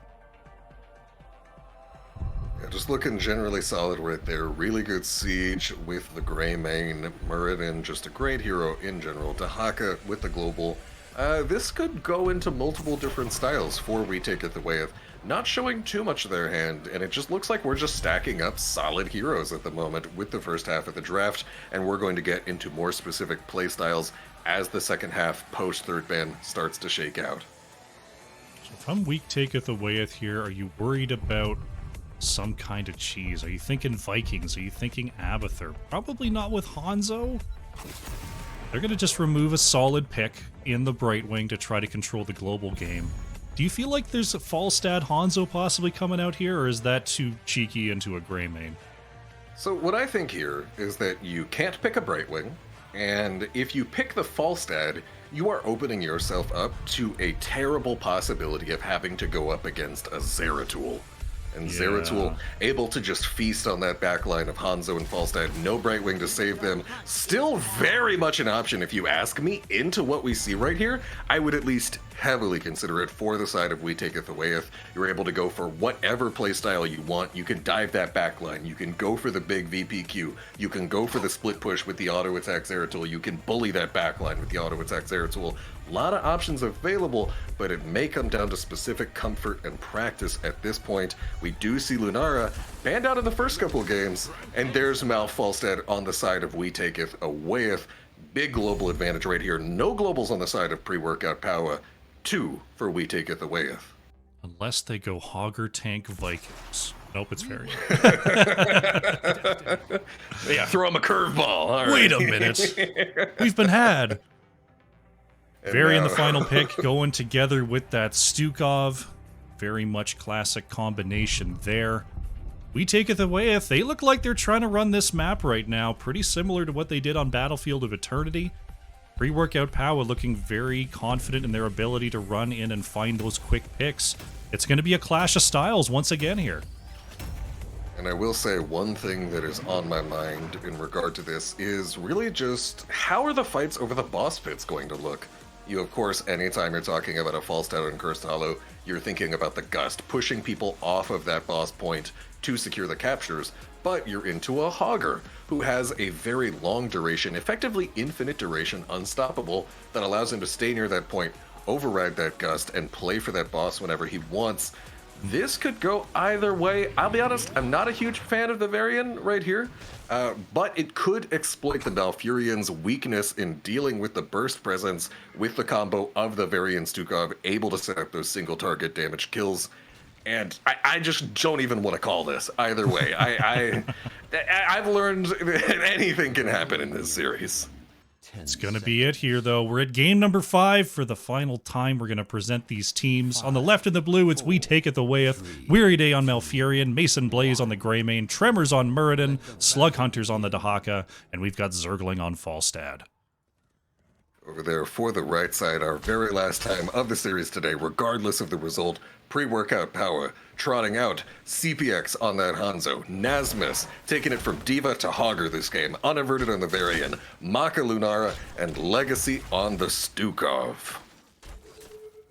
Yeah, just looking generally solid right there. Really good siege with the Grey Mane. Muradin, just a great hero in general. Dahaka with the global. This could go into multiple different styles for We Taketh Awayeth. Not showing too much of their hand, and it just looks like we're just stacking up solid heroes at the moment with the first half of the draft, and we're going to get into more specific playstyles as the second half post-third ban starts to shake out. So if I'm We Taketh Awayeth here, are you worried about some kind of cheese? Are you thinking Vikings? Are you thinking Abathur? Probably not with Hanzo. They're going to just remove a solid pick in the Brightwing to try to control the global game. Do you feel like there's a Falstad Hanzo possibly coming out here, or is that too cheeky into a Grey Mane? So what I think here is that you can't pick a Brightwing, and if you pick the Falstad, you are opening yourself up to a terrible possibility of having to go up against a Zeratul. And Yeah. Zeratul able to just feast on that backline of Hanzo and Falstad, no Brightwing to save them. Still very much an option if you ask me. Into what we see right here, I would at least heavily consider it for the side of We Taketh Awayeth. You're able to go for whatever playstyle you want. You can dive that backline. You can go for the big VPQ. You can go for the split push with the auto attack Zeratul. You can bully that backline with the auto attack Zeratul. A lot of options available, but it may come down to specific comfort and practice at this point. We do see Lunara banned out in the first couple games, and there's Mal Falstad on the side of We Taketh Awayeth. Big global advantage right here. No globals on the side of pre-workout Powah. 2 for We Taketh Awayeth. Unless they go Hogger Tank Vikings. Nope, it's Varian. Yeah, throw him a curveball. All right. Wait a minute. We've been had. And Varian, now- the final pick, going together with that Stukov. Very much classic combination there. We Taketh Awayeth. They look like they're trying to run this map right now. Pretty similar to what they did on Battlefield of Eternity. Pre-workout Powah looking very confident in their ability to run in and find those quick picks. It's going to be a clash of styles once again here. And I will say one thing that is on my mind in regard to this is really just how are the fights over the boss pits going to look? You, of course, anytime you're talking about a Falstad and Cursed Hollow, you're thinking about the Gust, pushing people off of that boss point to secure the captures, but you're into a Hogger, who has a very long duration, effectively infinite duration, unstoppable, that allows him to stay near that point, override that Gust, and play for that boss whenever he wants. This could go either way. I'll be honest, I'm not a huge fan of the Varian right here, but it could exploit the Malfurion's weakness in dealing with the burst presence with the combo of the Varian Stukov, able to set up those single target damage kills. And I just don't even want to call this either way. I've learned that anything can happen in this series. It's going to be it here, though. We're at game number 5 for the final time. We're going to present these teams. On the left in the blue, it's We Taketh Awayeth, Weary Day on Malfurion, Mason Blaze on the Grey Mane, Tremors on Muradin, Slug Hunters on the Dahaka, and we've got Zergling on Falstad. Over there for the right side, our very last time of the series today, regardless of the result, pre-workout Powah, trotting out CPX on that Hanzo, Nasmus, taking it from Diva to Hogger this game, Unaverted on the Varian, Maka Lunara, and Legacy on the Stukov.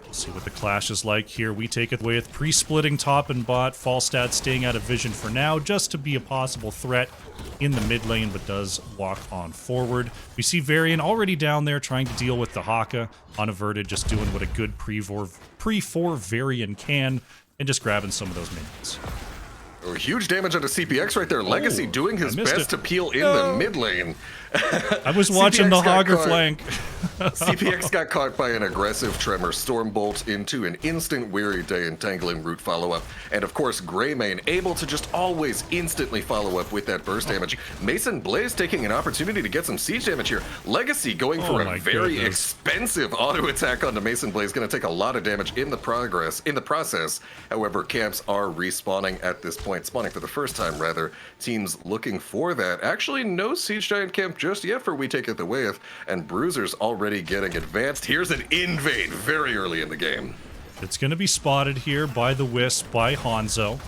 We'll see what the clash is like here. We Taketh Awayeth pre-splitting top and bot, Falstad staying out of vision for now, just to be a possible threat in the mid lane, but does walk on forward. We see Varian already down there trying to deal with the Haka, Unaverted, just doing what a good pre-4 Varian can, and just grabbing some of those minions. Oh, huge damage onto CPX right there. Legacy doing his best to peel in the mid lane. I was watching the Hogger flank. CPX got caught by an aggressive Tremor Stormbolt into an instant Weary Day entangling root follow-up. And of course, Greymane able to just always instantly follow up with that burst damage. Mason Blaze taking an opportunity to get some siege damage here. Legacy going for a very expensive auto attack onto Mason Blaze. Going to take a lot of damage in the process. However, camps are respawning at this point. Spawning for the first time, rather. Teams looking for that. Actually, no Siege Giant camp just yet for We Taketh Awayeth, and Bruiser's already getting advanced. Here's an invade very early in the game. It's going to be spotted here by the Wisp, by Hanzo.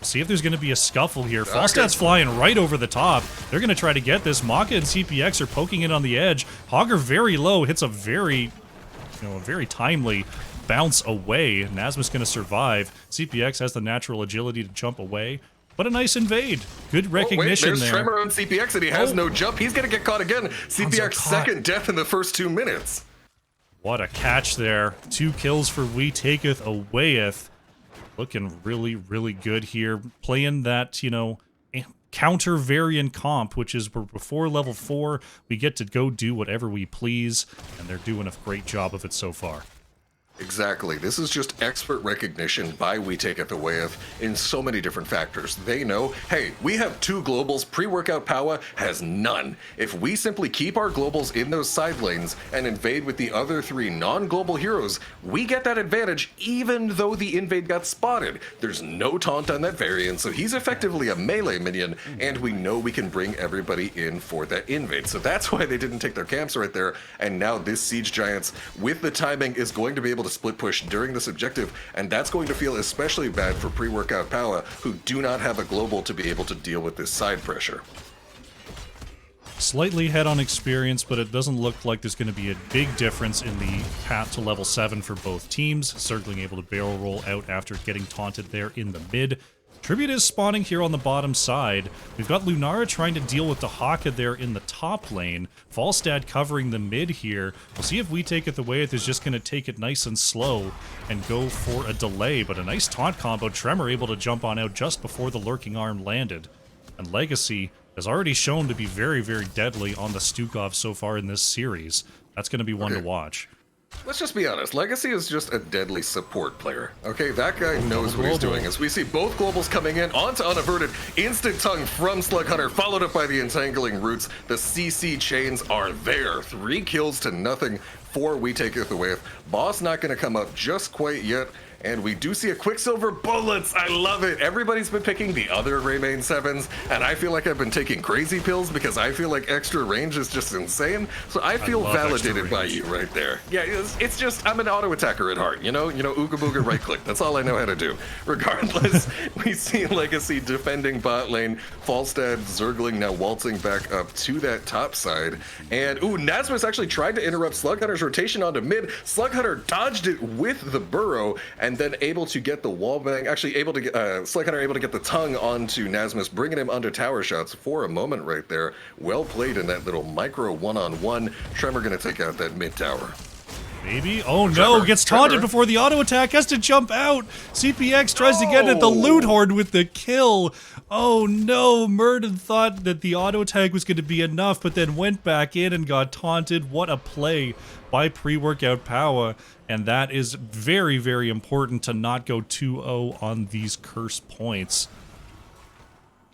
See if there's going to be a scuffle here. Falstad's flying right over the top. They're going to try to get this. Maka and CPX are poking it on the edge. Hogger very low, hits a very timely bounce away. Nazma's going to survive. CPX has the natural agility to jump away. But a nice invade. Good recognition there's there. Tremor on CPX and he has no jump. He's going to get caught again. CPX second death in the first 2 minutes. What a catch there. 2 kills for We Taketh Awayeth. Looking really, really good here. Playing that, counter variant comp, which is before level 4, we get to go do whatever we please, and they're doing a great job of it so far. Exactly. This is just expert recognition by We Taketh Awayeth in so many different factors. They know, hey, we have 2 globals. Pre-workout Powah has none. If we simply keep our globals in those side lanes and invade with the other 3 non-global heroes, we get that advantage even though the invade got spotted. There's no taunt on that variant, so he's effectively a melee minion, and we know we can bring everybody in for that invade. So that's why they didn't take their camps right there, and now this Siege Giants, with the timing, is going to be able to split push during this objective, and that's going to feel especially bad for pre-workout Powah, who do not have a global to be able to deal with this side pressure. Slightly ahead on experience, but it doesn't look like there's going to be a big difference in the path to level 7 for both teams. Circling able to barrel roll out after getting taunted there in the mid. Tribute is spawning here on the bottom side. We've got Lunara trying to deal with the Haka there in the top lane. Falstad covering the mid here. We'll see if We Taketh Awayeth is just going to take it nice and slow and go for a delay, but a nice taunt combo. Tremor able to jump on out just before the Lurking Arm landed. And Legacy has already shown to be very, very deadly on the Stukov so far in this series. That's going to be one to watch. Let's just be honest, Legacy is just a deadly support player. Okay, that guy knows what he's doing. As we see both globals coming in, onto unaverted, instant tongue from Slug Hunter, followed up by the entangling roots. The CC chains are there. 3 kills to nothing for We Taketh Awayeth. Boss not going to come up just quite yet. And we do see a Quicksilver Bullets. I love it. Everybody's been picking the other Greymane 7s, and I feel like I've been taking crazy pills because I feel like extra range is just insane. So I feel validated by you right there. Yeah, it's just, I'm an auto attacker at heart, you know, ooga booga right click. That's all I know how to do. Regardless, we see Legacy defending bot lane. Falstad, Zergling now waltzing back up to that top side. And, Nazmus actually tried to interrupt Slug Hunter's rotation onto mid. Slug Hunter dodged it with the burrow, and then able to get the wallbang, actually able to get, Slug Hunter able to get the tongue onto Nazmus, bringing him under tower shots for a moment right there. Well played in that little micro one-on-one. Tremor gonna take out that mid tower. Maybe? Oh no, gets taunted before the auto attack, has to jump out. CPX tries to get at the Loot Horde with the kill. Oh no, Murden thought that the auto attack was going to be enough, but then went back in and got taunted. What a play by pre-workout Powah. And that is very, very important to not go 2-0 on these curse points.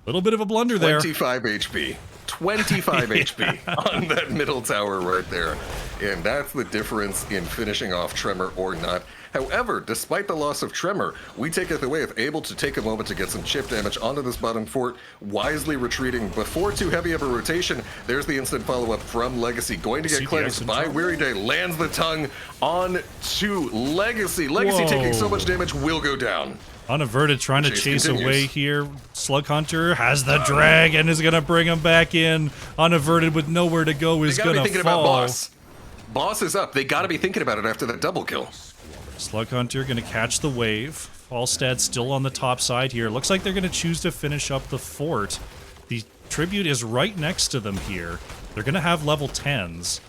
Little bit of a blunder there. 25 HP. 25 HP on that middle tower right there. And that's the difference in finishing off Tremor or not. However, despite the loss of Tremor, We Taketh Awayeth able to take a moment to get some chip damage onto this bottom fort, wisely retreating before too heavy of a rotation. There's the instant follow-up from Legacy, going to get cleansed by Weary Day, lands the tongue on to Legacy. Legacy taking so much damage will go down. Unaverted trying to chase away here. Slug Hunter has the drag and is going to bring him back in. Unaverted with nowhere to go is going to fall. Thinking about Boss. Boss is up. They got to be thinking about it after that double kill. Slug Hunter going to catch the wave. Falstad still on the top side here. Looks like they're going to choose to finish up the fort. The Tribute is right next to them here. They're going to have level 10s.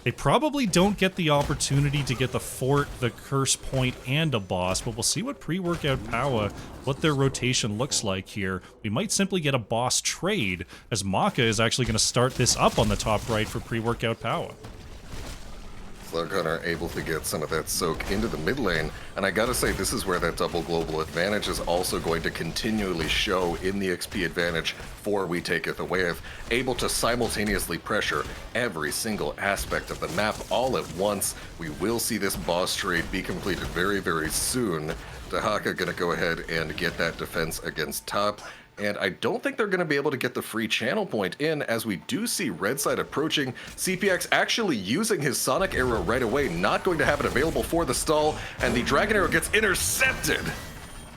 They probably don't get the opportunity to get the fort, the curse point, and a boss, but we'll see what pre-workout Powah, what their rotation looks like here. We might simply get a boss trade, as Maka is actually going to start this up on the top right for pre-workout Powah. Slug Hunter able to get some of that soak into the mid lane, and I gotta say, this is where that double global advantage is also going to continually show in the XP advantage for We Taketh Awayeth, able to simultaneously pressure every single aspect of the map all at once. We will see this boss trade be completed very, very soon. Dahaka gonna go ahead and get that defense against top. And I don't think they're going to be able to get the free channel point in, as we do see red side approaching. CPX actually using his Sonic Arrow right away, not going to have it available for the stall, and the Dragon Arrow gets intercepted.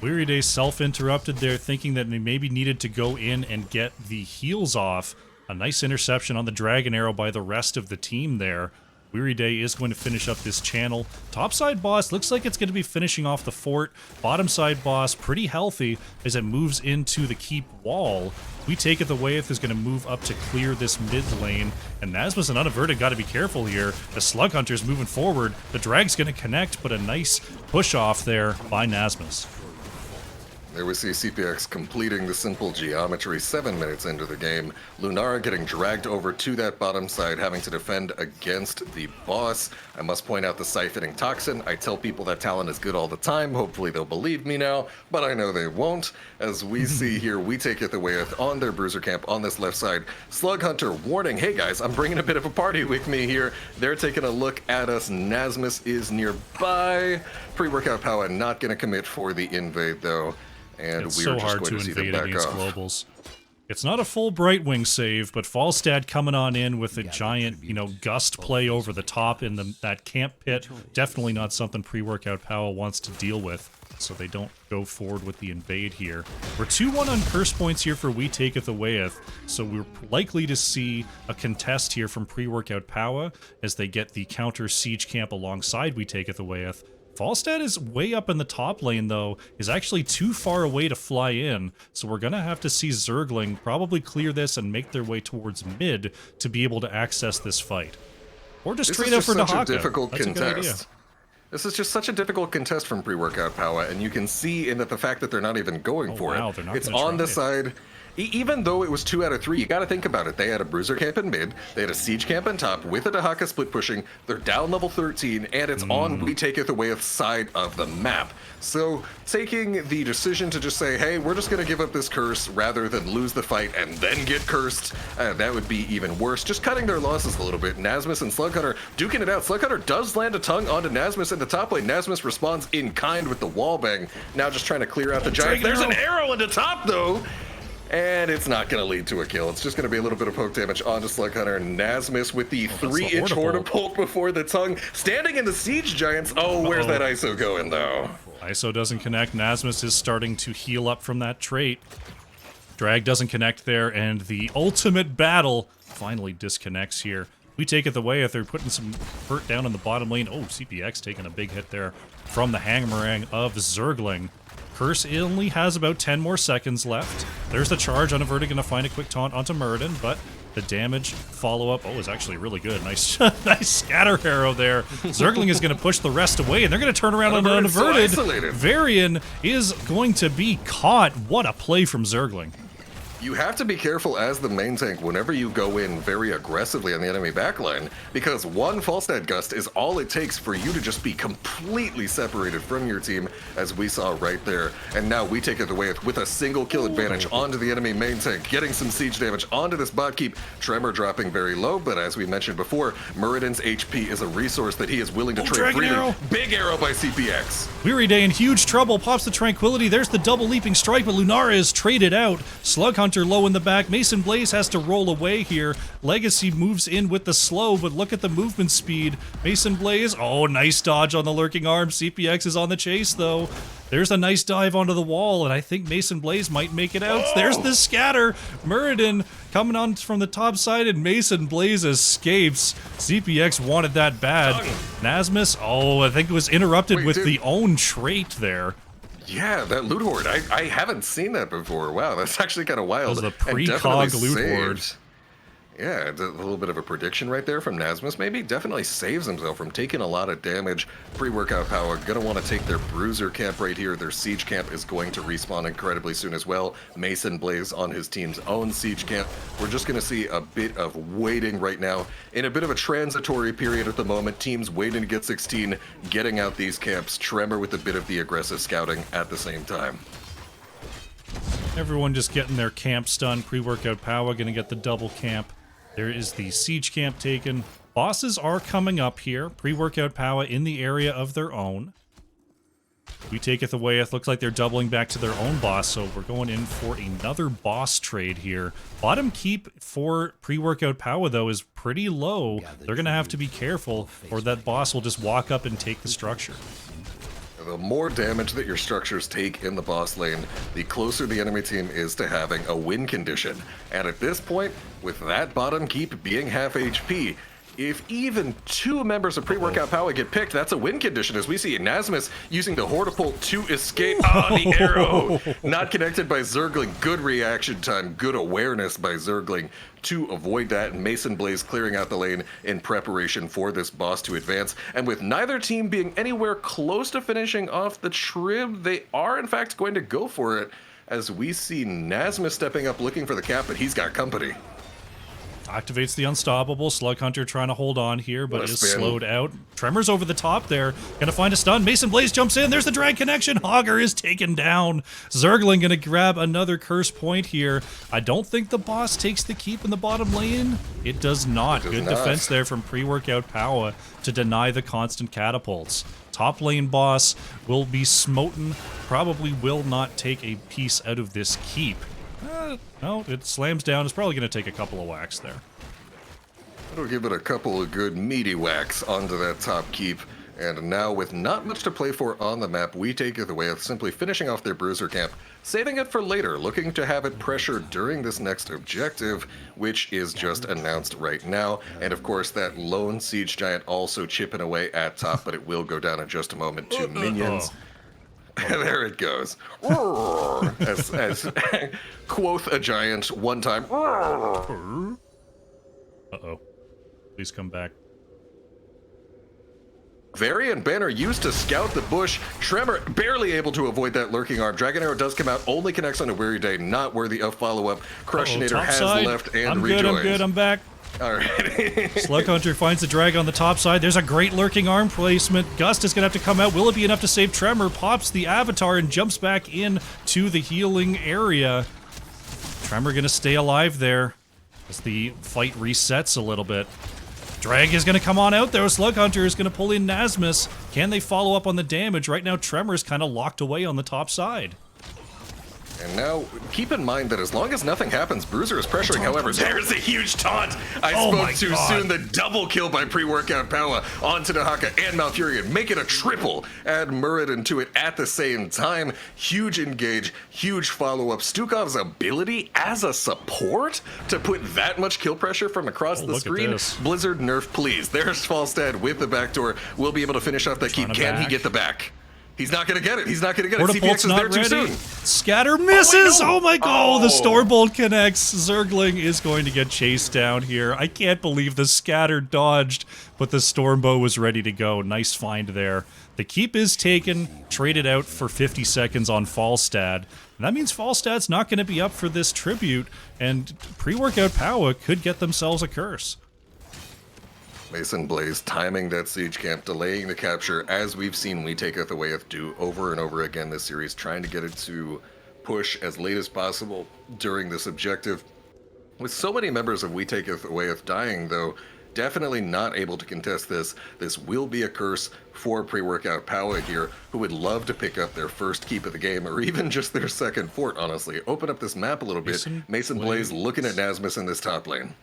Weary Day self-interrupted there, thinking that they maybe needed to go in and get the heals off. A nice interception on the Dragon Arrow by the rest of the team there. Weary Day is going to finish up this channel. Topside boss looks like it's going to be finishing off the fort. Bottom side boss pretty healthy as it moves into the keep wall. We Taketh Awayeth is going to move up to clear this mid lane. And Nasmus and Unaverted got to be careful here. The Slug Hunter's moving forward. The Drag's going to connect, but a nice push off there by Nasmus. There we see CPX completing the simple geometry 7 minutes into the game. Lunara getting dragged over to that bottom side, having to defend against the boss. I must point out the siphoning toxin. I tell people that talent is good all the time. Hopefully they'll believe me now, but I know they won't. As we see here, We Taketh Awayeth on their bruiser camp on this left side. Slug Hunter warning, hey guys, I'm bringing a bit of a party with me here. They're taking a look at us. Nasmus is nearby. Pre-workout Powah not going to commit for the invade though. And it's we're so just hard going to see them invade back against off. globals. It's not a full Brightwing save, but Falstad coming on in with a giant, gust play over the top in that camp pit. Definitely not something pre-workout Powah wants to deal with, so they don't go forward with the invade here. We're 2-1 on curse points here for We Taketh Awayeth, so we're likely to see a contest here from pre-workout Powah as they get the counter siege camp alongside We Taketh Awayeth. Falstad is way up in the top lane, though, is actually too far away to fly in, so we're going to have to see Zergling probably clear this and make their way towards mid to be able to access this fight. Or just trade out for Dahaka. This is such a difficult That's a good idea. contest. This is just such a difficult contest from pre-workout Powah, and you can see in that the fact that they're not even going for wow, it. they're not It's gonna on the try side. Even though it was 2 out of 3, you got to think about it. They had a bruiser camp in mid, they had a siege camp in top with a Dahaka split pushing. They're down level 13, and it's on We Taketh Awayeth's side of the map. So taking the decision to just say, hey, we're just going to give up this curse rather than lose the fight and then get cursed, that would be even worse. Just cutting their losses a little bit. Nasmus and Slug Hunter duking it out. Slug Hunter does land a tongue onto Nasmus in the top lane. Nasmus responds in kind with the wallbang. Now just trying to clear out the giant. There's an arrow in the top, though. And it's not going to lead to a kill. It's just going to be a little bit of poke damage onto Slug Hunter. Nasmus with the 3-inch Hortapult before the tongue. Standing in the Siege Giants. Oh, where's that ISO going, though? ISO doesn't connect. Nasmus is starting to heal up from that trait. Drag doesn't connect there, and the ultimate battle finally disconnects here. We Taketh Awayeth. They're putting some hurt down in the bottom lane. Oh, CPX taking a big hit there from the Hangamarang of Zergling. Curse only has about 10 more seconds left. There's the charge. Unaverted going to find a quick taunt onto Muradin, but the damage follow-up, is actually really good. Nice nice scatter arrow there. Zergling is going to push the rest away, and they're going to turn around on Unaverted. Varian is going to be caught. What a play from Zergling. You have to be careful as the main tank whenever you go in very aggressively on the enemy backline, because one Falstad Gust is all it takes for you to just be completely separated from your team, as we saw right there. And now We Taketh Awayeth with a single kill advantage onto the enemy main tank, getting some siege damage onto this bot keep. Tremor dropping very low, but as we mentioned before, Muradin's HP is a resource that he is willing to trade freely. Big arrow by CPX. Weary Day in huge trouble, pops the Tranquility. There's the double leaping strike, but Lunara is traded out. Slug Hunter low in the back. Mason Blaze has to roll away here. Legacy moves in with the slow, but look at the movement speed. Mason Blaze, nice dodge on the lurking arm. CPX is on the chase, though. There's a nice dive onto the wall, and I think Mason Blaze might make it out. There's the scatter. Muradin coming on from the top side, and Mason Blaze escapes. CPX wanted that bad. Nasmus, I think it was interrupted with the own trait there. Yeah, that loot horde. I haven't seen that before. Wow, that's actually kind of wild. That was the precog loot horde. Yeah, it's a little bit of a prediction right there from Nasmus. Maybe definitely saves himself from taking a lot of damage. Pre-workout Powah gonna want to take their bruiser camp right here. Their siege camp is going to respawn incredibly soon as well. Mason Blaze on his team's own siege camp. We're just gonna see a bit of waiting right now. In a bit of a transitory period at the moment. Teams waiting to get 16, getting out these camps. Tremor with a bit of the aggressive scouting at the same time. Everyone just getting their camps done. Pre-workout Powah gonna get the double camp. There is the siege camp taken. Bosses are coming up here. Pre-workout Powah in the area of their own. We Taketh Awayeth. Looks like they're doubling back to their own boss, so we're going in for another boss trade here. Bottom keep for pre-workout Powah, though, is pretty low. They're going to have to be careful, or that boss will just walk up and take the structure. The more damage that your structures take in the boss lane, the closer the enemy team is to having a win condition. And at this point, with that bottom keep being half HP, if even 2 members of pre-workout Powah get picked, that's a win condition, as we see Nasmus using the Hortipult to escape. The arrow! Not connected by Zergling. Good reaction time, good awareness by Zergling to avoid that, and Mason Blaze clearing out the lane in preparation for this boss to advance. And with neither team being anywhere close to finishing off the trib, they are in fact going to go for it, as we see Nasmus stepping up looking for the cap, but he's got company. Activates the Unstoppable. Slug Hunter trying to hold on here, but is spin. slowed out. Tremor's over the top there. Gonna find a stun. Mason Blaze jumps in. There's the drag connection. Hogger is taken down. Zergling gonna grab another curse point here. I don't think the boss takes the keep in the bottom lane. It does not. Good defense there from pre-workout Powah to deny the constant catapults. Top lane boss will be smoten. Probably will not take a piece out of this keep. No, it slams down. It's probably going to take a couple of whacks there. It'll give it a couple of good meaty whacks onto that top keep. And now, with not much to play for on the map, we take it away with simply finishing off their bruiser camp, saving it for later, looking to have it pressured during this next objective, which is just announced right now. And of course, that lone siege giant also chipping away at top, but it will go down in just a moment to minions. There it goes. as quoth a giant one time. Uh-oh. Please come back. Varian banner used to scout the bush. Tremor barely able to avoid that lurking arm. Dragon arrow does come out, only connects on a weary day, not worthy of follow-up. Crushinator has side. left and I'm rejoins. I'm back. Alright. Slug Hunter finds the drag on the top side. There's a great lurking arm placement. Gust is going to have to come out. Will it be enough to save Tremor? Pops the avatar and jumps back in to the healing area. Tremor going to stay alive there as the fight resets a little bit. Drag is going to come on out there. Slug Hunter is going to pull in Nasmus. Can they follow up on the damage? Right now, Tremor is kind of locked away on the top side. And now, keep in mind that as long as nothing happens, Bruiser is pressuring. However, there's a huge taunt. I spoke too soon. The double kill by pre-workout Powah onto Nahaka and Malfurion. Make it a triple. Add Muradin to it at the same time. Huge engage, huge follow-up. Stukov's ability as a support to put that much kill pressure from across the screen. Blizzard nerf, please. There's Falstad with the backdoor. We'll be able to finish off that keep. Can he get the back? He's not going to get it. He's not going to get it. CPX is there too soon. Scatter misses. Oh my god. The Stormbolt connects. Zergling is going to get chased down here. I can't believe the Scatter dodged, but the Stormbow was ready to go. Nice find there. The keep is taken, traded out for 50 seconds on Falstad. And that means Falstad's not going to be up for this tribute, and pre-workout Powah could get themselves a curse. Mason Blaze timing that siege camp, delaying the capture, as we've seen We Taketh Awayeth do over and over again this series, trying to get it to push as late as possible during this objective. With so many members of We Taketh Awayeth dying, though, definitely not able to contest this. This will be a curse for pre-workout Powah here, who would love to pick up their first keep of the game, or even just their second fort, honestly. Open up this map a little bit. Mason Blaze looking at Nasmus in this top lane.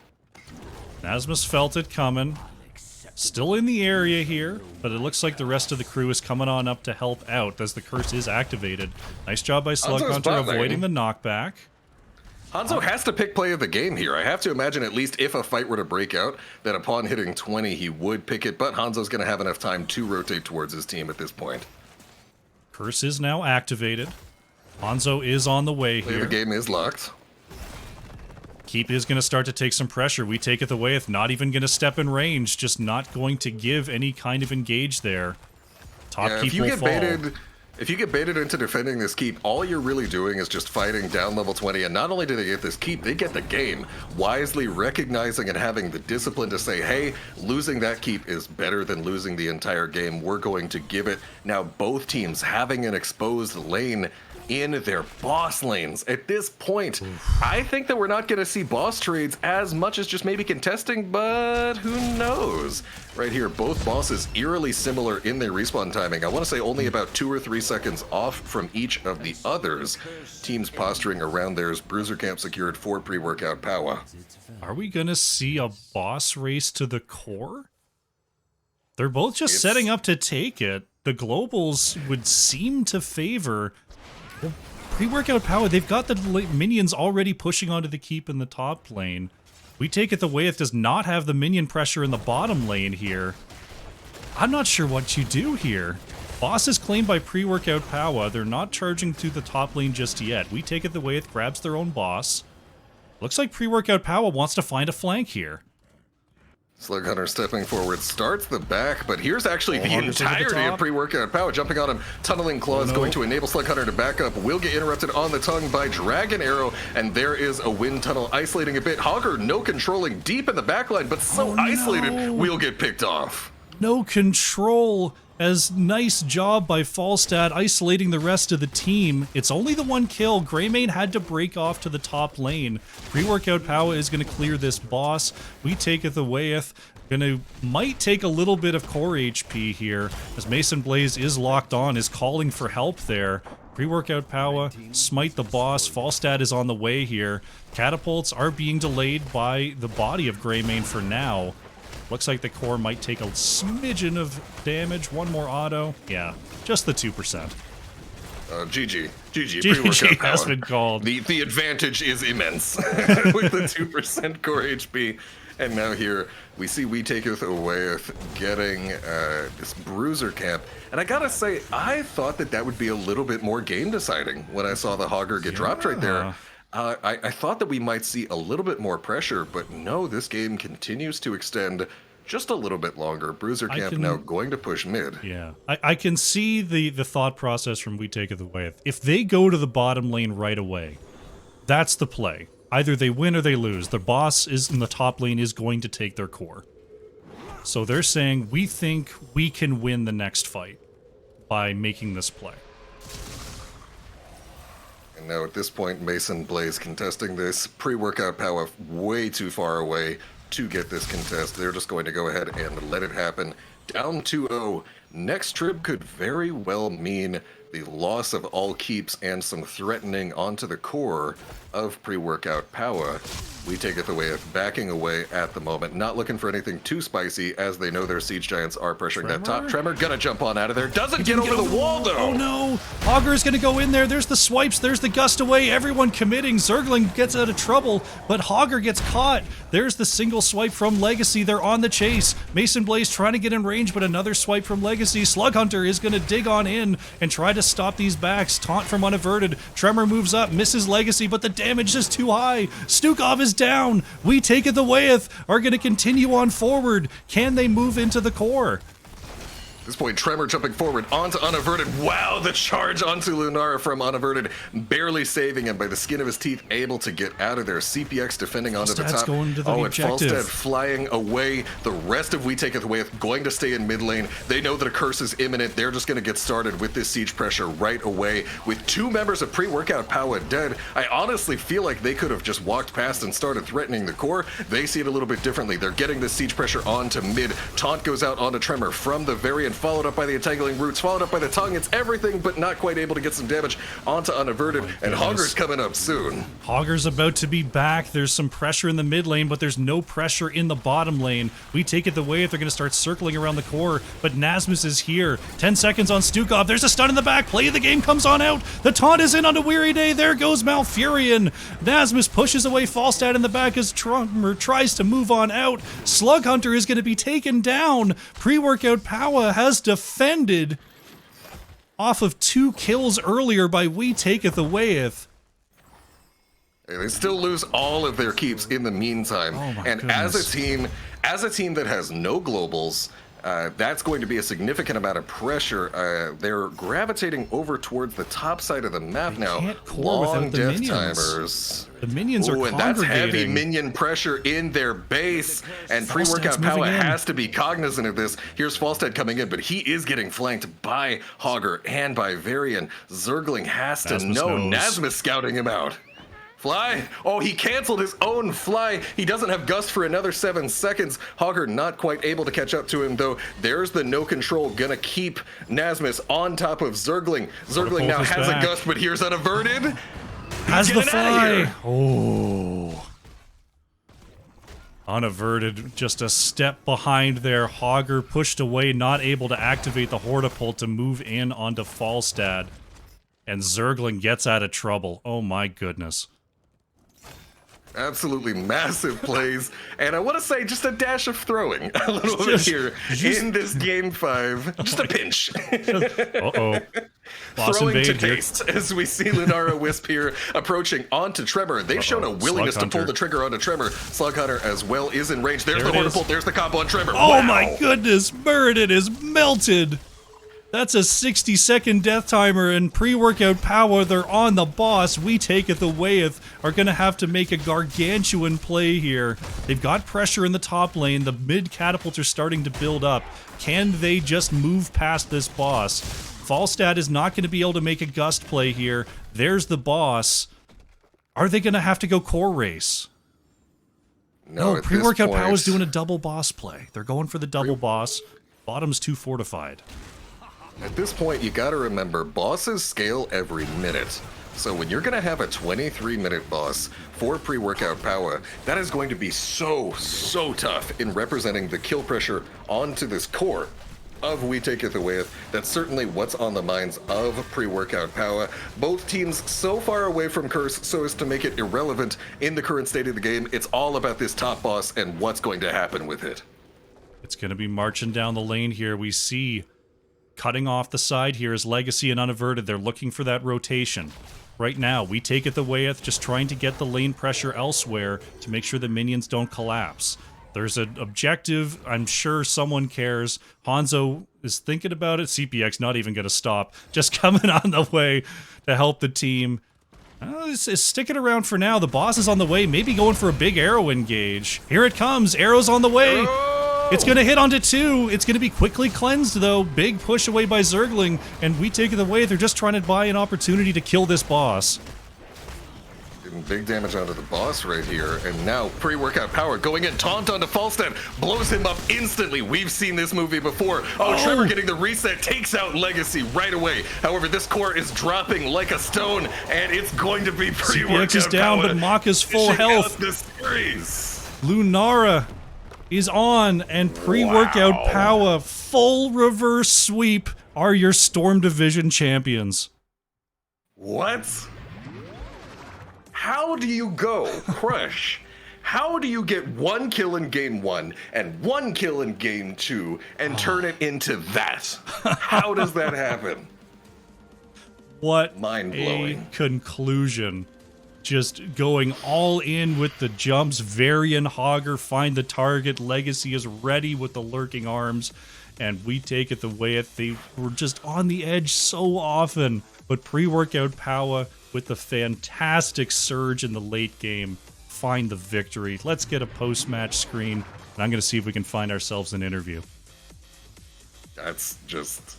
Nasmus felt it coming. Still in the area here, but it looks like the rest of the crew is coming on up to help out as the curse is activated. Nice job by Slug Hunter avoiding the knockback. Hanzo has to pick play of the game here. I have to imagine, at least if a fight were to break out, that upon hitting 20 he would pick it, but Hanzo's going to have enough time to rotate towards his team at this point. Curse is now activated. Hanzo is on the way here. The game is locked. Keep is going to start to take some pressure. We take it away. If not even going to step in range, just not going to give any kind of engage there. Top keep will fall. If you get baited into defending this keep, all you're really doing is just fighting down level 20, and not only do they get this keep, they get the game. Wisely recognizing and having the discipline to say, hey, losing that keep is better than losing the entire game. We're going to give it. Now, both teams having an exposed lane in their boss lanes. At this point, I think that we're not going to see boss trades as much as just maybe contesting, but who knows? Right here, both bosses eerily similar in their respawn timing. I want to say only about 2 or 3 seconds off from each of the others. Teams posturing around theirs. Bruiser Camp secured 4 pre-workout Powah. Are we going to see a boss race to the core? They're both just setting up to take it. The globals would seem to favor... Pre-workout Powah, they've got the minions already pushing onto the keep in the top lane. We take it Awayeth does not have the minion pressure in the bottom lane here. I'm not sure what you do here. Boss is claimed by pre-workout Powah. They're not charging to the top lane just yet. We take it Awayeth grabs their own boss. Looks like pre-workout Powah wants to find a flank here. Slug Hunter stepping forward, starts the back, but here's actually the entirety of pre-workout Powah jumping on him. Tunneling Claws going to enable Slug Hunter to back up. Will get interrupted on the tongue by Dragon Arrow, and there is a wind tunnel isolating a bit. Hogger no controlling deep in the backline, but so isolated, will get picked off. No control. As nice job by Falstad isolating the rest of the team. It's only the 1 kill. Greymane had to break off to the top lane. Pre-workout Powah is going to clear this boss. We take it Awayeth. Might take a little bit of core HP here, as Mason Blaze is locked on, is calling for help there. Pre-workout Powah, smite the boss. Falstad is on the way here. Catapults are being delayed by the body of Greymane for now. Looks like the core might take a smidgen of damage. One more auto. Yeah, just the 2%. GG. GG has been called. The advantage is immense with the 2% core HP. And now here we see We Taketh Awayeth getting this Bruiser Camp. And I gotta say, I thought that would be a little bit more game deciding when I saw the Hogger get dropped right there. I thought that we might see a little bit more pressure, but no, this game continues to extend just a little bit longer. Bruiser Camp now going to push mid. Yeah, I can see the thought process from We Take It Away. If they go to the bottom lane right away, that's the play. Either they win or they lose. The boss is in the top lane is going to take their core. So they're saying, we think we can win the next fight by making this play. And now at this point, Mason Blaze contesting this. Pre-workout Powah way too far away to get this contest. They're just going to go ahead and let it happen. Down 2-0. Next trip could very well mean the loss of all keeps and some threatening onto the core of pre-workout Powah. We take it away, backing away at the moment, not looking for anything too spicy as they know their siege giants are pressuring that top. Tremor gonna jump on out of there, doesn't get over the wall though. Oh no, Hogger's gonna go in there, there's the swipes, there's the gust away, everyone committing, Zergling gets out of trouble, but Hogger gets caught. There's the single swipe from Legacy, they're on the chase. Mason Blaze trying to get in range, but another swipe from Legacy. Slug Hunter is gonna dig on in and try to stop these backs. Taunt from Unaverted. Tremor moves up, misses Legacy, but the damage is too high. Stukov is down. We Take It Awayeth are going to continue on forward. Can they move into the core? At this point, Tremor jumping forward onto Unaverted. Wow, the charge onto Lunara from Unaverted, barely saving him by the skin of his teeth, able to get out of there. CPX defending onto the top. Going to the objective. And Falstad flying away. The rest of We Take It Away going to stay in mid lane. They know that a curse is imminent. They're just going to get started with this siege pressure right away. With 2 members of pre-workout Powah dead, I honestly feel like they could have just walked past and started threatening the core. They see it a little bit differently. They're getting this siege pressure onto mid. Taunt goes out onto Tremor from the variant, followed up by the entangling roots, followed up by the tongue. It's everything but not quite able to get some damage onto Unaverted, and Hogger's coming up soon. Hogger's about to be back. There's some pressure in the mid lane, but there's no pressure in the bottom lane. We Take It Away if they're going to start circling around the core, but Nasmus is here. 10 seconds on Stukov. There's a stun in the back. Play of the game comes on out. The taunt is in on a Weary Day. There goes Malfurion. Nasmus pushes away Falstad in the back as Trummer tries to move on out. Slug Hunter is going to be taken down. Pre-workout Powah has defended off of 2 kills earlier by We Taketh Awayeth. They still lose all of their keeps in the meantime. Oh my and goodness. as a team that has no globals, that's going to be a significant amount of pressure. They're gravitating over towards the top side of the map They now. can't core Long without the death minions. timers. The minions are And that's heavy congregating. minion pressure in their base. And Falstaff's pre-workout moving Powah in. has to be cognizant of this. Here's Falstad coming in, but he is getting flanked by Hogger and by Varian. Zergling has to Nasmus know. knows. Nasmus scouting him out. Fly. Oh, he canceled his own fly. He doesn't have Gust for another 7 seconds. Hogger not quite able to catch up to him, though. There's the no control. Gonna keep Nasmus on top of Zergling. Zergling now has a Gust, but here's unaverted. Has the getting outta fly. here. Oh. Unaverted, just a step behind there. Hogger pushed away, not able to activate the Hortipult to move in onto Falstad. And Zergling gets out of trouble. Oh my goodness. Absolutely massive plays, and I want to say just a dash of throwing a little bit here in this game 5. Just a pinch. Uh-oh. Boss Throwing to invade here. taste as we see Lunara Wisp here approaching onto Tremor. They've shown a willingness to Slug pull Hunter. the trigger onto Tremor. Slug Hunter as well is in range. There's There the it is. Hortipult. There's the combo on Tremor. Oh Wow. my goodness, Muradin is melted. That's a 60-second death timer, and pre-workout Powah, they're on the boss. We Taketh, Awayeth are going to have to make a gargantuan play here. They've got pressure in the top lane. The mid catapults are starting to build up. Can they just move past this boss? Falstad is not going to be able to make a Gust play here. There's the boss. Are they going to have to go core race? No, at this pre-workout point- Powah's doing a double boss play. They're going for the double boss. Bottom's too fortified. At this point, you gotta remember, bosses scale every minute. So when you're gonna have a 23-minute boss for pre-workout Powah, that is going to be so tough in representing the kill pressure onto this core of We Taketh Awayeth. That's certainly what's on the minds of pre-workout Powah. Both teams so far away from Curse so as to make it irrelevant in the current state of the game. It's all about this top boss and what's going to happen with it. It's going to be marching down the lane here. We see cutting off the side here is Legacy and Unaverted. They're looking for that rotation. Right now, We Taketh Awayeth just trying to get the lane pressure elsewhere to make sure the minions don't collapse. There's an objective. I'm sure someone cares. Hanzo is thinking about it. CPX not even going to stop. Just coming on the way to help the team. It's sticking around for now. The boss is on the way. Maybe going for a big arrow engage. Here it comes. Arrow's on the way. It's going to hit onto 2. It's going to be quickly cleansed, though. Big push away by Zergling, and We Take It Away. They're just trying to buy an opportunity to kill this boss. Getting big damage onto the boss right here, and now pre-workout Powah going in, taunt onto Falstad, blows him up instantly. We've seen this movie before. Oh, Trevor getting the reset, takes out Legacy right away. However, this core is dropping like a stone, and it's going to be pre-workout CPX is down, Powah but Maka's full finishing out health. the series. Lunara is on, and pre-workout Powah, full reverse sweep, are your Storm Division champions. What? How do you go, Crush? How do you get 1 kill in game 1 and 1 kill in game 2 and turn it into that? How does that happen? What Mind-blowing. a conclusion. Just going all in with the jumps. Varian Hogger find the target. Legacy is ready with the lurking arms. And We Take It Awayeth. They were just on the edge so often. But pre-workout Powah with the fantastic surge in the late game find the victory. Let's get a post-match screen. And I'm going to see if we can find ourselves an interview. That's just...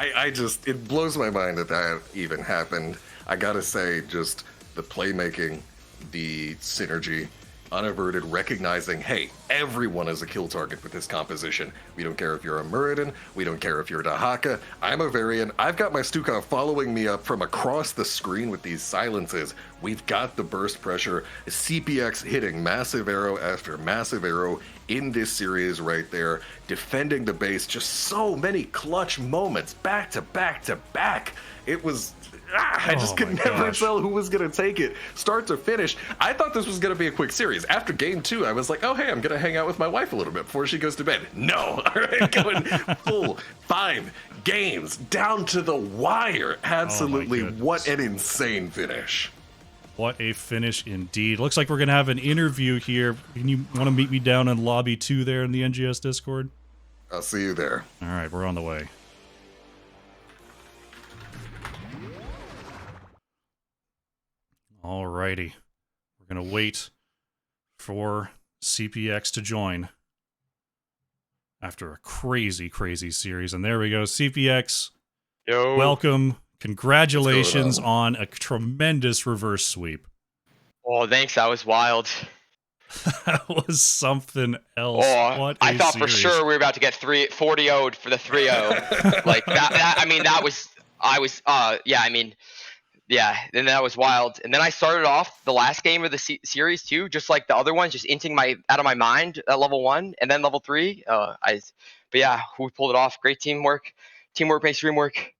it blows my mind that that even happened. I gotta say, just the playmaking, the synergy, Unaverted recognizing, hey, everyone is a kill target with this composition. We don't care if you're a Muradin, we don't care if you're a Dahaka, I'm a Varian, I've got my Stukov following me up from across the screen with these silences. We've got the burst pressure, CPX hitting massive arrow after massive arrow in this series right there, defending the base, just so many clutch moments, back to back to back. It was... I just could never tell who was going to take it, start to finish. I thought this was going to be a quick series. After game 2, I was like, oh, hey, I'm going to hang out with my wife a little bit before she goes to bed. No, all right, going full 5 games down to the wire. Absolutely, what an insane finish. What a finish indeed. Looks like we're going to have an interview here. Can you want to meet me down in lobby 2 there in the NGS Discord? I'll see you there. All right, we're on the way. All righty. We're going to wait for CPX to join after a crazy, crazy series. And there we go. CPX, Yo. welcome. Congratulations on a tremendous reverse sweep. Oh, thanks. That was wild. That was something else. Oh, What I a thought for series. sure we were about to get 40-0'd for the 3-0. Like that. I mean, that was. Yeah. I mean, yeah. Then that was wild. And then I started off the last game of the series too, just like the other ones, just inting out of my mind at level 1 and then level 3. But yeah, we pulled it off. Great teamwork. Teamwork makes dream work.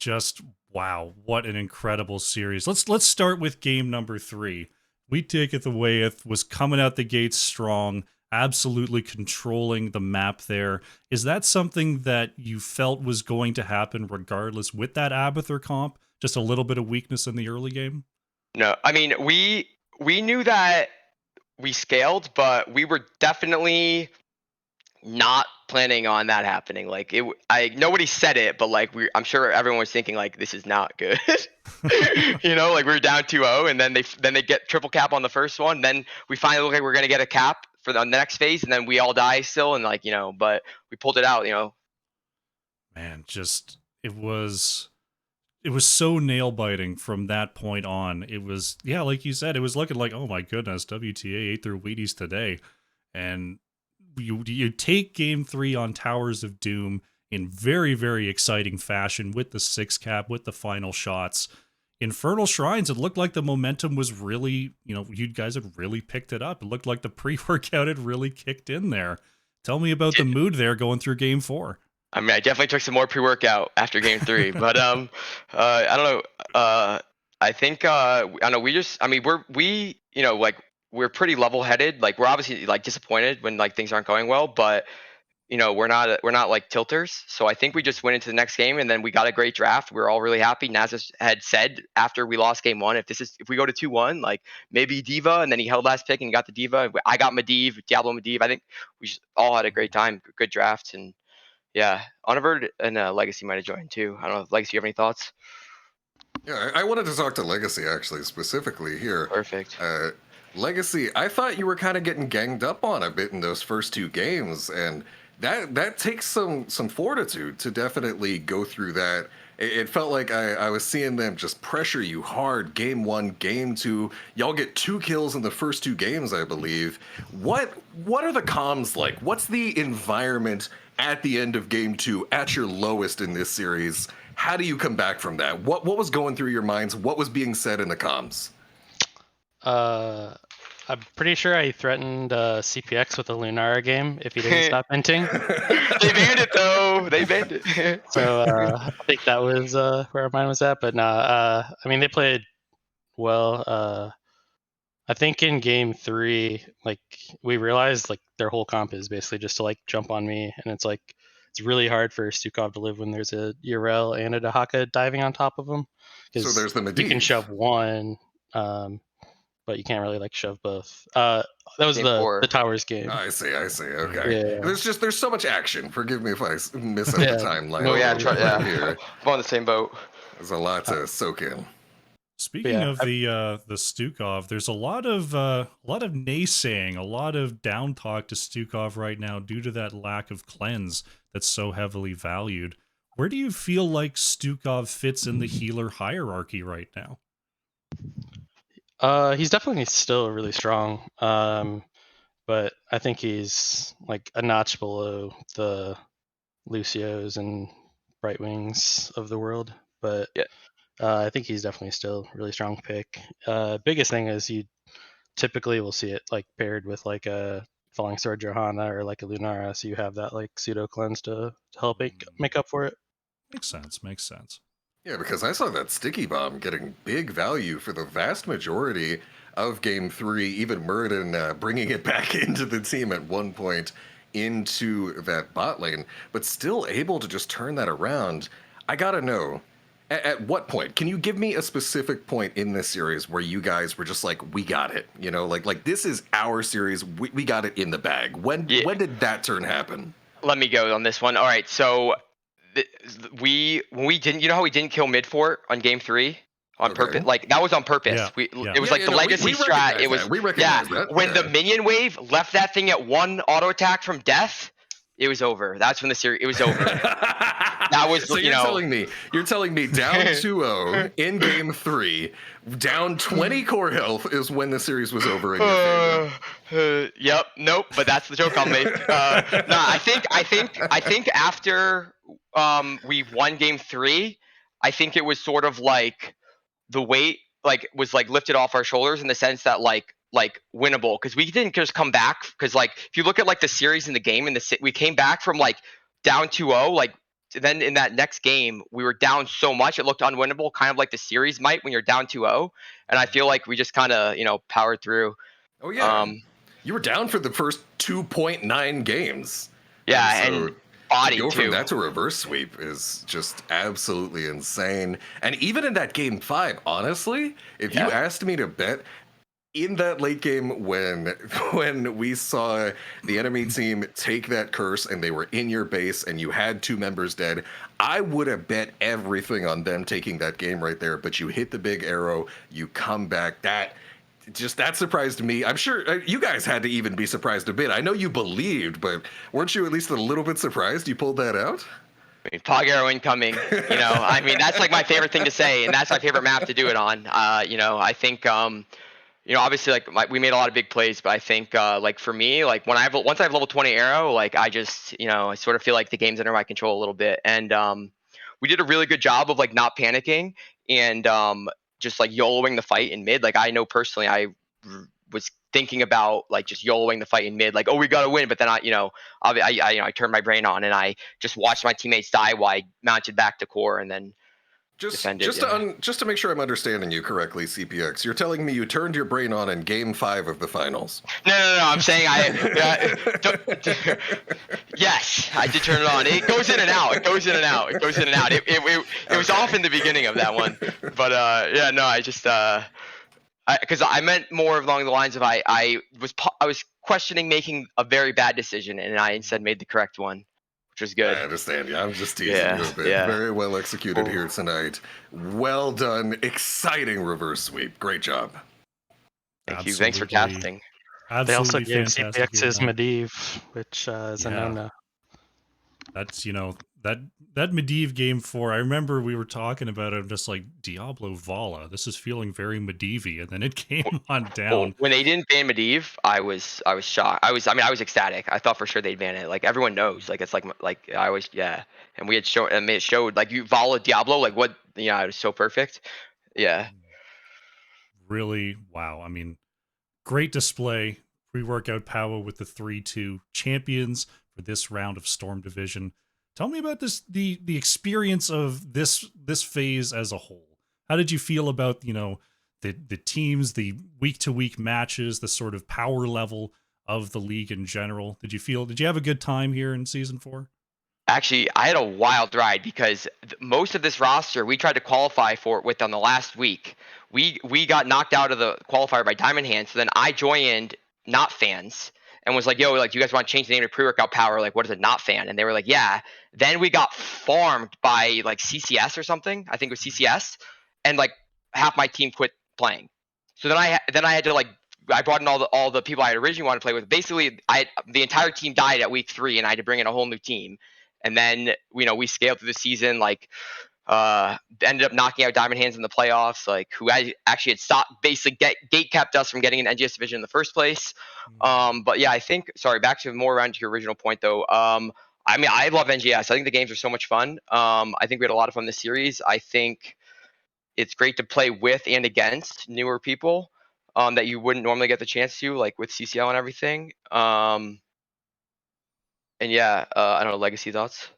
Just wow, what an incredible series. Let's start with game number 3. We Taketh Awayeth was coming out the gates strong, absolutely controlling the map there. Is that something that you felt was going to happen regardless with that Abathur comp? Just a little bit of weakness in the early game? No, I mean we knew that we scaled, but we were definitely not planning on that happening. Like nobody said it, but like I'm sure everyone was thinking like this is not good. Like we were down 2-0, and then they get triple cap on the first one. Then we finally look like we're gonna get a cap for the next phase, and then we all die still, and but we pulled it out. Man, just it was so nail biting from that point on. It was, yeah, like you said, it was looking like, oh my goodness, WTA ate their Wheaties today. And you take game 3 on Towers of Doom in very, very exciting fashion with the 6 cap, with the final shots. Infernal Shrines, it looked like the momentum was really, you guys had really picked it up. It looked like the pre-workout had really kicked in there. Tell me about the mood there going through game 4. I mean, I definitely took some more pre-workout after game 3, but I don't know. I think I don't know. We're pretty level-headed. Like we're obviously like disappointed when like things aren't going well, but we're not like tilters. So I think we just went into the next game, and then we got a great draft. We were all really happy. Nazis had said after we lost game 1, if we go to 2-1, like maybe Diva, and then he held last pick and got the Diva. I got Medivh, Diablo Medivh. I think we just all had a great time, good drafts, and yeah, Oniverd and Legacy might have joined too. I don't know, Legacy, you have any thoughts? Yeah, I wanted to talk to Legacy actually specifically here. Perfect. Legacy, I thought you were kind of getting ganged up on a bit in those first 2 games, and that takes some fortitude to definitely go through that. It felt like I was seeing them just pressure you hard. Game 1, game 2, y'all get 2 kills in the first 2 games, I believe. What are the comms like? What's the environment at the end of game 2 at your lowest in this series? How do you come back from that? What was going through your minds? What was being said in the comms? I'm pretty sure I threatened CPX with a Lunara game if he didn't stop hinting. They banned it though. They banned it. So I think that was where mine was at. But I mean, they played well. I think in game 3, like we realized like their whole comp is basically just to like jump on me, and it's like it's really hard for Stukov to live when there's a Urel and a Dahaka diving on top of him. So there's the Medivh. You can shove one. But you can't really like shove both. That was the Towers game. I see. Okay. Yeah. There's so much action. Forgive me if I miss out the timeline. Oh yeah, here. I'm on the same boat. There's a lot to soak in. Speaking of the Stukov, there's a lot of naysaying, a lot of down talk to Stukov right now due to that lack of cleanse that's so heavily valued. Where do you feel like Stukov fits in the healer hierarchy right now? He's definitely still really strong, but I think he's like a notch below the Lucios and Brightwings of the world. But yeah, I think he's definitely still a really strong pick. Biggest thing is you typically will see it like paired with like a Falling Sword Johanna or like a Lunara, so you have that like pseudo cleanse to help make up for it. Makes sense. Yeah, because I saw that Sticky Bomb getting big value for the vast majority of Game 3, even Muradin bringing it back into the team at one point into that bot lane, but still able to just turn that around. I gotta know, At what point? Can you give me a specific point in this series where you guys were just like, we got it? You know, like this is our series. We got it in the bag. When did that turn happen? Let me go on this one. All right, so when we didn't, you know how we didn't kill mid fort on game 3 on purpose? Like that was on purpose. Yeah. It was like the legacy we strat. It was we recognize that. When the minion wave left that thing at 1 auto attack from death, it was over. That's when the series it was over. That was so you're telling me down 2-0 in game 3, down 20 core health is when the series was over in your favor. Yep. Nope. But that's the joke I'll make. I think after we won game 3, I think it was sort of like the weight was lifted off our shoulders in the sense that like winnable, because we didn't just come back, because like if you look at like the series in the game we came back from like down 2-0, like then in that next game we were down so much it looked unwinnable, kind of like the series might when you're down 2-0, and I feel like we just kind of powered through. Oh yeah. You were down for the first 2.9 games. Yeah, and body to go too. From that to reverse sweep is just absolutely insane. And even in that game 5, honestly, if you asked me to bet in that late game when we saw the enemy team take that curse and they were in your base and you had 2 members dead, I would have bet everything on them taking that game right there. But you hit the big arrow, you come back. That surprised me. I'm sure you guys had to even be surprised a bit. I know you believed, but weren't you at least a little bit surprised you pulled that out? I mean, Pog arrow incoming. I mean, that's like my favorite thing to say, and that's my favorite map to do it on. I think obviously like we made a lot of big plays, but I think like for me, like once I have level 20 arrow, like I just I sort of feel like the game's under my control a little bit, and we did a really good job of like not panicking and just like YOLOing the fight in mid. Like I know personally, I was thinking about like just YOLOing the fight in mid, like, oh, we gotta win, but then I turned my brain on and I just watched my teammates die while I mounted back to core and then defended. Just to make sure I'm understanding you correctly, CPX, you're telling me you turned your brain on in game 5 of the finals. No. I'm saying yes, I did turn it on. It goes in and out. It was off in the beginning of that one, but I just because I meant more along the lines of I was questioning making a very bad decision, and I instead made the correct one, which was good. I understand. Yeah, I'm just teasing you a bit. Yeah. Very well executed here tonight. Well done. Exciting reverse sweep. Great job. Thank you. Thanks for casting. Absolutely. They also gave fantastic CPX's game. Medivh, which is a no-no. That's that Medivh game 4. I remember we were talking about it. I'm just like, Diablo Vala. This is feeling very Medivh-y, and then it came on down. When they didn't ban Medivh, I was shocked. I was ecstatic. I thought for sure they'd ban it. Like everyone knows. Like it's like I was And we had shown, and it showed like you Vala Diablo. Like what it was so perfect. Yeah. Really, wow. I mean, great display. Pre-workout Powah with the 3-2 champions for this round of Storm Division. Tell me about the experience of this phase as a whole. How did you feel about the teams, the week-to-week matches, the sort of power level of the league in general? Did you have a good time here in season 4? Actually, I had a wild ride because most of this roster we tried to qualify for it with on the last week. We got knocked out of the qualifier by Diamond Hands, so then I joined not fans and was like, yo, like, you guys want to change the name to Pre-Workout Power? Like, what is a not fan? And they were like, yeah. Then we got farmed by like CCS or something. I think it was CCS, and like half my team quit playing. So then I had to like I brought in all the people I had originally wanted to play with. Basically, the entire team died at week 3, and I had to bring in a whole new team. And then we scaled through the season, like ended up knocking out Diamond Hands in the playoffs, like who I actually had stopped, basically gate kept us from getting an NGS division in the first place. But yeah, I think, sorry, back to more around to your original point though. I mean, I love NGS. I think the games are so much fun. I think we had a lot of fun this series. I think it's great to play with and against newer people that you wouldn't normally get the chance to, like with CCL and everything. And yeah, I don't know, legacy thoughts.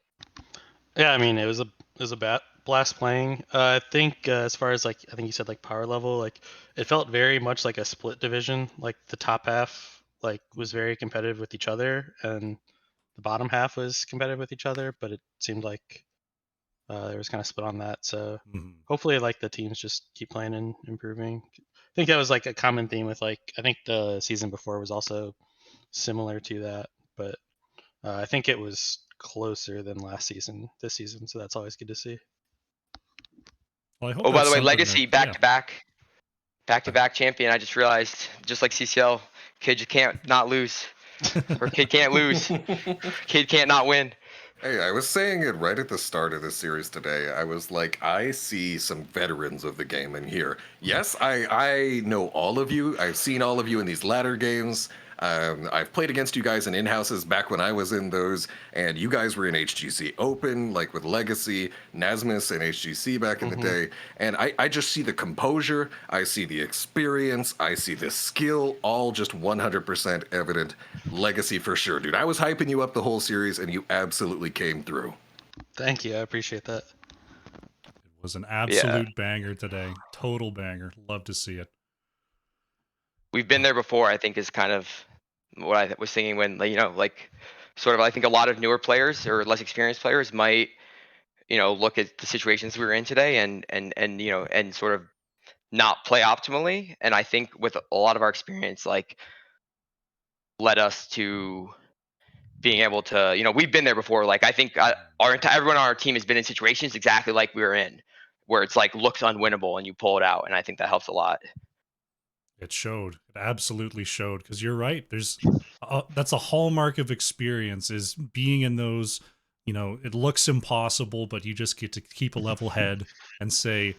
Yeah, I mean, it was a blast playing. I think as far as like, I think you said like power level, like it felt very much like a split division. Like the top half like was very competitive with each other, and the bottom half was competitive with each other. But it seemed like They was kind of split on that. So Mhm. hopefully, like the teams just keep playing and improving. I think that was like a common theme with like I think the season before was also similar to that, but I think it was closer than last season, this season. So that's always good to see. Well, I hope Oh, by that's the way, something that, Legacy back to back champion. I just realized, just like CCL, kid just can't not lose, or kid can't lose, kid can't not win. Hey, I was saying it right at the start of the series today. I was like, I see some veterans of the game in here. Yes, I know all of you. I've seen all of you in these ladder games. I've played against you guys in in-houses back when I was in those, and you guys were in HGC Open, like with Legacy, Nasmus, and HGC back in the day. And I just see the composure, I see the experience, I see the skill, all just 100% evident. Legacy for sure, dude. I was hyping you up the whole series, and you absolutely came through. Thank you. I appreciate that. it was an Yeah, absolute banger today. Total banger. Love to see it. we've been there before. I think is kind of what I was thinking when, like, like sort of. I think a lot of newer players or less experienced players might, look at the situations we were in today and and sort of not play optimally. And I think with a lot of our experience, like, led us to being able to, we've been there before. Like, I think everyone on our team has been in situations exactly like we were in, where it's like looks unwinnable and you pull it out, and I think that helps a lot. It showed. It absolutely showed. Because you're right. That's a hallmark of experience is being in those. It looks impossible, but you just get to keep a level head and say,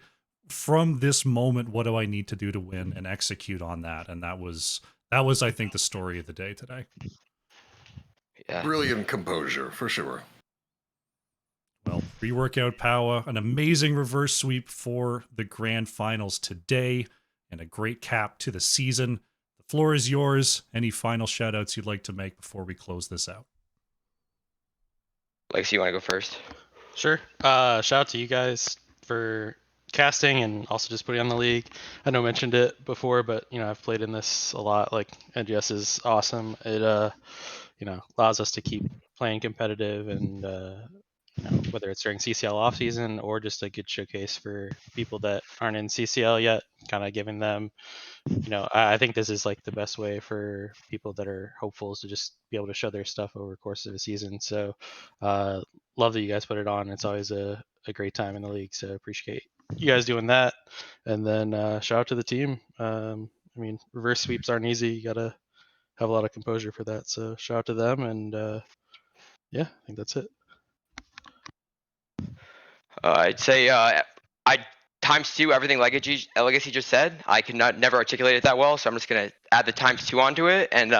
from this moment, what do I need to do to win and execute on that? And that was, I think, the story of the day today. Yeah. Brilliant composure, for sure. Well, pre-workout Powah, an amazing reverse sweep for the grand finals today, and a great cap to the season. The floor is yours. Any final shout outs you'd like to make before we close this out? Lexi, you want to go first? Sure. Shout out to you guys for casting and also just putting on the league. I know I mentioned it before, but I've played in this a lot. Like NGS is awesome. It allows us to keep playing competitive and whether it's during CCL off season or just a good showcase for people that aren't in CCL yet, kind of giving them I think this is like the best way for people that are hopefuls to just be able to show their stuff over the course of a season. So love that you guys put it on. It's always a great time in the league. So appreciate you guys doing that. And then shout out to the team. Reverse sweeps aren't easy. You got to have a lot of composure for that. So shout out to them. And yeah, I think that's it. I'd say I times two everything Legacy just said. I could not never articulate it that well, so I'm just gonna add the times two onto it and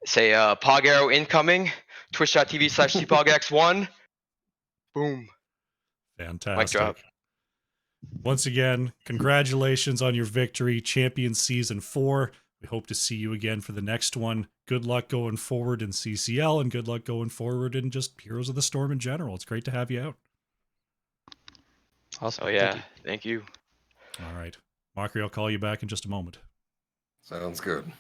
say Pog Arrow incoming, twitch.tv/cpogx1. Boom. Mic drop. Fantastic. Once again, congratulations on your victory, Champion Season 4. We hope to see you again for the next one. Good luck going forward in CCL, and good luck going forward in just Heroes of the Storm in general. It's great to have you out. Awesome. Oh yeah, thank you. All right. Mockery, I'll call you back in just a moment. Sounds good.